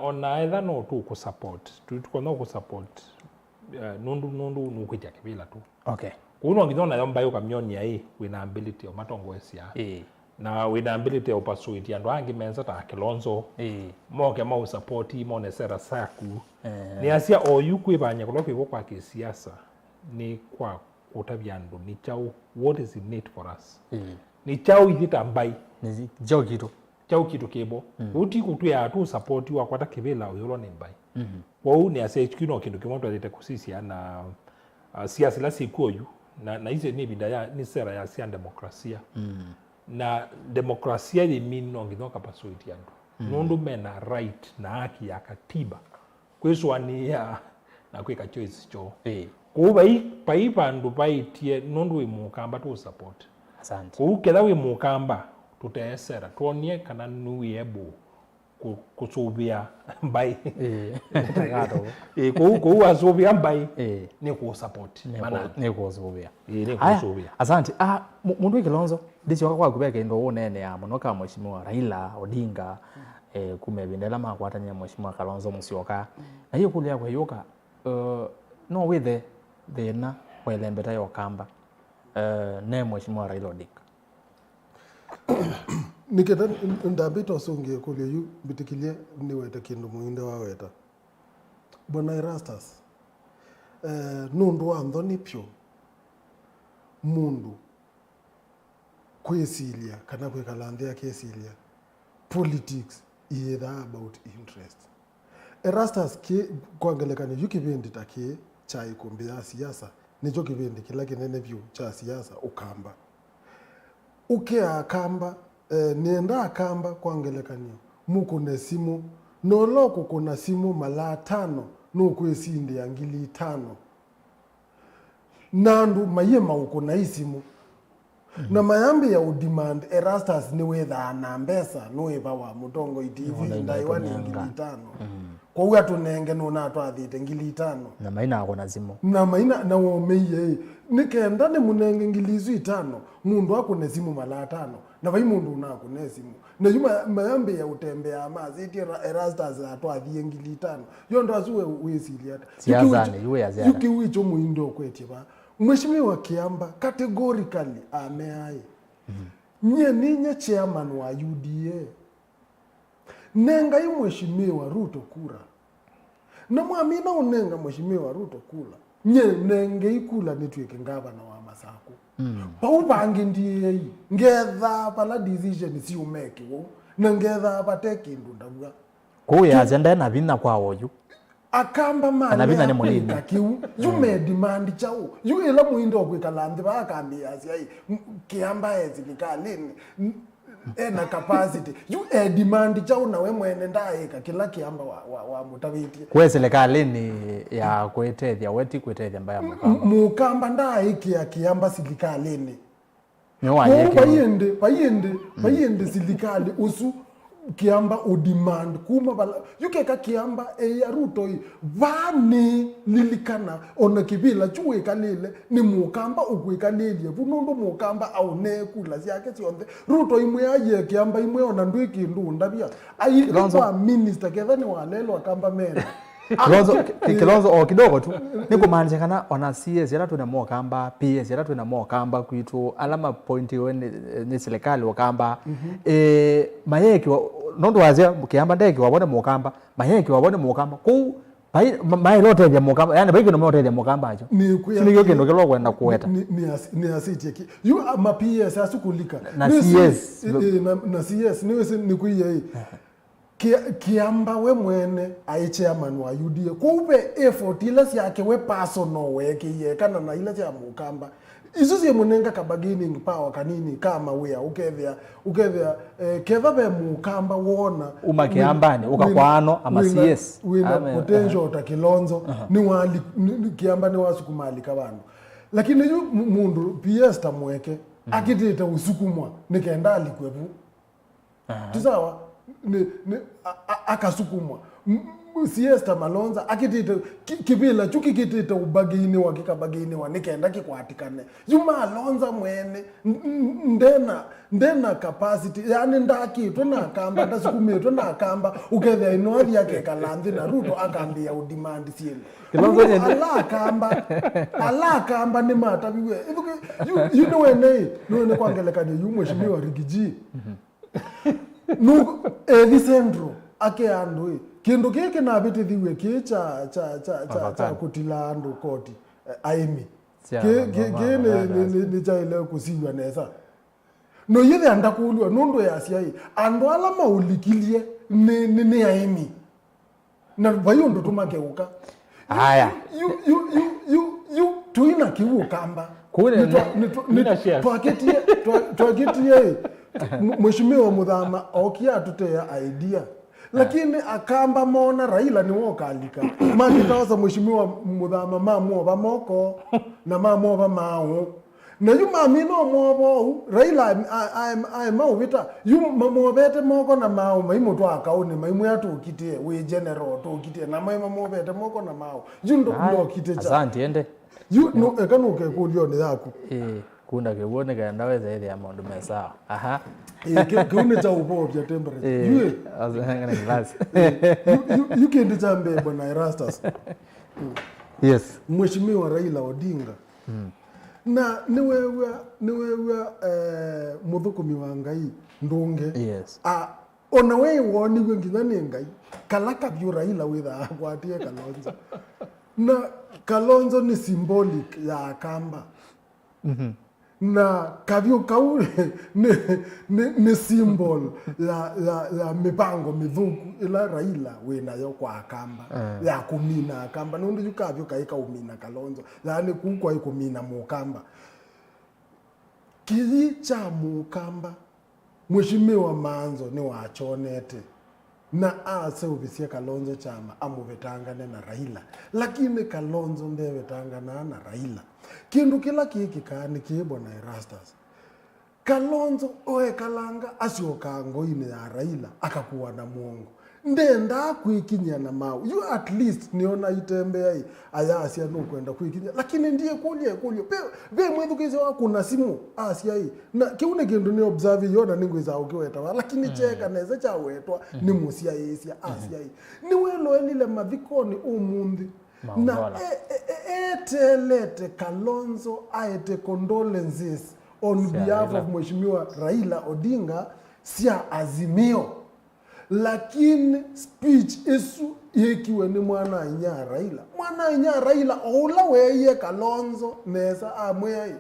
S3: ona either no tu ku support tuko no ku support nundu nukwija kibila tu
S1: okay
S3: kuno ngidona yomba yo kamyoni yae wina ability o matongwesa na wina ability o pursuit ando angi menza ta Kalonzo moke ma support mo ne sera saku ni asia o yukwibanya kuloki kwa kisiasa ni kwa utabyando ni chao what is in need for us ni chao idita mbai
S1: ni chao
S3: kitu kebo uti kutuya tu support wa kwata kibela oyolo ni mbai kwa u ni asia kino kindu kimoto alete kusisia na siasa la sikuoyu na hizi ni bidaya ni sera ya sia demokrasia na demokrasia ni mino ngithoka pasuiti yandu nundu mena right na haki ya katiba kwiswania na kwika choice cho kuba pai pandu paitie nundu wi mukamba tu support
S1: asante
S3: kuketha wi mukamba tutesera tuonie kana nui ebu kusubia mbai kuwasubia mbai ni kusupport
S1: ni kusubia asante mundu ikilonzo ndicho kwa kubeka ndo unene ya munoka mheshimiwa Raila Odinga kumebindela makwatanya mheshimiwa Kalonzo Musyoka na hiyo kulia kwa yoka no with the na welembeta yokamba ne mheshimiwa Raila Odinga
S2: niketa ndabito songe kulia yu bitikilie niweta kindu muinde waweta bona Erastus nundu wa Anthony Pio mundu kwesilia kana kwekalanthia kesilia politics is about interest. Erastus kwangelekana yukivindi take cha ikumbi ya siasa nicho kivindi kila kinene vyu cha siasa ukamba akamba nienda akamba kwangelekania muko na simu noloko kuna simu mala 5 nokwesindi ya ngili 5 nandu mayema uko na isimu na mayambi ya udemand Erastus ni wetha na mbesa noiva wa mutongo TV ndaiwa ni ngili 5 kwa uya tunenge nona twathite ngili 5
S1: na maina ako na simu
S2: na maina na womeye nikenda ni munenge ngili 5 mundu ako na simu mala 5 na vai mundu unako na simu na yuma mayambi ya utembea amazi iti Erastus atwathie ngili 5 yondo asuwe wesilia
S1: siasa ni yuwe ya ziada
S2: yukiwicho muindo kwetie ba mheshimiwa Kiamba categorically ameaye ninye chairman wa UDA nenga mheshimiwa Ruto kura na mwamina unenga mheshimiwa Ruto kula nenge ikula nitweke ngavana wa Masako paubangi ndiye ngetha pala decision si umeke wo na ngetha pateke ndundabwa
S1: kuya agenda na bina kwa woyu
S2: akamba mali ya pika kiu yume demand chao yu ila muindo kwikalanthi bakambia asiai Kiamba ezikalini na capacity yu demand chao na we mwene ndaika kila Kiamba wa mutaviti
S1: kwa serikalini ya kwetethia weti kwetethia mbaya
S2: mukamba ndaiki ya Kiamba serikalini
S1: ni waje
S2: payende serikali usu Kiamba udemand kuma bala yukeka Kiamba ya Ruto vani lilikana ona kibila chuwe kalile ni mukamba ukwikalile vunondo mukamba au ne kula yake sionde Ruto imwe aye Kiamba imwe ona ndwiki ndunda bia ayikwa minister kethani walelo akamba mena
S1: Kilonzo kidogo tu niko manje kana ona CS yala tuna mokamba PS yala tuna mokamba kwitu alama pointi wene ni serikali wakamba mayeki nondo wazia Kiamba ndeki wabone mokamba mayeki wabone mokamba ku mai lote ya mokamba yani biki no mote ya mokamba acho ni yoke ndo kelo kwenda kuweta
S2: ni asiti you ma PS asukulika
S1: na CS
S2: na CS ni kuiye Kiamba we mwene ai chairman wa UDA kube effort ile yake we personal weke ye kana na ile ya mukamba izuzi munenga ka bargaining power kanini kama we ukethia ketha be mukamba wona
S1: umakiambani ukakwano ama CS
S2: wina potential ta Kilonzo ni wali Kiamba ni wasukumali kabano lakini yu mundu PS tamweke akitita usukumwa nikenda alikwepu tisawa ni akasukumwa siesta Malonza akitita kibila chukikitita ubagini wakikabagini wanikenda kikwatikane yuma Alonza mwene ndena capacity yani ndaki tuna kamba ndasukumie tuna kamba ukethia inoathi yake kalanthi na Ruto akambia udemand sieni Kilonzo ala kamba ni matabiwe you know ene kwangelekani yu mheshimiwa Rigiji nuko Vicentro ake andwe kindu kike na biti thiwe ki cha kutila andu koti aimi ni chaile kusiwa nesa no yithe andakulwa nundu ya siai andu ala maulikilie ni aimi na bayo ndo tumageuka
S1: haya
S2: you tuina kiu kamba
S1: kule
S2: twakitie mheshimiwa Muthama okia tutea idea lakini akamba mona Raila ni wokalika makitaosa mheshimiwa Muthama mamuova moko na mamuova mao na yu mamino mwovo Raila ai mauvita yu mamuovete moko na mao maimu tu akaone maimu ya tukitie we general tukitie na maimu mamuovete moko na mao yu ndo kite cha
S1: asante ende
S2: yu no ekanuke kulio ni yako
S1: kunda kiwone kaenda weza ile ya maundu mesawa aha
S2: kiune cha upo vya temperature yue
S1: azangana glass
S2: you kende chambe bwana Erastus
S1: yes
S2: mheshimiwa Raila Odinga na niwewe muthukumi wa Ngai ndunge
S1: yes
S2: ona we woni nginya ni Ngai kalaka byo Raila witha akwatie Kalonzo na Kalonzo ni symbolic ya kamba na kavyo kaule ni symbol ya mipango mithuku ila Raila wina yo kwa akamba ya kumina akamba nundu yukavyo kaika umina Kalonzo yani kukwa ikumina mukamba kili cha mukamba mheshimiwa Manzo ni wachonete na ase uvisie Kalonzo chama amuvetangane na Raila lakini Kalonzo ndevetangana na Raila kindu kila kiki kani kibona Erastus Kalonzo oe kalanga asioka ngoine ya Raila akakuwa na muongo ndenda kuikinya na mau you at least niona itembea hii aya asia no kwenda kuikinya lakini ndiye kulio ve mwethukize wako na simu asia hii na kiune kindu ni observe yona ningwiza ukiweta lakini cheka neze cha wetwa ni musia asia hii ni welo enile mathikoni umundi na etelete Kalonzo aete condolences on behalf of mheshimiwa Raila Odinga sia Azimio lakini speech isu yekiwe ni mwana inya Raila oula weye Kalonzo nesa amwe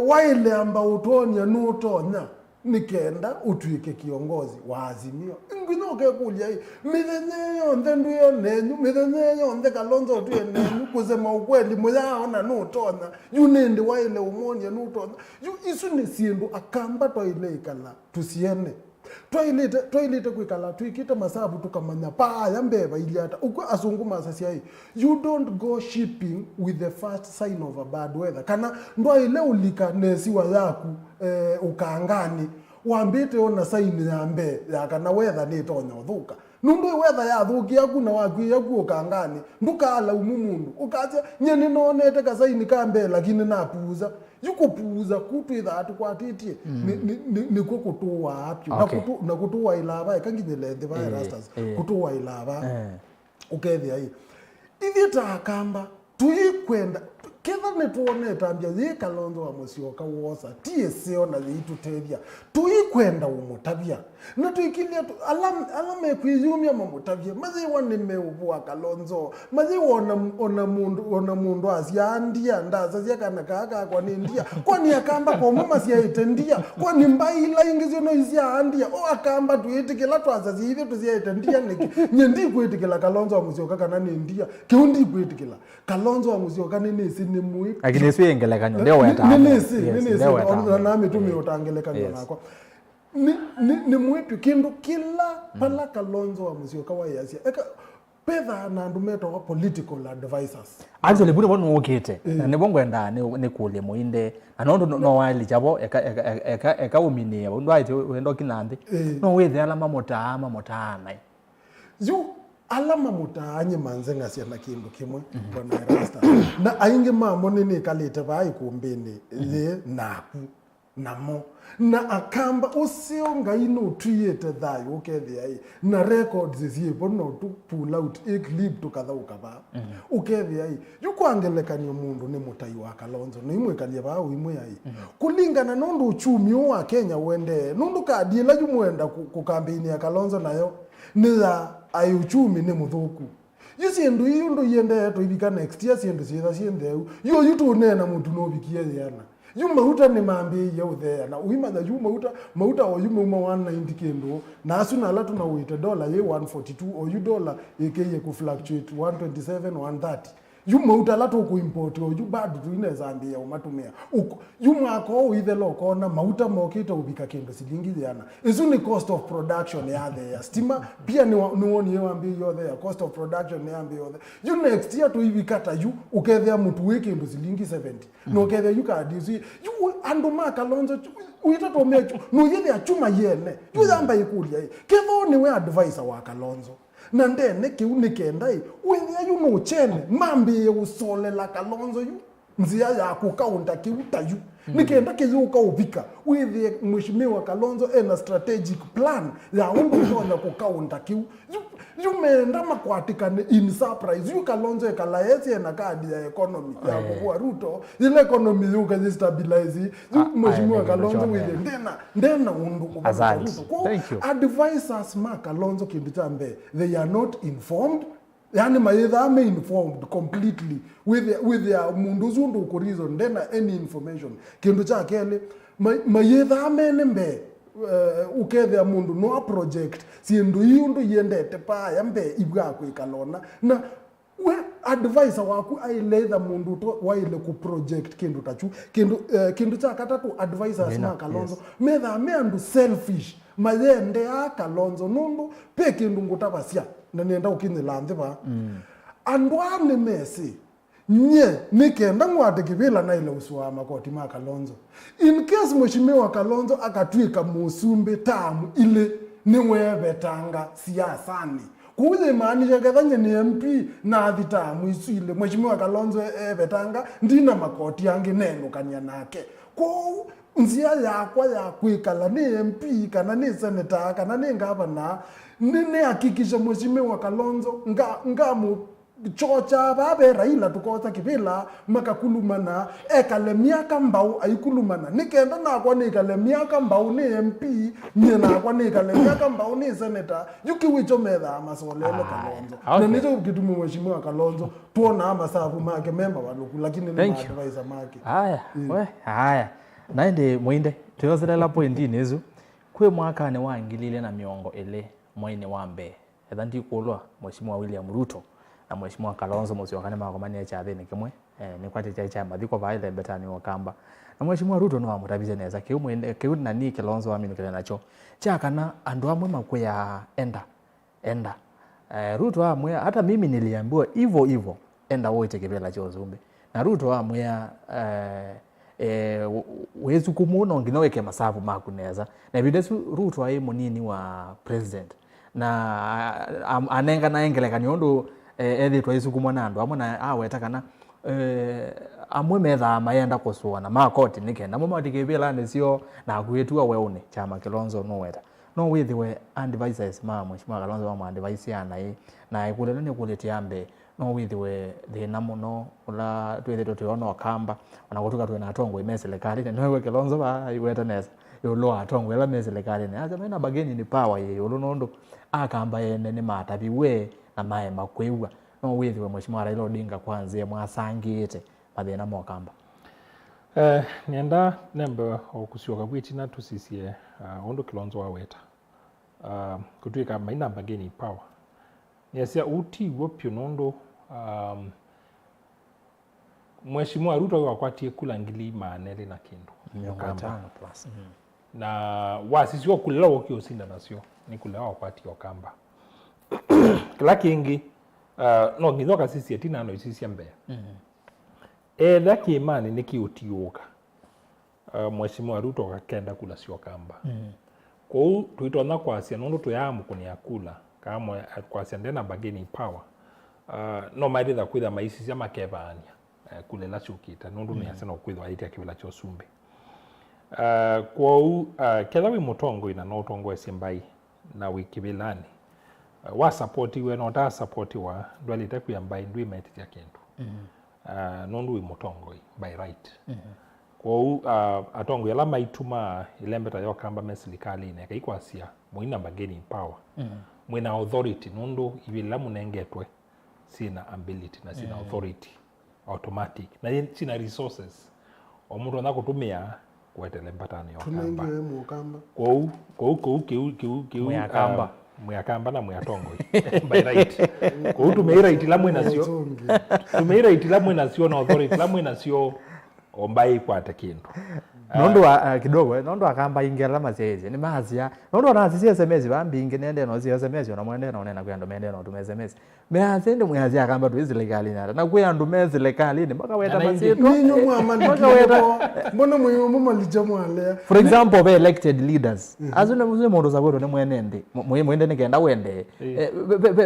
S2: waile amba utonya nutonya nikenda utwike kiongozi wa Azimio nginoke kulia hii mithenyeyo ndenduyo nenyu mithenyeyo nde Kalonzo tuye nenyu kusema ukweli muyaona nutonya yunende waile umonya nutonya isu ni sindu akamba toile ikala tusiene toilete kwikala tuikite masabu tukamanya pa yambeva iliata uko asunguma sasa hii you don't go shipping with the first sign of a bad weather kana ndo ile ulika nesiwa yaku ukangani wambite ona sign ya mbe ya kana weather ni tonyo thuka nundu weather ya thuki yaku na waku yaku ukangani ndukala umumundu ukaje nyeni nonete ka sign ka mbe lakini napuza yukupuza kutu ithatu kwatitie ni kukutuwa apyo na kutuwa ilava kanginyele the virus kutuwa ilava ukethia hii ithita akamba tuikwenda ketha netuone tambia ye Kalonzo wa Musyoka wosa TSO na yitutethia tuikwenda umutavia na tuikilia alame kwiyumia mamutavia maze wane meubwa Kalonzo maze ona mundu asiandia ndaza sia kana kaka kwa nindia kwani akamba kwa mama sia itendia kwani mbaila ingizio no isia andia o akamba tuitikila twazazi hivi tuziaitendia nyendi kuitikila Kalonzo wa Musyoka kana nindia kiundi kuitikila Kalonzo wa Musyoka nini ni mui
S1: lakini si engelekanyo ndio weta
S2: nini na nami tumi utangelekanyo nako ni mwipi kindu kila pala Kalonzo wa Musyoka wa yasia eka pedha na ndumeto wa political advisors
S1: actually bune bono okete ne bongwenda ne kule muinde anondo no wali jabo eka uminia ndo aite wendo kinande no wethe alama motana
S2: yu alama mutaanye manzenga sia na kindu kimwe bwana Erasta na ainge mamo nini kalete bai kumbini ye naku namo na akamba usio ngaino tuyete thayo ukethia hii na records zie bono tu pull out a clip tukatha ukaba ukethia hii yukwangelekania mundu ni mutai wa Kalonzo ni imwe kalia bao imwe hii kulingana nundu uchumi wa Kenya wende nundu kadila yumwenda ku campaign ya Kalonzo nayo ni ya uchumi ni muthuku yusindu yundu yende to ibika next year sindu siendeu yo yutunena muntu no bikie yana yuma uta ni mambe ya uthea na uimanya yuma uta o yuma 190 kendo na asuna latu na uite dollar ye 142 o yu dollar yekeye ku fluctuate 127 130 yuma utalato ku import yo bado tuineza ambia umatumia yuma ko ithelo kona mauta mokita ubika kendo silingi yana izuni cost of production ya there stima pia ni woni yambia yo there cost of production ya ambia yo there you next year to ibikata you ukethea mtu weke ndo silingi 70 no kethea you ka dizi you anduma Kalonzo uita to mechu no yele achuma yene you yamba ikulia kevo ni we advisor wa Kalonzo na ndene kiunikenda withia yu no chene mambi usolela Kalonzo yu nzia ya kukaunta kiuta yu nikenda kizuka ubika withia mheshimiwa Kalonzo ena strategic plan ya umbo na kukaunta kiu yu meenda makwatikane in surprise yu Kalonzo ekalaesi ena kadi ya economy ya kwa Ruto ile economy yu kazi stabilize yu mheshimiwa Kalonzo withia ndena undu kwa Ruto advisors ma Kalonzo kinditambe they are not informed yani mayetha ame informed completely with their mundu zundu ukurizo ndena any information kindu cha kele mayetha ame nembe ukethea mundu no project sindu yundu yendete pa yambe ibwa ku ikalona na we advisor waku ailetha mundu to waile ku project kindu tachu kindu cha katatu advisors ma Kalonzo metha me andu selfish mayende ya Kalonzo nundu pe kindu ngutabasia na nienda ukinila ndeba andwane mesi nye nikenda ngwate kibila na ile uswa makoti ma Kalonzo in case mheshimiwa Kalonzo akatwika musumbe tamu ile niwe betanga siasani kuze maanisha kadhanye ni MP na thitamu isile mheshimiwa Kalonzo betanga ndina makoti yange neno kanya nake kwa nzia yakwa ya kwikala ni MP kana ni senator kana ni governor nene hakikisha mheshimiwa Kalonzo ngamu chocha babe Raila tukota kibila makakulumana ekale miaka mbau aikulumana nikenda na kwa nikale miaka mbau ni MP nyena kwa nikale miaka mbau ni senator yukiwicho metha masolelo Kalonzo na nizo kidumu mheshimiwa Kalonzo tuona masafu make member waluku lakini ni advisor make
S1: haya naende mwinde tuyozelela pointi nezu kwe mwaka ne wangilile na miongo ele mwaine wambe edhanti kulwa mheshimiwa William Ruto na mheshimiwa Kalonzo musio kana makomani ya chathe ni kimwe ni kwate cha mathiko baile betani wakamba na mheshimiwa Ruto no amutabize neza kiu na ni Kalonzo aminukile nacho cha kana andu amwe makwya enda Ruto amwe hata mimi niliambiwa hivyo enda wote kibela cha Zumbe na Ruto amwe wezu kumuno nginaweke masafu makuneza na bidesu Ruto ayi munini wa president na anenga na engeleka nyondo editwa isukumwa nando amona awetakana amwe metha mayenda kusua na makoti nikenda mama tikibila nisio na kwetua weune chama Kalonzo no weta no withiwe advisors ma mheshimiwa Kalonzo wa advice yana na ikulele ni kuletiambe no withiwe thina muno ula twithe tuona kamba ona gutuka twena atongo imeselekali no we Kalonzo ba iweta nesa yolo atongo ela meselekali ne aza mena bageni ni power ye yolo nondo akamba yene ni matabiwe na mae makwewa no withiwe mheshimiwa Raila Odinga kwanza mwasangite mathina mokamba
S3: nienda nembe okusioka bwitina tusisie ondo Kalonzo waweta kutuika maina bageni power niasia uti wopyo nondo mheshimiwa Ruto wakwatie kula ngili manele na kindu 5 plus na wasisio kulela wokyo sinda nasio ni kulela wakwatie okamba kila kingi no ngizoka sisi etina no sisi mbea laki imani nikiutioka mheshimiwa Ruto akenda kula sio kamba kwa hiyo tuitona kwa asia nondo tuyamu kunia kula kama kwa sendena bageni power no maitha kwitha maisi cia makevania kulela chukita nondo ni asena kwitha aiti akibila cho Sumbe kwa kela wi mutongo ina no tongo esimbai na wikibilani wa support we no da support wa ndwalita kuyambai ndwi meti ya kintu nondo wi mutongo by right kwa atongo yala maituma ilembeta yokamba meserikali ne kaikwasia muina bageni power mwina authority nondo ibila munengetwe sina ability na sina authority automatic na sina resources omuntu na kutumia kwetele mpatano yokamba
S2: tunenge mukamba
S3: kwa keu mwakamba na mwatongo by right ko tumeira itilamwe nasio tumeira itilamwe nasio na authority lamwe nasio ombai kwata kindu
S1: nondo kidogo nondo akamba ingera mazeze ni mazia nondo na sisi SMS bambinge nende no sisi SMS na mwende na onena kuyando mende no tumeze SMS meazende mwazia akamba tu legali na kuyandu mezi legali ni mpaka weta mazito
S2: ninyo mwamandi mbona mwimu malijamwale
S1: for example be elected leaders azuna muze mondo zaboro ne mwenende mwende ne kenda wende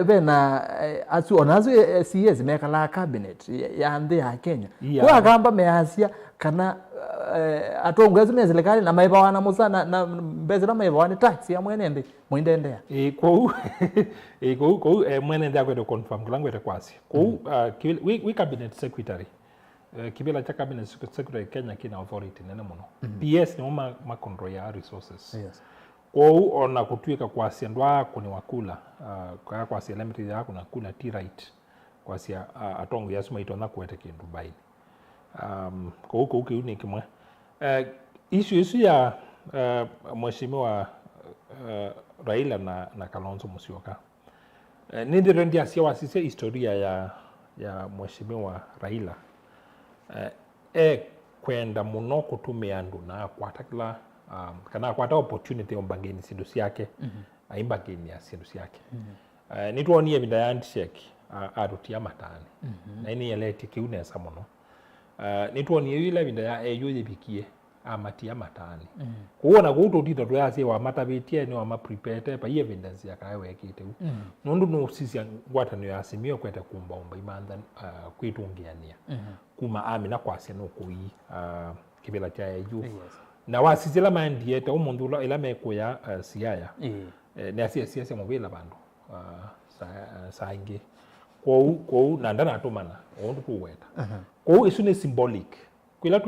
S1: be na asu onazo CS mekala cabinet ya ndhe ya Kenya kwa akamba meazia kana atongwezi mezi legali na maiba wana musana na mbezi na maiba wana tax ya mwenende mwendendea
S3: ko mwenende akwenda confirm kulangwete kwasi ko we cabinet secretary kibela cha cabinet secretary Kenya kina authority nene muno PS ni ma control ya resources
S1: yes
S3: ko ona kutwika kwasi ndwa kuni wakula kwa kwasi limited ya kuna kula t right kwasi atongo yasuma itona kwete kindu baini ko ni kimwe issue ya mheshimiwa Raila na Kalonzo Musyoka nindiro ndia siawasise historia ya mheshimiwa Raila kwenda muno kutumia andu na kwatakila kana kwata opportunity ombangeni sindu syake aimbangeni ya sindu syake nitwoni evinda ya handshake arutia matani na ini yeleti kiunesa muno nitwoni ile evinda ya eyuye bikie amatia matani kuona guto tito twase wa matabitie ni wa maprepare pa evidence ya kawe kite nundu no sisi ngwatano ya simio kwete kumbaomba imanda kwitungiania kuma amina kwase no kui kibela cha eju na wasizila mandieta umundu ila mekuya siaya ne asia mobile bandu sainge ko nandana atumana ondu kuweta ko isune symbolic kwila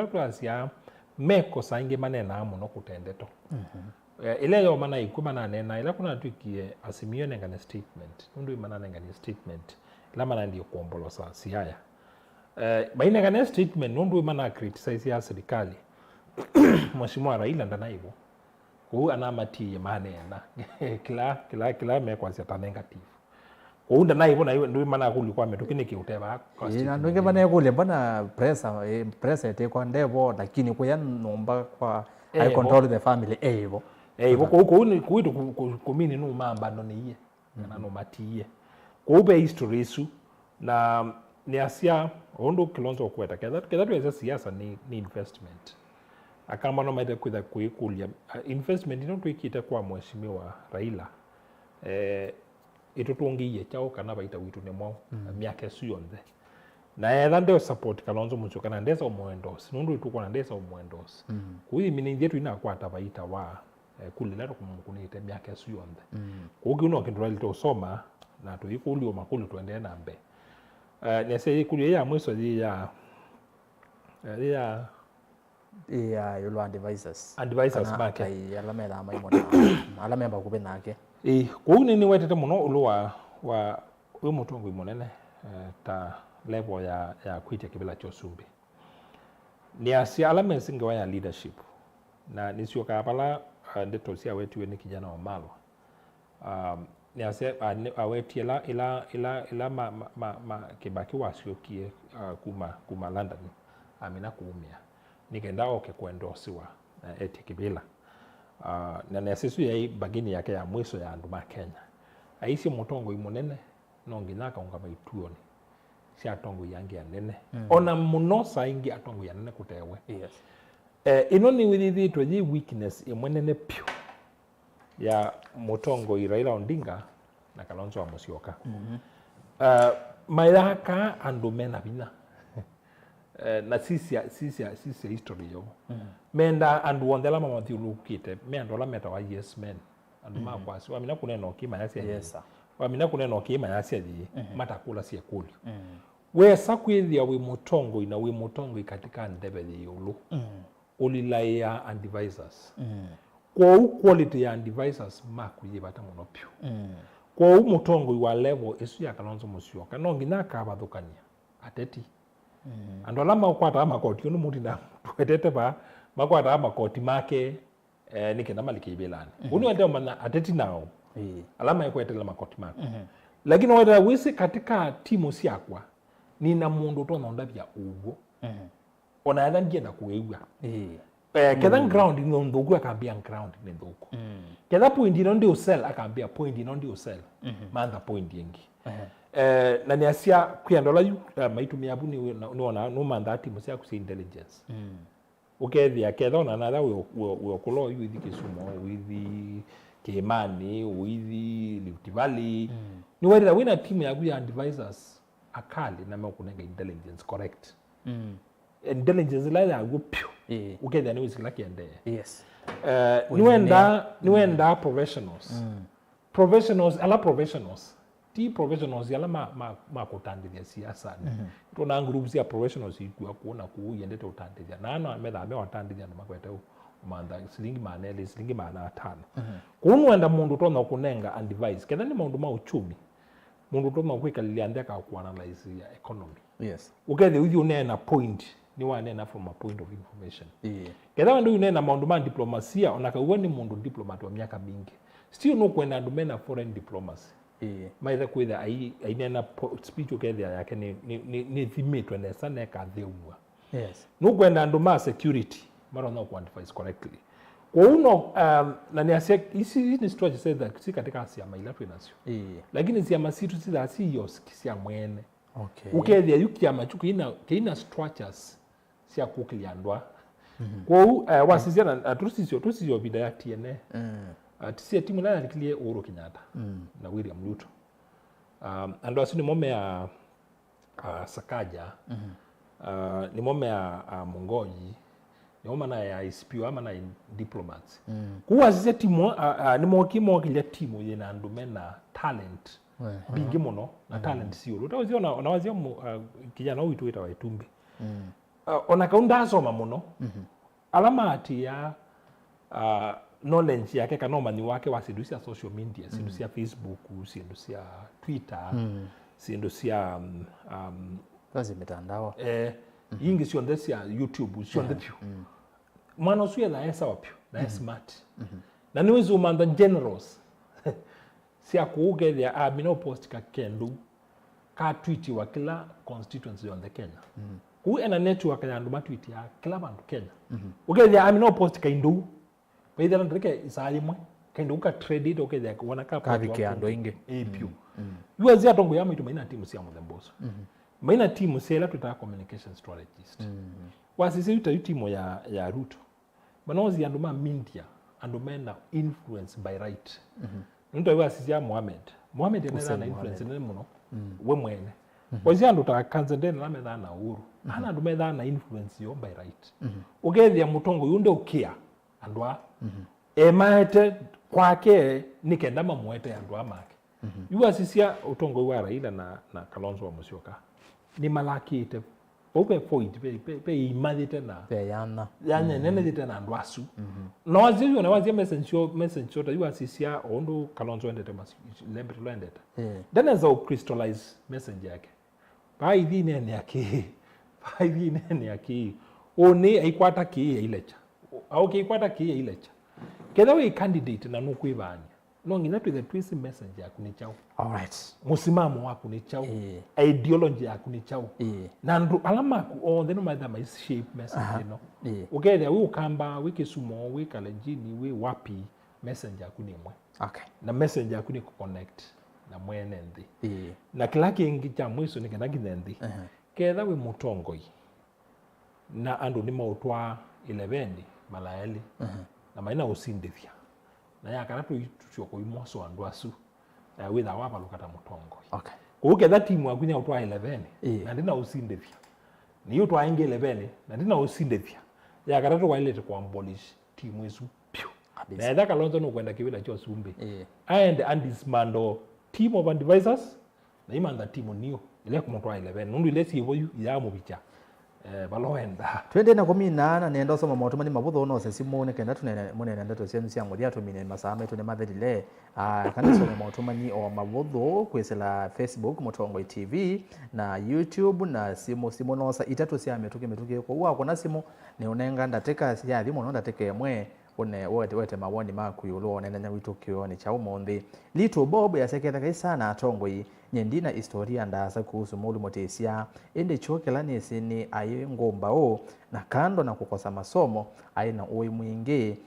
S3: tu asia meko sainge manena amo no kutendeto ile yo mana ikumana nena ila kuna tukie asimio nengane statement nundu imana nengane statement ila mana ndio kuombolo sa siaya baina ngane statement nundu imana criticize ya serikali mheshimiwa Raila ndana hivyo ko anamati manena kila meko asia negative unda na hivyo na hiyo ndio maana kulikuwa ametokini kiuteba
S1: na ndio maana kule bana pressa ite ndevo lakini kwa nomba kwa I control the family hivyo
S3: kuito kumini no mamba ndo niye na no matie kuube history isu na ni asia ondo Kilonzo kweta kedha tu siasa ni investment akamba no maida kwenda kuikulia investment ino tuikite kwa mheshimiwa Raila itutungiye chao kana baita witu ne mwa miaka suyonde na etha ndio support Kalonzo Musyoka na ndesa omwendos nundu itukona ndesa omwendos kuyi miningi yetu ina kwata baita wa kulila kunite miaka suyonde kuki uno kindura lito soma na tuikulio makulu tuende na mbe nese ikulio ya mwiso ya
S1: yolo advisors
S3: make
S1: alamela maimona alamemba kubenake
S3: kuuni ni wetete muno ulu wa umutungu imunene ta level ya kwitia kibila chosumbi ni asia alame singe wa ya leadership na nisio kapala ndeto sia wetu ni kijana wa Malwa ni asia aweti ila ma kibaki wasiokie kuma London amina kuumia nikenda oke kuendosiwa eti kibila na nesisu ya bagini yake ya mwiso ya anduma Kenya aisi mutongo imunene nonginaka ungama ituoni si atongo yangi ya nene ona munosa ingi atongo ya nene kutewe inoni withithi toji weakness imwenene pio ya mutongo Raila Odinga na Kalonzo Musyoka mayaka andumena bina na sisi history yo menda andu wondela mama thiulukite me andola meta wa yes men andu makwasi wamina kuneno kima yasia wamina kuneno kima yasia ji matakula sia kuli we sakwithia we mutongo ina we mutongo katika ndebe de yulu ulilaya and advisors kwa quality ya advisors makuye bata monopio kwa mutongo wa level isu ya Kalonzo Musyoka no ngina ka bathukania ateti andola makwata makoti no muti na twetete ba makwata makoti make nikenda maliki belani uni wende mana ateti nao alama ikwetela makoti mako lakini wetela wisi katika timu siakwa nina mundu tononda bya ugo ona yatha ndienda kuigwa ketha ground no ndogu akambia ground ni ndogu ketha point ino ndio sell akambia point ino ndio sell mantha point yengi na ni asia kwiandola yu maitumia abu ni ona no mantha timu sia ku intelligence ukethia ketha ona natha we kulo yu ithi Kisumu withi Kimani withi Rift Valley ni wetela wina timu yaku ya advisors akali na mekunenga intelligence correct intelligence la ya gupyo ukethia ni wisikila kiende niwenda professionals professionals ti professionals yala ma kutandithia siasa tuna groups ya professionals ikua kuona kuuyendete utandithia na ano ametha watandithia na makwete umantha silingi maneli silingi mana 5 kunwenda mundu tona kunenga advice ketha ni maundu ma uchumi mundu tona kwikalilia ndeka ku analyze ya economy ukethe uthi unena point ni wanena from a point of information ketha ndio unena maundu ma diplomasia ona kauwa ni mundu diplomat wa miaka mingi still no kwenda ndumena foreign diplomacy maitha kwitha ainena speech ukethia yake ni thimitwe nesa neka theumwa no kwenda nduma security mara no quantify correctly kwa uno na ni asia isi ni strategy said that si katika asia mailatu inasio lakini si amasitu si za CEO sia mwene ukethia yukia machuku ina structures sia kukiliandwa kwa wasizia na tusisio bidaya TNA tisia timu na nikilie Uhuru Kenyatta na William Ruto ando asini mome ya Sakaja ni mome ya Mongoji ni mome na ya ICPO ama na diplomats kuwa sisi timu ni mokimo kile timu yena andume na talent bingi muno na talent sio utawazia unawazia kijana huyu tuita Waitumbi ona kaunda soma muno alama ati ya knowledge yake kana umani wake wasindusia social media sindusia Facebook sindusia Twitter sindusia
S1: kazi mitandao
S3: yingi sio ndesia YouTube sio ndepyo mwana usuye la esa wapyo na smart na niwezo umanda generous sia kuugethia amino post ka kendo ka tweet wa kila constituency on the Kenya ku ena network ya nduma tweet ya kila bandu Kenya ugethia amino post ka indu baidha ndreke isalimwe kendo uka trade it ukethia kuona ka
S1: kavike ando inge
S3: epyo yuazi atongo ya mitu maina timu sia mudemboso maina timu sela tuta communication strategist wasisi yuta timu ya Ruto banozi anduma media andumena influence by right ndio wasisi ya Mohamed ena influence nene muno we mwene wazi andu ta kanzende na metha na Uhuru ana andumena na influence yo by right ukethia mutongo yunde ukia andwa emaete kwake nikenda mamwete andwa make yuasisia utongo wa Raila na Kalonzo wa Musyoka ni malakite ope point pe imadite na
S1: yana
S3: nene dite na ndwasu no wazio na wazia message ta yuasisia ondo Kalonzo endete mas lembe lendete then za crystallize message yake bai dine ni yake oni aikwata ki ilecha au ki kwata ki ilecha ketha we candidate na nukwivanya no nginya the twist message yaku ni chao
S1: alright
S3: musimamo waku ni chao ideology yaku ni chao na ndu alama ku on the no matter my shape message no ukethia we ukamba we Kisumu we Kalenjini we wapi message yaku ni mwe na message yaku ni ku connect na mwene ndi na kila kingi cha mwiso ni kana githendi ketha we mutongoi na andu ni mautwa 11 malaeli na maina usindithia na yakana tuitusho ko imoso andwasu witha wapa lukata mutongo kuke that team wagunya utwa 11 na ndina usindithia ni yo twa inge 11 na ndina usindithia yakana to wailete kwa abolish team yesu na enda Kalonzo no kwenda kiwila cho sumbe and dismando team of advisors na imanda team niyo ile kumutwa 11 nundu ile sivo yu ya mubicha baloenda
S1: twende na kumina nenda soma mautumani mabutho no sesimone kenda tunene munene ndato cia muthia tumine masame tune matherile kana soma mautumani o mabutho kwesela Facebook Mutongo TV na YouTube na simu nosa itatu cia metuke kwa uwa kuna simu ni unenga ndateka cia thimu no ndateka emwe une wete mawoni maku yulo onena witu kioni cha umonthi Little Bob yaseketha kaisana atongoi nyendina historia ndasa kuhusu Mulu Mutesia ende chokela nesini aye ngomba o na kando na kukosa masomo aina uwe mwingi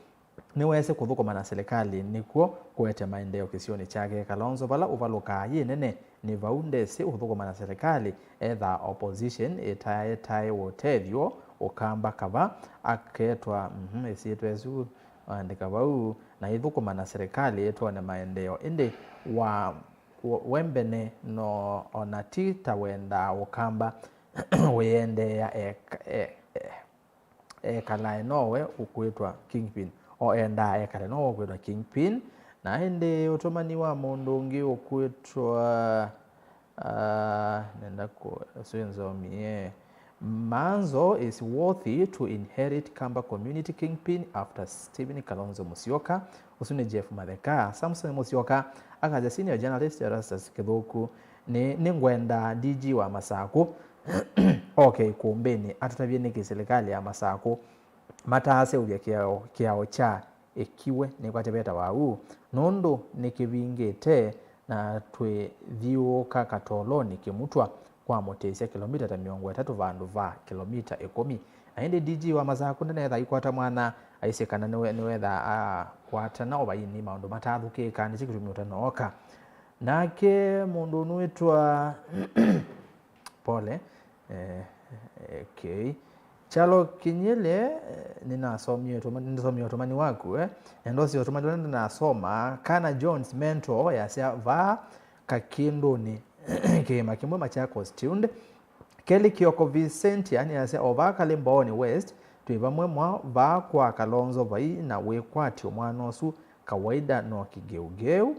S1: niweze kuthukuma na serikali nikuo kuete maendeleo kisioni chake Kalonzo bala uvaluka nene ni vaunde si uthukuma na serikali etha opposition etae wotethio ukamba kava aketwa esitwezu andika vau na ithukuma na serikali etwa na maendeleo ende wa wembene no onatita wenda ukamba wende ya kala nowe ukuitwa Kingpin o enda ekale no ukuitwa Kingpin na ende utomani wa mundu ungi ukuitwa nenda ko senzo mie Manzo is worthy to inherit Kamba Community Kingpin after Stephen Kalonzo Musyoka usune Jeff Matheka Samson Musyoka akaja senior journalist Erastus Kithuku ni ngwenda DG wa Masaku okay kumbeni atutavye niki serikali ya Masaku matase ubya kiao cha ekiwe ni kwatebeta wau nondo nikivingete na twe thiuka katoloni kimutwa kwa Mutesia kilomita 300 vandu va kilomita 10 aende DG wa Masaku ndetha ikwata mwana aisekana niwetha kwatana obaini maundu matathuke kandi chikitumita noka nake mundu nwitwa pole okay Chalo Kinyele ninasomia otomani waku ndosi otomani ninasoma Kana Jones mentor yasia va kakindoni kema kimwe Machakos tunde Kelly Kioko Vincent yani yasia ovaka Limboni West tuivamwe mwa va kwa Kalonzo vai na wekwati omwana osu kawaida no kigeugeu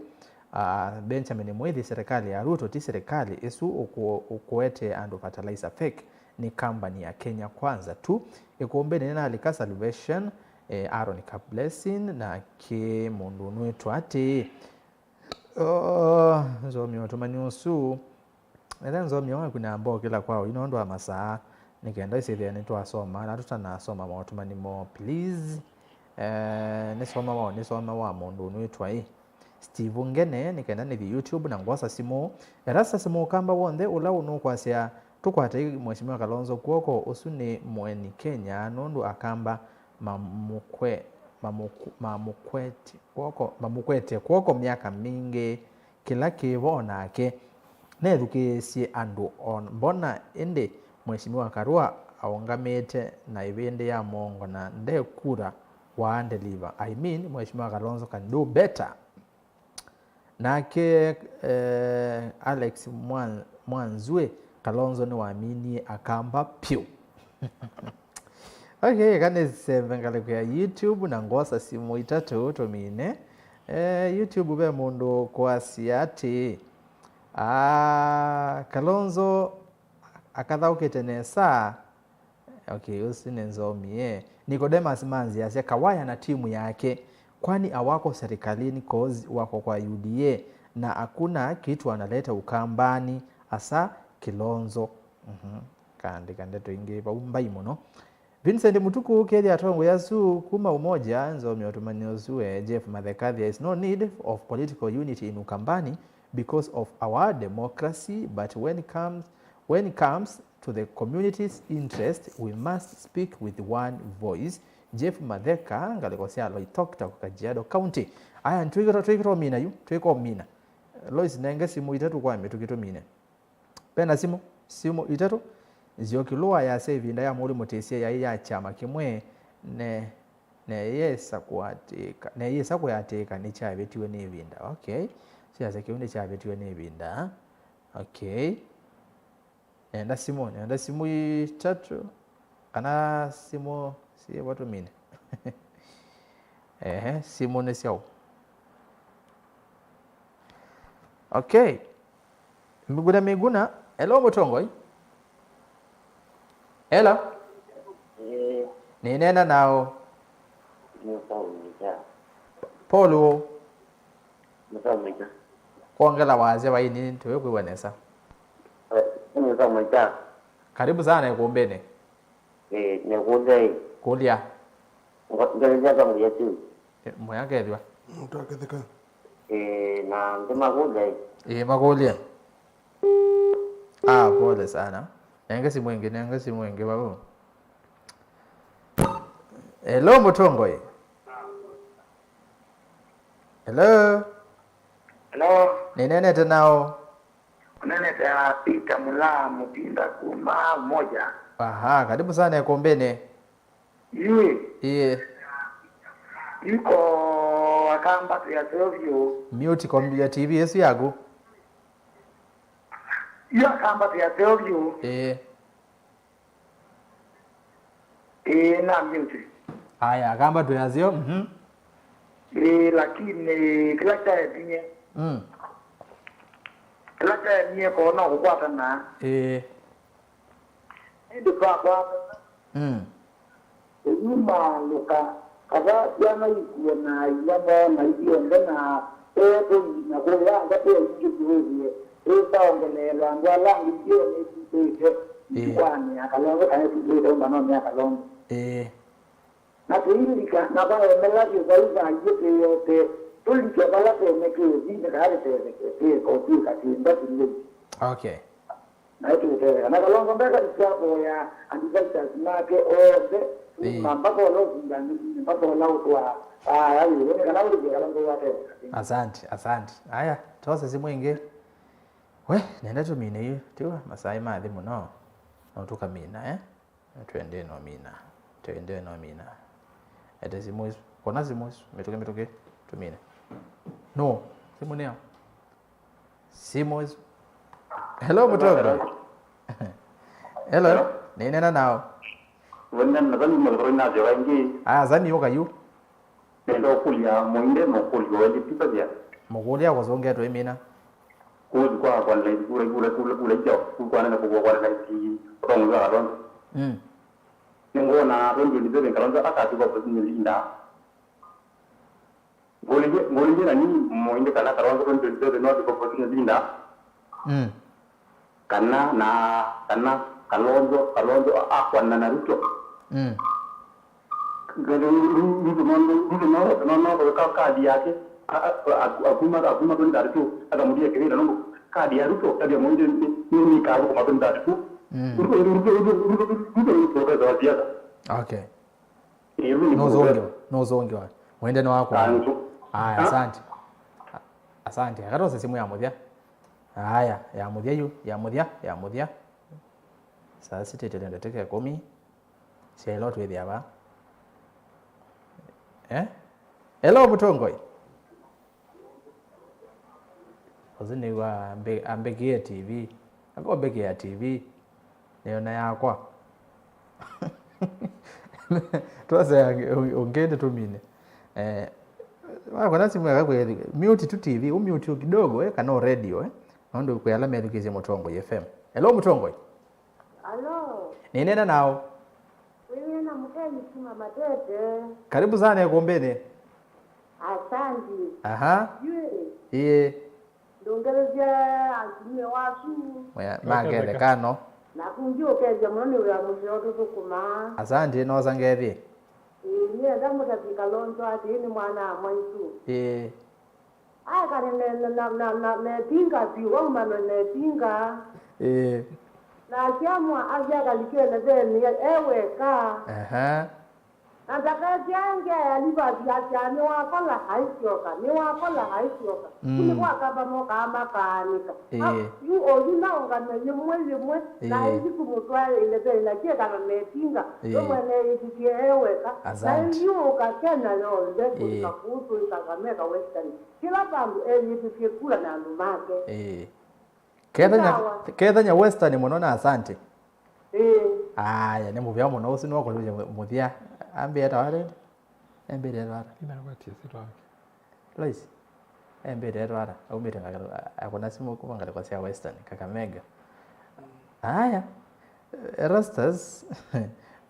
S1: Benjamin Mwithi serikali ya Ruto ti serikali esu ukuete and fertilizer fake ni company ya Kenya Kwanza tu ikuombe nena alika Salvation Aaron Blessing na ke mundu nwetu ati nzomi otomani osu nzomi wangu kuna ambao kila kwao inondo wa masaa nikaenda isithia nitu asoma na tutanasoma otomani mo please nisoma wa mundu nwetu Steve Ngene nikaenda ni YouTube na ngwasa simu erasa simu kamba wonde ula unukwasia tukwate mheshimiwa Kalonzo kuoko usuni mweni Kenya nondu akamba mamukwete kuoko miaka mingi kila kivona ake nethukisie andu on mbona ende mheshimiwa Karua aungamite na ivende ya mongo na nde kura wa deliver I mean mheshimiwa Kalonzo can do better nake Alex Mwanzwe Kalonzo ni waamini akamba pio okay kane sevengale kwa YouTube na ngosa simu itatu tomine YouTube be mundu kwa siati Kalonzo akathaukite nesa okay usine nzomie Nicodemus Manzi asia kawaya na timu yake kwani awako serikalini cause wako kwa UDA na hakuna kitu analeta ukambani asa Kilonzo kande tuingie pa umbai muno Vincent Mutuku kedi atongo yasu kuma umoja nzomi otomani osue Jeff Matheka there is no need of political unity in Ukambani because of our democracy but when it comes to the community's interest we must speak with one voice Jeff Matheka ngalikosia Loitokta kwa Kajiado County aya twikiro mina yu twiko mina Lois nenge simu itatu kwa metukitomine pena simu itatu ziokilua ya sevinda ya Mulu Mutesia ya chama kimwe ne yesa kuateka ni chabetiwe nevinda okay siasa kiunde chabetiwe nevinda okay enda simu itatu kana simu si watu mine simu nesiao okay Miguna hello Mutongoi hello ni nena nao Polo kuongela waze wa ini tuwe kuiwanesa karibu sana ikumbene
S9: nekundi
S1: kulia
S9: Ngereja kama yetu.
S1: Moya kethwa.
S2: Mtu akithika.
S9: Na ndema kule.
S1: Makulia. Pole sana. Nenge si mwingi babu. Hello Mutongo. Hello.
S10: Hello.
S1: Ni nene tenao?
S10: Nene tena Peter Mula Mutinda kuma moja.
S1: Aha, karibu sana Kombene.
S10: Iye. Yuko akamba ya Sovio.
S1: Mute kwa TV yesu yagu.
S10: Iyo akamba ya Sovio. Na mute.
S1: Haya, akamba tu yazio.
S10: Lakini kila cha dinye. Kila cha dinye kona kukwata na. Ndio kwa. Nyuma luka kada yana ikuwa na yaba na hiyo ndana to na kwa yanga to hiyo taongele langwa langu hiyo ni kwani akalongo kana hiyo mbano ni akalongo na tuilika na ba melaji zaiza hiyo yote tulike bala te meke dinga kale te ko tuka tinda tinda.
S1: Okay.
S10: Na hiyo te na kalongo mbeka hapo ya andizaita smake ode
S1: Asante. Haya, tosa si mwingi. We, nenda tu mina hiyo. Tiwa, masai maadhi muno. Nautuka mina, Tuende no mina. Ete si mwis. Kona si mwis. Metoke. Tumine. No. Si muneo. Si mwis. Hello, Mutongo. Hello. Nena nao.
S9: Wannan na zani malgoro na je wangi.
S1: Zani yoka yu.
S9: Ndio kulia mwinde mkulio wali pipa dia.
S1: Mukulia wazonge to emina.
S9: Kwa lai kule jo. Kwa na kwa lai ki tong ga ron. Ngo na ron ni de kalon aka tu ko ni linda. Ngoli na ni mwinde kana karon ron de no ko ni linda. Kana Kalonzo akwa na Naruto. Gado no ka kadi yake akuma ndo Naruto akamudia kile ndo kadi ya Naruto kadi ya mwende ni ka kwa ndo Naruto.
S1: Okay. No zonge. Mwende no wako. Asante. Akarosa simu ya mudia. Haya, ya mudia. Sasa sitete teke 10 selo tu dia ba hello Mutongo ozini wa ambegie TV ako begia TV neona yakwa tuanze ongende tu mine kuna simu yako mute tu TV umute kidogo kana radio ndio kuyala medukize Mutongo FM. Hello Mutongo.
S11: Hello.
S1: Ni nena nao?
S11: Wewe na mkeni sima matete.
S1: Karibu sana Kombene.
S11: Asante.
S1: Aha.
S11: Ndongerezea antimie wasu.
S1: Magere kano.
S11: Na kunjio keje mwana ya mwisho tukuma.
S1: Asante no zangethi.
S11: Ni ndamu tabika lonzo ati ni mwana mwanzu. Kare na tinga biwa mano na tinga. Na kiamwa afya kalikele zeni eweka. Nataka jange aliba biacha ni wakola haishoka. Kulikuwa kama moka ama kanika. Yu ozina ongana yemwe na hizi kumutwale ile zeni kia kama metinga. Mwene ikikie eweka. Na yu kakena yo ndefu kakutu ikakameka western. Kila pangu yikikie kula na numake.
S1: Kethanya western munona asante. Aya ne muvya muno usino ko muthia ambe etaware embe etawara
S3: inagwatie sitwa
S1: Lois embe etawara au mete akona simu ko ngale kwa sia western Kakamega. Aya Rastas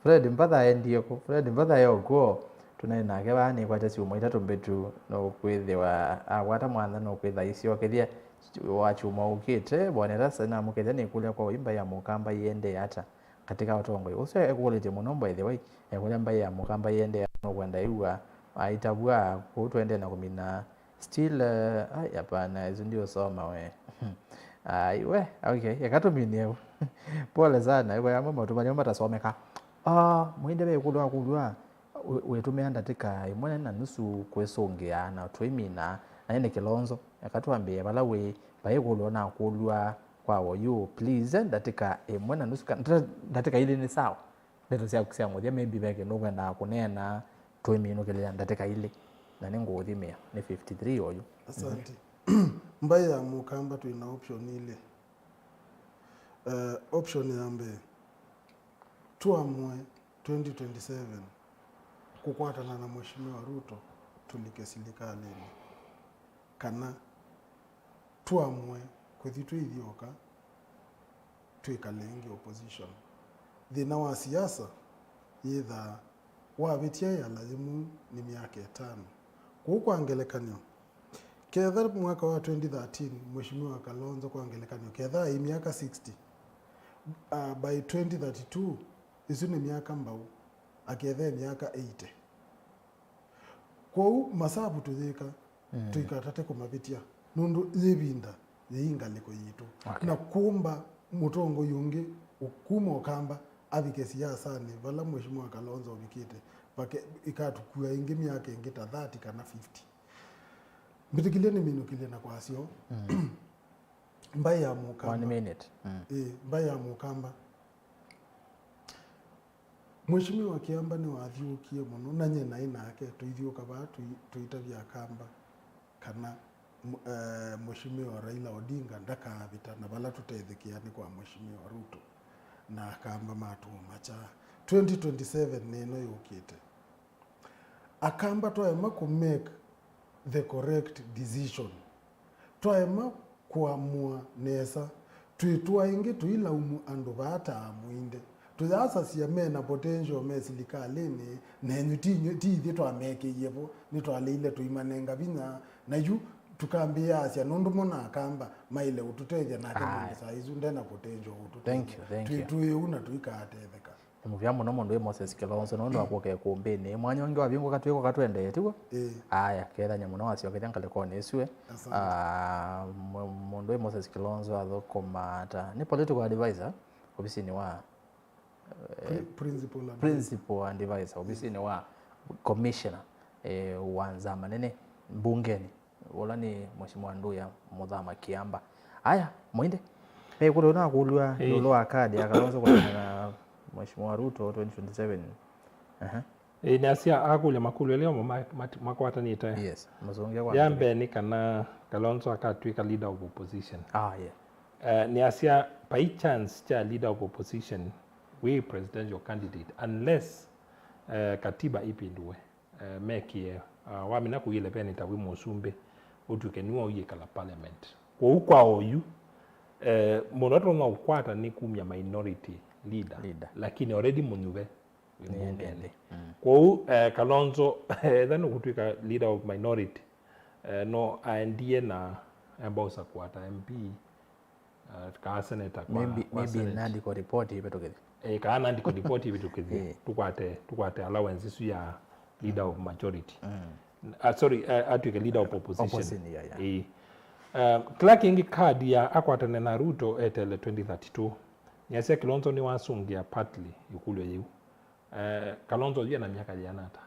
S1: Fred mbadha yoko tunaina ke bani kwa tasi umoita mbetu no kwithiwa agwata mwana no kwitha icio kithia wachuma ukite bonera sana mukete ni kulia kwa imba ya mukamba yende hata katika utongo ucio equality muno by the way kuria mbai ya mukamba yende no kwenda iwa aitabwa kutwende na kumina still hapana hizo ndio soma we we okay yakatuminie pole sana kwa mama tumanyoma tasomeka mwinde be kulwa wetumeanda tika imwe na nusu kwesongea na twimina na ene Kilonzo yakatuambia balawe baye kulona kulwa kwawo you please ndatika imwe na nusu ndatika ile ni sawa ndio sia kusema moja maybe beke no kwenda kunena twimino kile ndatika ile na ningothimia ni 53 oyo.
S2: Asante. Mbaye ya mukamba tuina option ile. Option yambe tuamue 2027 kukwatana na Mheshimiwa Ruto tulike silikalini kana tuamue kwithitu ithioka twikalenge opposition thina wa siasa yitha wabitia ya lazimu ni miaka 5 kwa ngelekanyo ketha mwaka wa 2013 Mheshimiwa Kalonzo kwa ngelekanyo ketha hii miaka 60 by 2032 isu ni miaka mbau akethe miaka 80 kwa masabu tuthika tuikatate kumabitia nundu yibinda yingaliko yitu na kumba mutongo yungi ukuma okamba abike siasa ni vala Mheshimiwa Kalonzo obikite pake ikatukua ingi miaka ingi ta 30 kana 50 mbitikile ni minukile na kwasio mbaye ya mukamba
S1: 1 minute
S2: mbaye ya mukamba Mheshimiwa Kiamba ni wathiukie muno na nyena inake tuithiuka ba tuitavia kamba kana Mheshimiwa Raila Odinga ndakavita na bala tutethikiani kwa Mheshimiwa Ruto na akamba matu macha 2027 neno yukite akamba twaema ku make the correct decision twaema kuamua nesa tuitwa ingi tuilaumu andu bata muinde tuzaasa siame na potential me silikalini nenyu tithi twameke yebo ni twaleile tuimanenga binya na yu tukambia asia nundu mona akamba maile ututeje na kemisa izu ndena potential
S1: thank you
S2: tuiuna tuikatetheka
S1: muvya muno mundu wi Moses Kilonzo nundu akoke kumbini mwanya wangi wa bingo katwiko katwende tiguo aya ketha nyamuno wacio ketha ngalekone iswe mundu wi Moses Kilonzo athokomata ni political advisor obisini wa principal advisor obisini wa commissioner wanza manene mbungeni wala ni Mheshimiwa Nduya Muthama Kiamba aya mwinde pe kulona kulwa lolo akadi akalonzo kwa Mheshimiwa Ruto 2027
S3: ni asia akule makulu leo makwatanite
S1: yes mazongea kwa
S3: yambe ni kana Kalonzo akatwika leader of opposition ni asia by chance cha leader of opposition we presidential candidate unless katiba ipindwe mekie wamina kuyile pene tawi musumbe utuke niwa uye kala parliament kwa ukwa oyu monoto na ukwata ni kumya minority leader. Lakini already munyuve mbungeni kwa Kalonzo then ukutwika leader of minority no aendie na ambausa kwata MP ka senator kwa
S1: maybe nandi ko report ibetokethi
S3: ka nandi ko report ibetokethi tukwate allowance isu ya leader of majority atwike leader of opposition Clark ingi card ya akwatane na Ruto etele 2032 Nyasia Kilonzo ni wasungia partly yukulwe yu Kalonzo yeye na miaka janata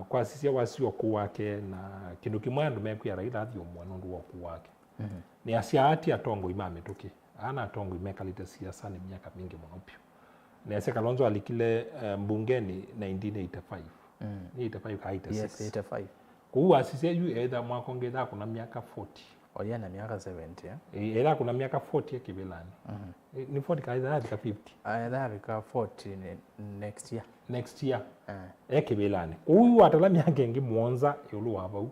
S3: kwa sisi wasio kuwake na kindu kimwe ndo meku ya Raila athio mwanundu wa kuwake ni asia ati atongo imame tuki ana atongo imekalite siasa ni miaka mingi mwanopyo ni asia Kalonzo alikile mbungeni 1985 ni 85 kaita
S1: 85
S3: kuwa sisi yu either mwakongeza kuna miaka 40
S1: oya na miaka 70
S3: ila kuna miaka 40 ya kibilani ni 40 kaida hadi ka 50
S1: aidha ka 40 next year
S3: ya kibilani huyu atala miaka ingi muonza yulu wabau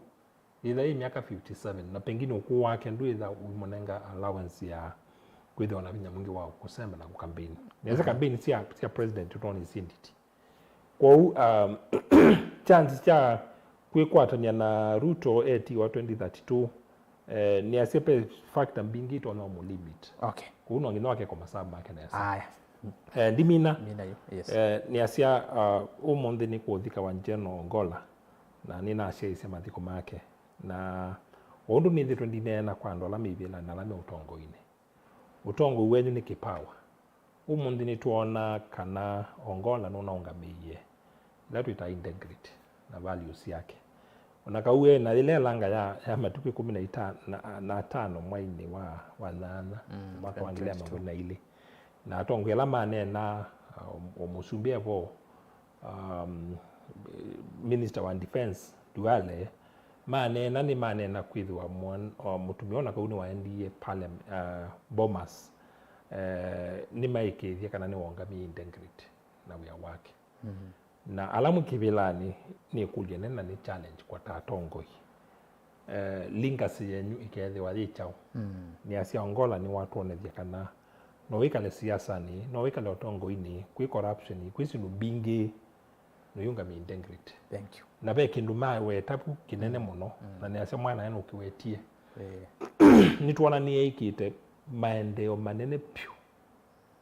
S3: ila hii miaka 57 na pengine ukuu wake ndio ila umonenga allowance ya kwitha na binya mungi wao kusemba na kukampeni naweza kampeni si president utoni sinditi kwa chance cha kuikwatania na Ruto eti wa 2032 ni asepe factor mbingi to no limit
S1: okay
S3: kuno ngino wake kwa masabu yake na
S1: aya
S3: ndimina
S1: yes
S3: ni asia umuthi ni kuthika wa General Ongola na nina acia ise mathiko make na undu ni thitwe ndinena kwa ndola mibila na lame utongo wenyu ni kipawa umuthi ni tuona kana Ongola no naungamiye that it integrity na values yake unakauye na ile langa ya matuki 15 mwaini wa nana mwaka wa 2022 na atongo ela manena omusumbia vo Minister wa Defense Duale manena ni manena kwithwa mutumiona kauni wa NDA pale Bomas ni maikithia kana ni wongami integrity na wia wake na alamu kivilani ni kulia nena ni challenge kwa tatongoi legacy yenyu ikethwa yichao ni asia Ongola ni watu onethia kana no wikale siasa ni no wikale otongoi ni kwi corruption kwi sindu bingi no yunga mi integrity
S1: thank you
S3: na be kindu mawe tapu kinene muno na ni asia mwana eno kiwetie ni tuona ni ikite maendeleo manene pyu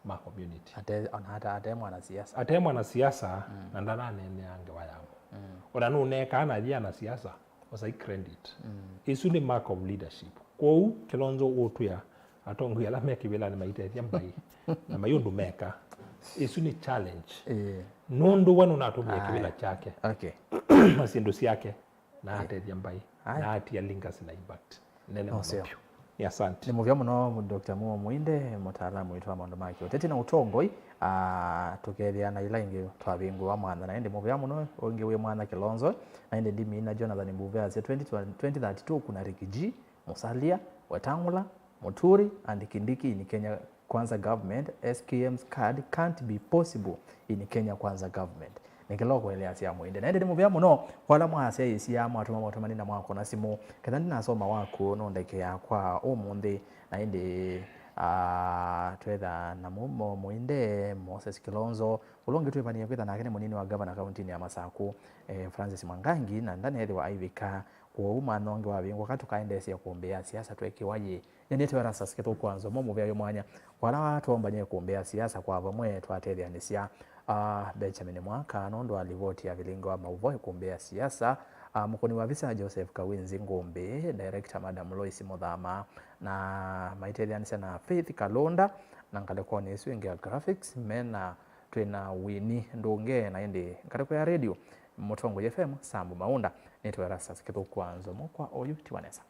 S3: ma community ate mwana siasa na ndana nene ange wayamo ona no ne kana dia na siasa was I credit isu ni mark of leadership kwa Kilonzo otuya atongo yala meki bila ni maite mbai na mayundu meka isu ni challenge nondo wanu natumia kibila chake
S1: okay
S3: masindo yake na atedia mbai na atia linkas na impact nene mapyo ni asante
S1: ni muvya muno Dr. Muo Muinde mutaalamu witwa maundu make uteti na utongoi tukethia na ila ingi twabingu wa mwana na ende muvya muno onge we mwana Kilonzo na ende ndimi na Jonathan Mbuvea 2032 kuna Rikiji Musalia Wetangula Muturi and Kindiki in Kenya Kwanza government. SKM's card can't be possible in Kenya Kwanza government. Nikiloko ile asia muinde na ndi muvya muno kwala mwase isia mwatuma mwatumani na mwako na simu kathandi nasoma wako no ndeke yakwa umundi na indi twetha na mumo muinde Moses Kilonzo ulongi twepania kwitha nake ni munini wa governor county ya Masaku Francis Mwangangi na ndani hethi wa Ivika kwa uma nonge wa bingo katukaendesia kuombea siasa twekiwaje nyenete wera sasiketo kwanza mumo vya mwanya wala watu ombanye kuombea siasa kwa vamwe twatethia Benjamin Mwaka nondo alivoti ya vilingo wa mauvoi kuombea siasa mkoni wa visa Joseph Kawinzi Ngombe director Madam Lois Muthama na maitethia na Faith Kalonda na ngalekoni isu ingia graphics mena twina Winnie Ndunge na indi ngaleko ya radio Mutongo FM Sambu Maunda netwera sasiketo kwanza mukwa oyu tiwanesa